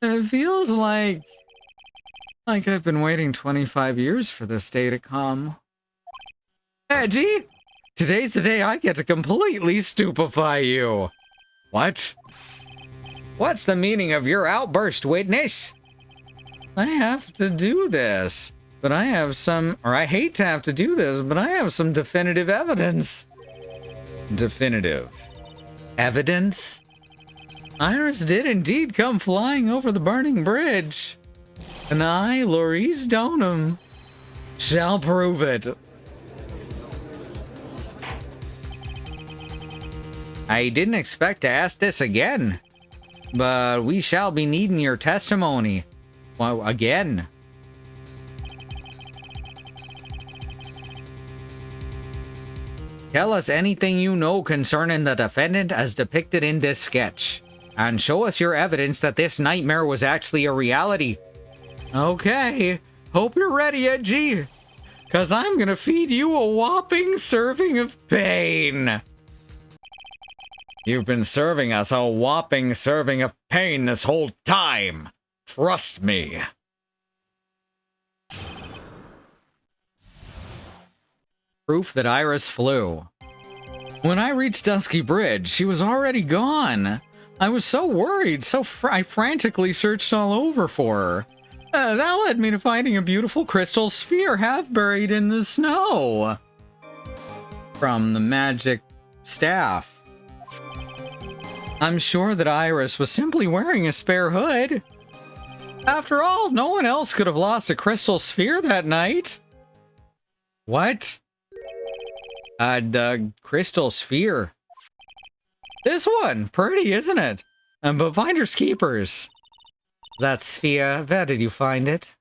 It feels like I've been waiting 25 years for this day to come. Edgy, today's the day I get to completely stupefy you. What? What's the meaning of your outburst, witness? I have to do this, but I have some, or I hate to have to do this, but I have some definitive evidence. Definitive Evidence? Iris did indeed come flying over the burning bridge. And I, Maurice Donham, shall prove it. I didn't expect to ask this again, but we shall be needing your testimony. Well, again. Tell us anything you know concerning the defendant as depicted in this sketch. And show us your evidence that this nightmare was actually a reality. Okay, hope you're ready, Edgy. 'Cause I'm gonna feed you a whopping serving of pain. You've been serving us a whopping serving of pain this whole time. Trust me. Proof that Iris flew. When I reached Dusky Bridge, she was already gone. I was so worried, I frantically searched all over for her. That led me to finding a beautiful crystal sphere half buried in the snow. From the magic staff. I'm sure that Iris was simply wearing a spare hood. After all, no one else could have lost a crystal sphere that night. What? The crystal sphere. This one, pretty, isn't it? But finders keepers. That sphere, where did you find it?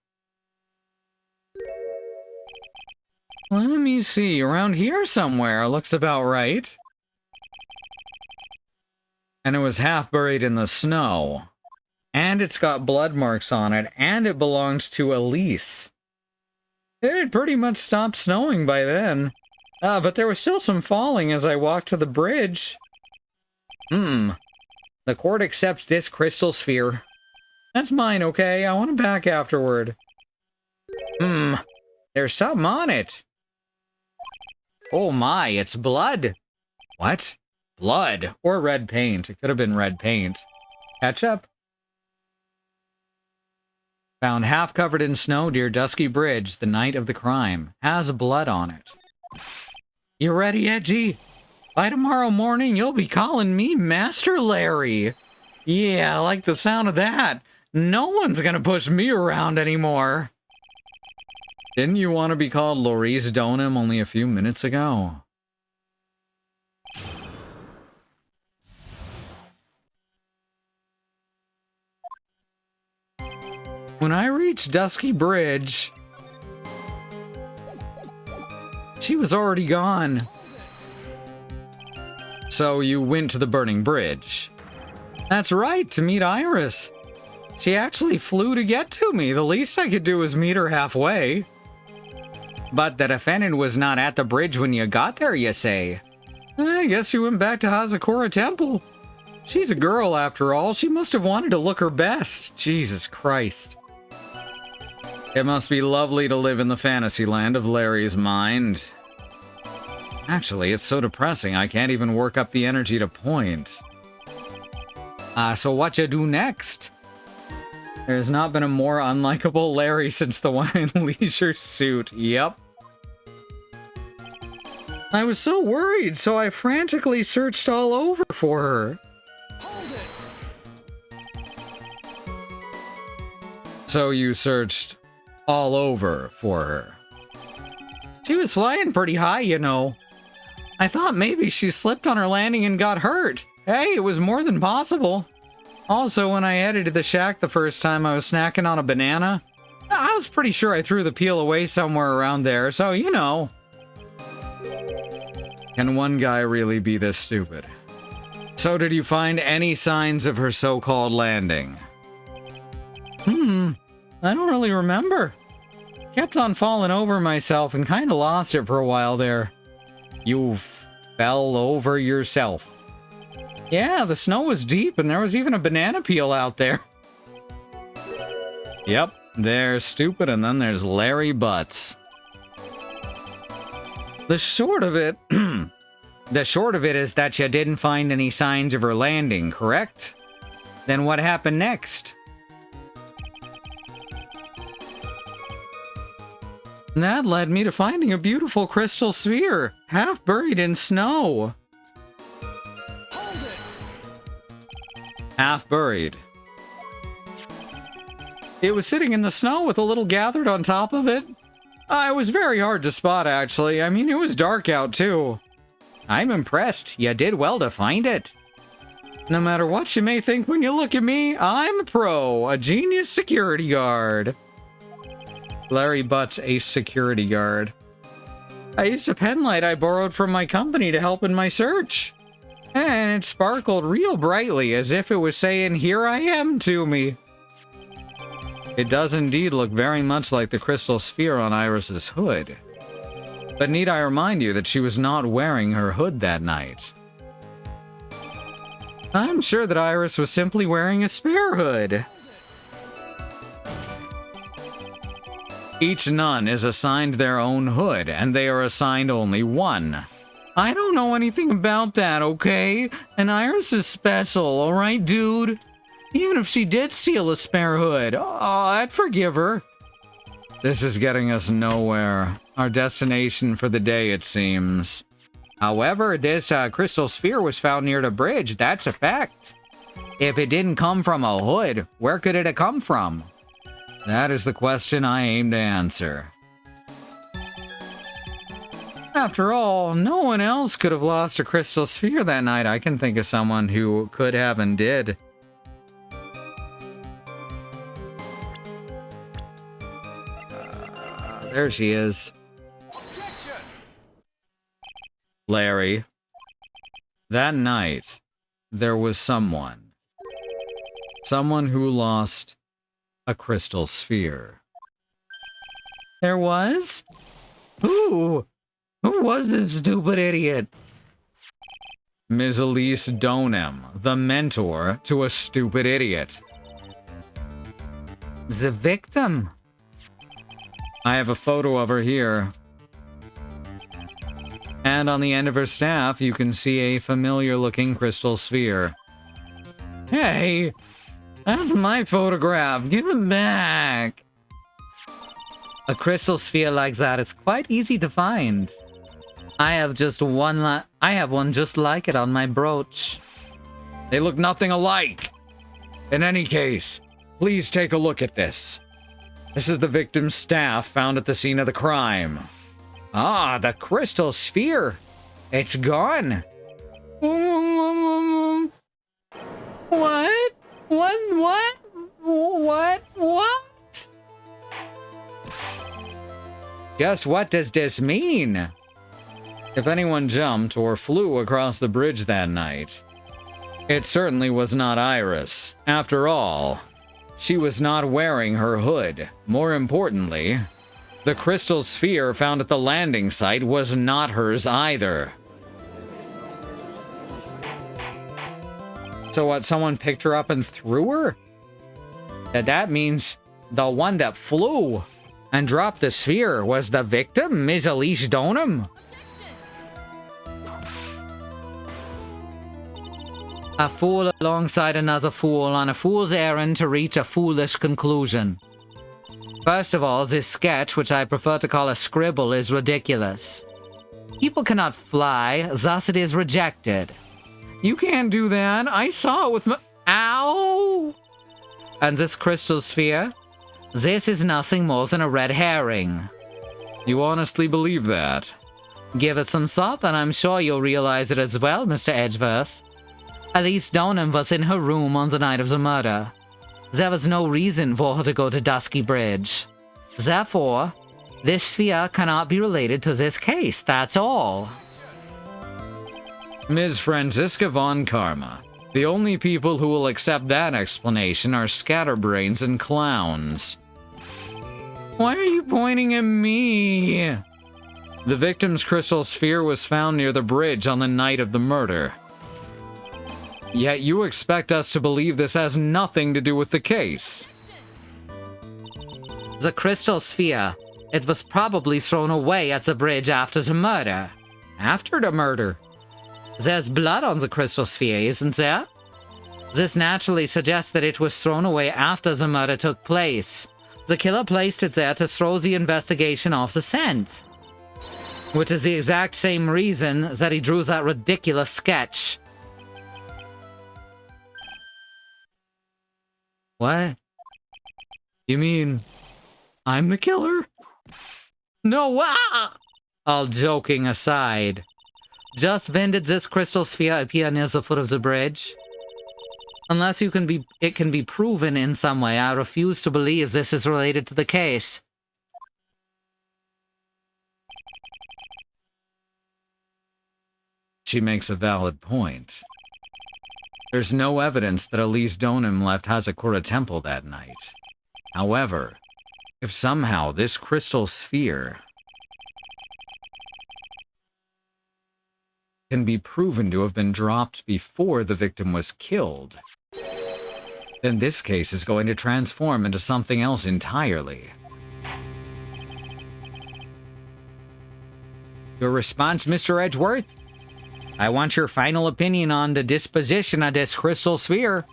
Let me see, around here somewhere, looks about right. And it was half buried in the snow. And it's got blood marks on it, and it belonged to Elise. It had pretty much stopped snowing by then. But there was still some falling as I walked to the bridge. The court accepts this crystal sphere. That's mine, okay? I want it back afterward. There's something on it. Oh my, it's blood. What? Blood. Or red paint. It could have been red paint. Ketchup? Found half covered in snow near Dusky Bridge the night of the crime. Has blood on it. You ready, Edgy? By tomorrow morning, you'll be calling me Master Larry. Yeah, I like the sound of that. No one's gonna push me around anymore. Didn't you want to be called Maurice Donham only a few minutes ago? When I reached Dusky Bridge, she was already gone. So you went to the burning bridge. That's right, to meet Iris. She actually flew to get to me. The least I could do was meet her halfway. But the defendant was not at the bridge when you got there, you say? I guess she went back to Hazakura Temple. She's a girl, after all. She must have wanted to look her best. Jesus Christ. It must be lovely to live in the fantasy land of Larry's mind. Actually, it's so depressing I can't even work up the energy to point. So what you do next? There's not been a more unlikable Larry since the one in leisure suit. Yep. I was so worried, so I frantically searched all over for her. So you searched all over for her. She was flying pretty high, you know. I thought maybe she slipped on her landing and got hurt. Hey, it was more than possible. Also, when I headed to the shack the first time, I was snacking on a banana. I was pretty sure I threw the peel away somewhere around there, so you know. Can one guy really be this stupid? So did you find any signs of her so-called landing? I don't really remember. Kept on falling over myself and kind of lost it for a while there. You fell over yourself. Yeah, the snow was deep and there was even a banana peel out there. Yep, there's stupid and then there's Larry Butts. The short of it is that you didn't find any signs of her landing, correct? Then what happened next? That led me to finding a beautiful crystal sphere, half buried in snow. Half buried. It was sitting in the snow with a little gathered on top of it. It was very hard to spot, actually. I mean, it was dark out, too. I'm impressed. You did well to find it. No matter what you may think when you look at me, I'm a pro, a genius security guard. Larry Butts, a security guard. I used a pen light I borrowed from my company to help in my search. And it sparkled real brightly, as if it was saying, "Here I am," to me. It does indeed look very much like the crystal sphere on Iris's hood. But need I remind you that she was not wearing her hood that night? I'm sure that Iris was simply wearing a spare hood. Each nun is assigned their own hood, and they are assigned only one. I don't know anything about that, okay? And Iris is special, alright, dude? Even if she did steal a spare hood, I'd forgive her. This is getting us nowhere. Our destination for the day, it seems. However, this crystal sphere was found near the bridge, that's a fact. If it didn't come from a hood, where could it have come from? That is the question I aim to answer. After all, no one else could have lost a crystal sphere that night. I can think of someone who could have and did. There she is. Larry. That night, there was someone. Someone who lost a crystal sphere. There was? Who? Who was this stupid idiot? Ms. Elise Donem, the mentor to a stupid idiot. The victim? I have a photo of her here. And on the end of her staff, you can see a familiar-looking crystal sphere. Hey, that's my photograph. Give it back. A crystal sphere like that is quite easy to find. I have one just like it on my brooch. They look nothing alike. In any case, please take a look at this. This is the victim's staff found at the scene of the crime. Ah, the crystal sphere. It's gone. What? What? Just what does this mean? If anyone jumped or flew across the bridge that night, it certainly was not Iris. After all, she was not wearing her hood. More importantly, the crystal sphere found at the landing site was not hers either. So what, someone picked her up and threw her? That means the one that flew and dropped the sphere was the victim, Ms. Elise Donem? A fool alongside another fool on a fool's errand to reach a foolish conclusion. First of all, this sketch, which I prefer to call a scribble, is ridiculous. People cannot fly, thus it is rejected. You can't do that. I saw it with my... Ow! And this crystal sphere? This is nothing more than a red herring. You honestly believe that? Give it some thought, and I'm sure you'll realize it as well, Mr. Edgeworth. Elise Donem was in her room on the night of the murder. There was no reason for her to go to Dusky Bridge. Therefore, this sphere cannot be related to this case, that's all. Ms. Franziska von Karma, the only people who will accept that explanation are scatterbrains and clowns. Why are you pointing at me? The victim's crystal sphere was found near the bridge on the night of the murder. Yet you expect us to believe this has nothing to do with the case. The crystal sphere. It was probably thrown away at the bridge after the murder. After the murder? There's blood on the crystal sphere, isn't there? This naturally suggests that it was thrown away after the murder took place. The killer placed it there to throw the investigation off the scent. Which is the exact same reason that he drew that ridiculous sketch. What? You mean I'm the killer? No, all joking aside. Just when did this crystal sphere appear near the foot of the bridge? Unless it can be proven in some way, I refuse to believe this is related to the case. She makes a valid point. There's no evidence that Elise Donem left Hazakura Temple that night. However, if somehow this crystal sphere can be proven to have been dropped before the victim was killed, then this case is going to transform into something else entirely. Your response, Mr. Edgeworth? I want your final opinion on the disposition of this crystal sphere.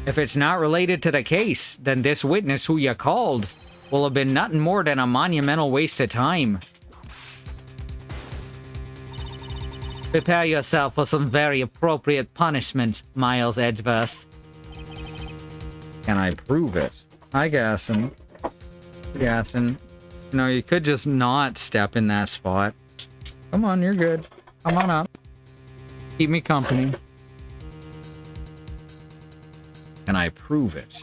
If it's not related to the case, then this witness who you called will have been nothing more than a monumental waste of time. Prepare yourself for some very appropriate punishment, Miles Edgeworth. Can I prove it? Hi, Gasson. Gasson. No, you could just not step in that spot. Come on, you're good. Come on up. Keep me company. Can I prove it?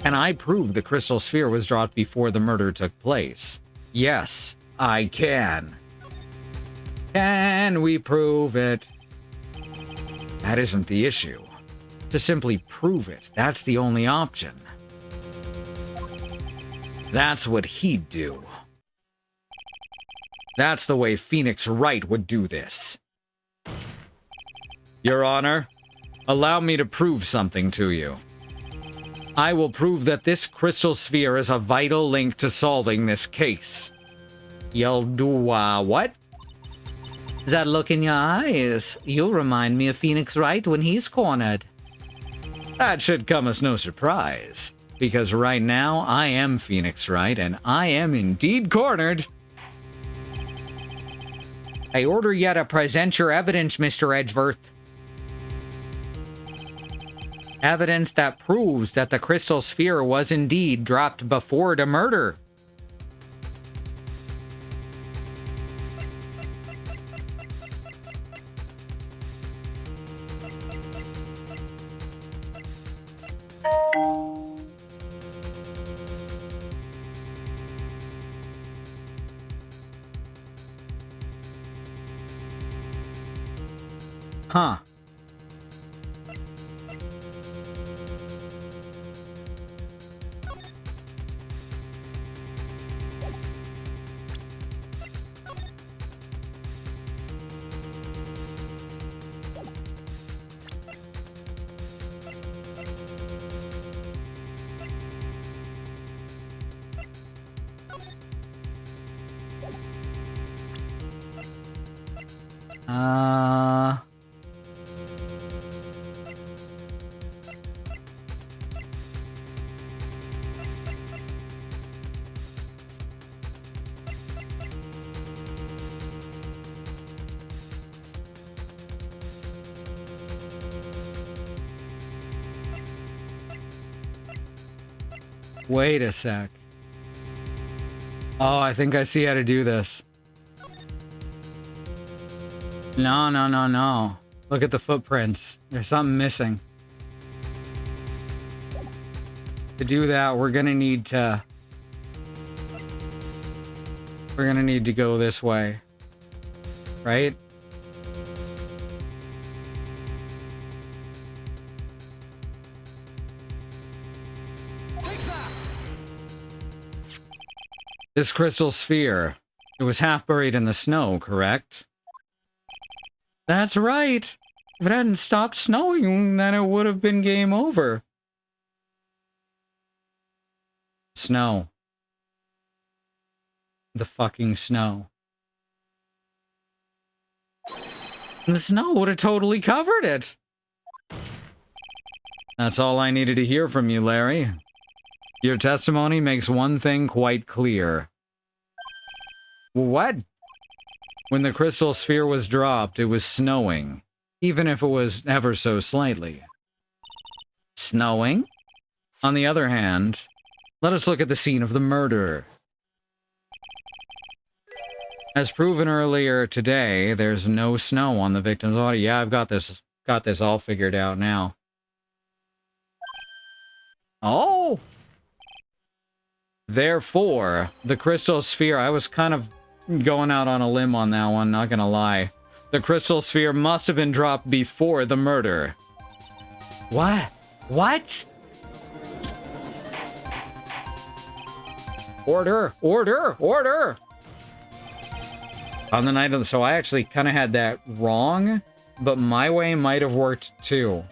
Can I prove the crystal sphere was dropped before the murder took place? Yes, I can. Can we prove it? That isn't the issue. To simply prove it, that's the only option. That's what he'd do. That's the way Phoenix Wright would do this. Your Honor, allow me to prove something to you. I will prove that this crystal sphere is a vital link to solving this case. You'll do, what? That look in your eyes. You'll remind me of Phoenix Wright when he's cornered. That should come as no surprise, because right now I am Phoenix Wright, and I am indeed cornered. I order you to present your evidence, Mr. Edgeworth. Evidence that proves that the crystal sphere was indeed dropped before the murder. Huh. Wait a sec. Oh, I think I see how to do this. No, no, no, no. Look at the footprints. There's something missing. To do that, we're gonna need to... We're gonna need to go this way. Right? This crystal sphere, it was half buried in the snow, correct? That's right. If it hadn't stopped snowing, then it would have been game over. Snow. The fucking snow. The snow would have totally covered it. That's all I needed to hear from you, Larry. Your testimony makes one thing quite clear. What? When the crystal sphere was dropped, it was snowing, even if it was ever so slightly. Snowing? On the other hand, let us look at the scene of the murder. As proven earlier today, there's no snow on the victim's body. Yeah, I've got this all figured out now. Oh! Therefore, the crystal sphere, I was kind of going out on a limb on that one, not gonna lie. The crystal sphere must have been dropped before the murder. What? What? Order! Order! Order! On the night of the... So I actually kind of had that wrong, but my way might have worked too.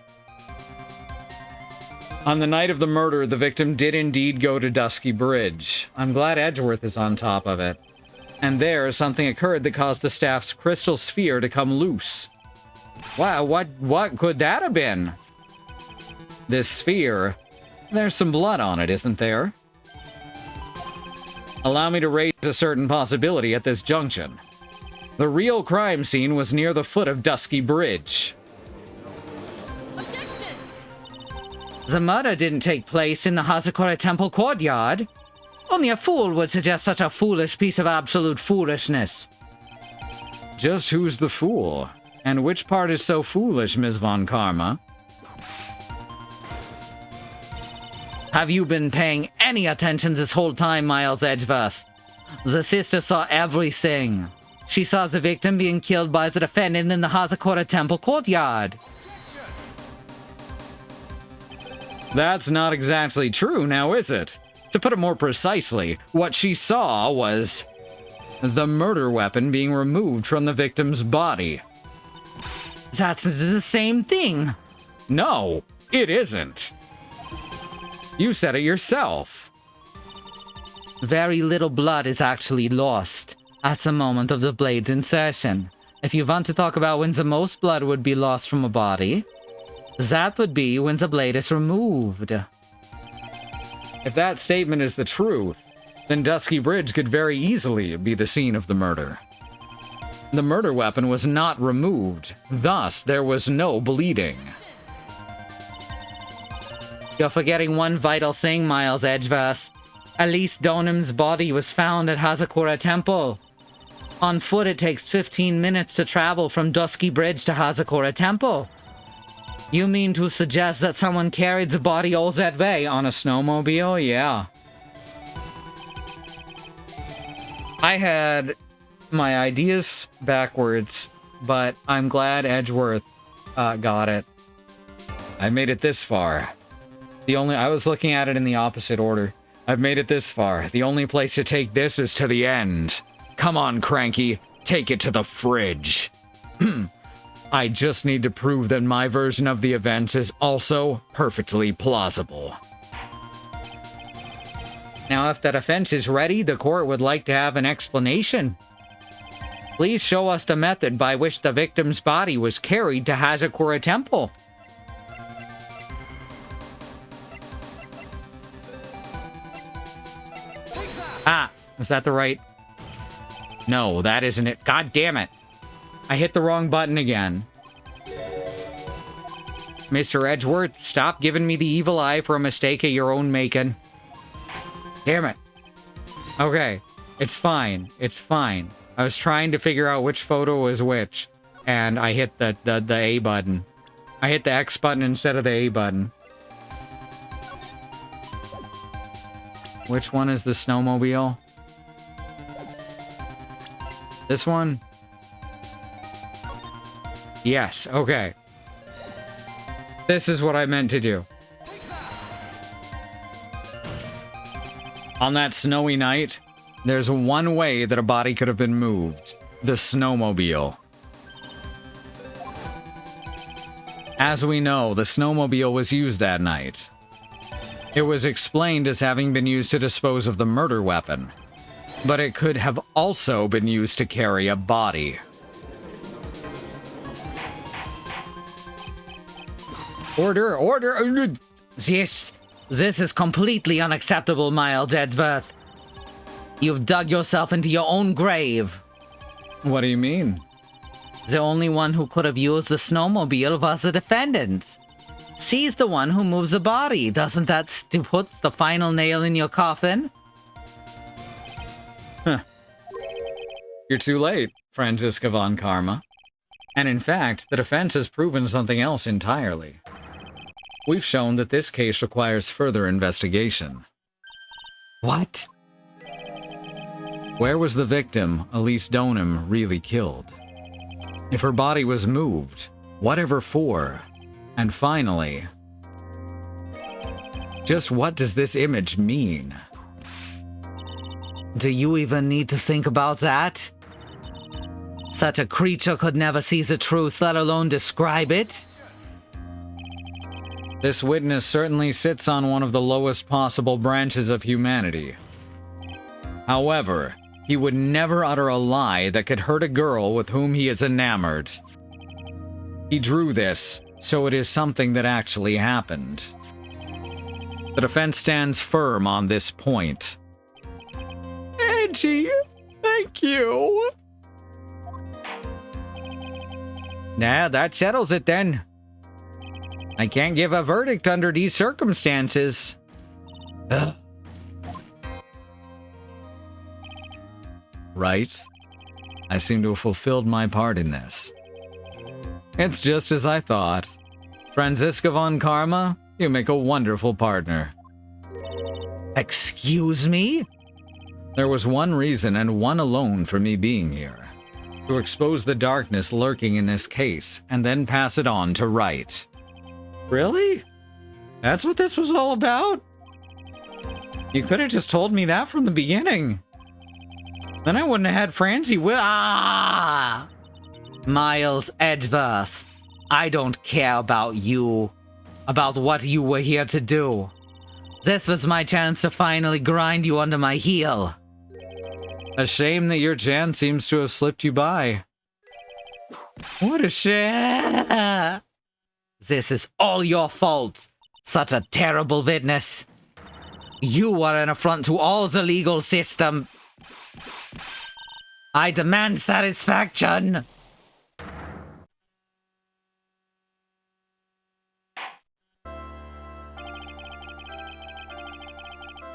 On the night of the murder, the victim did indeed go to Dusky Bridge. I'm glad Edgeworth is on top of it. And there, something occurred that caused the staff's crystal sphere to come loose. Wow, what could that have been? This sphere, there's some blood on it, isn't there? Allow me to raise a certain possibility at this junction. The real crime scene was near the foot of Dusky Bridge. Objection! The murder didn't take place in the Hazakura Temple courtyard. Only a fool would suggest such a foolish piece of absolute foolishness. Just who's the fool? And which part is so foolish, Ms. Von Karma? Have you been paying any attention this whole time, Miles Edgeworth? The sister saw everything. She saw the victim being killed by the defendant in the Hazakura Temple courtyard. That's not exactly true, now is it? To put it more precisely, what she saw was the murder weapon being removed from the victim's body. That's the same thing. No, it isn't. You said it yourself. Very little blood is actually lost at the moment of the blade's insertion. If you want to talk about when the most blood would be lost from a body, that would be when the blade is removed. If that statement is the truth, then Dusky Bridge could very easily be the scene of the murder. The murder weapon was not removed, thus there was no bleeding. You're forgetting one vital thing, Miles Edgeworth. Elise Donham's body was found at Hazakura Temple. On foot, it takes 15 minutes to travel from Dusky Bridge to Hazakura Temple. You mean to suggest that someone carried the body all that way? On a snowmobile? Yeah. I had my ideas backwards, but I'm glad Edgeworth got it. I made it this far. I was looking at it in the opposite order. I've made it this far. The only place to take this is to the end. Come on, Cranky. Take it to the fridge. I just need to prove that my version of the events is also perfectly plausible. Now, if the defense is ready, the court would like to have an explanation. Please show us the method by which the victim's body was carried to Hazakura Temple. Ah, is that the right? No, that isn't it. God damn it. I hit the wrong button again. Mr. Edgeworth, stop giving me the evil eye for a mistake of your own making. Damn it. Okay, it's fine. It's fine. I was trying to figure out which photo was which, and I hit the A button. I hit the X button instead of the A button. Which one is the snowmobile? This one? Yes, okay. This is what I meant to do. On that snowy night, there's one way that a body could have been moved. The snowmobile. As we know, the snowmobile was used that night. It was explained as having been used to dispose of the murder weapon, but it could have also been used to carry a body. Order, order! This is completely unacceptable, Miles Edgeworth. You've dug yourself into your own grave. What do you mean? The only one who could have used the snowmobile was the defendant. She's the one who moves the body. Doesn't that put the final nail in your coffin? Huh. You're too late, Franziska von Karma. And in fact, the defense has proven something else entirely. We've shown that this case requires further investigation. What? Where was the victim, Elise Donham, really killed? If her body was moved, whatever for? And finally, just what does this image mean? Do you even need to think about that? Such a creature could never see the truth, let alone describe it. This witness certainly sits on one of the lowest possible branches of humanity. However, he would never utter a lie that could hurt a girl with whom he is enamored. He drew this, so it is something that actually happened. The defense stands firm on this point. Edgy, thank you. Nah, that settles it then. I can't give a verdict under these circumstances. Right? I seem to have fulfilled my part in this. It's just as I thought. Franziska von Karma, you make a wonderful partner. Excuse me? There was one reason and one alone for me being here. To expose the darkness lurking in this case, and then pass it on to Wright. Really? That's what this was all about? You could have just told me that from the beginning. Then I wouldn't have had Francie with. Ah! Miles Edgeworth, I don't care about you, about what you were here to do. This was my chance to finally grind you under my heel. A shame that your chance seems to have slipped you by. What a shame! This is all your fault. Such a terrible witness. You are an affront to all the legal system. I demand satisfaction.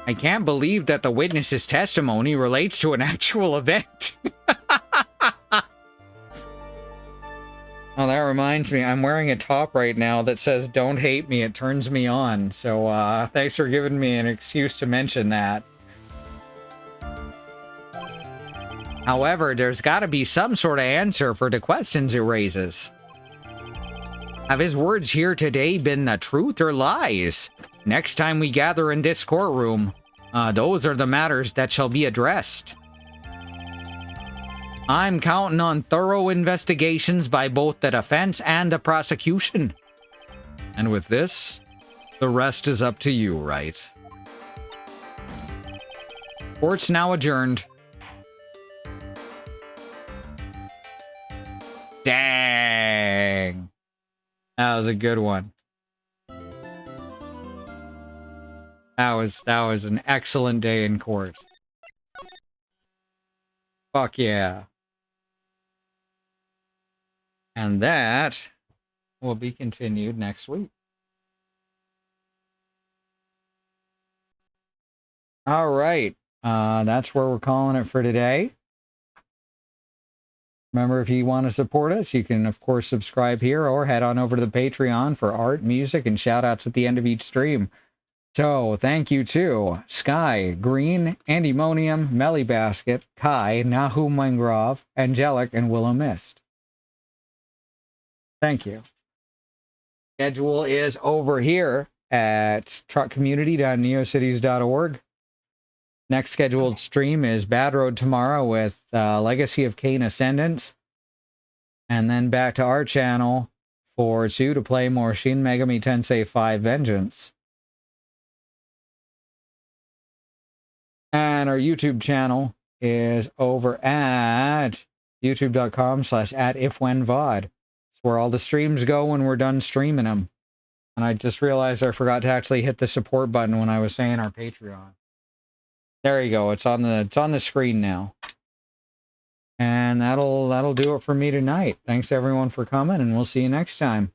I can't believe that the witness's testimony relates to an actual event. Oh, that reminds me, I'm wearing a top right now that says, "Don't hate me, it turns me on." So, thanks for giving me an excuse to mention that. However, there's gotta be some sort of answer for the questions it raises. Have his words here today been the truth or lies? Next time we gather in this courtroom, those are the matters that shall be addressed. I'm counting on thorough investigations by both the defense and the prosecution. And with this, the rest is up to you, Wright? Court's now adjourned. Dang. That was a good one. That was an excellent day in court. Fuck yeah. And that will be continued next week. All right. That's where we're calling it for today. Remember, if you want to support us, you can, of course, subscribe here or head on over to the Patreon for art, music, and shout-outs at the end of each stream. So, thank you to Sky, Green, Andymonium, Melly Basket, Kai, Nahu Mangrove, Angelic, and Willow Mist. Thank you. Schedule is over here at truckcommunity.neocities.org. Next scheduled stream is Bad Road tomorrow with Legacy of Kain Ascendants. And then back to our channel for Sue to play more Shin Megami Tensei 5 Vengeance. And our YouTube channel is over at youtube.com/@ifwhenvod. It's where all the streams go when we're done streaming them. And I just realized I forgot to actually hit the support button when I was saying our Patreon. There you go. It's on the screen now. And that'll do it for me tonight. Thanks everyone for coming, and we'll see you next time.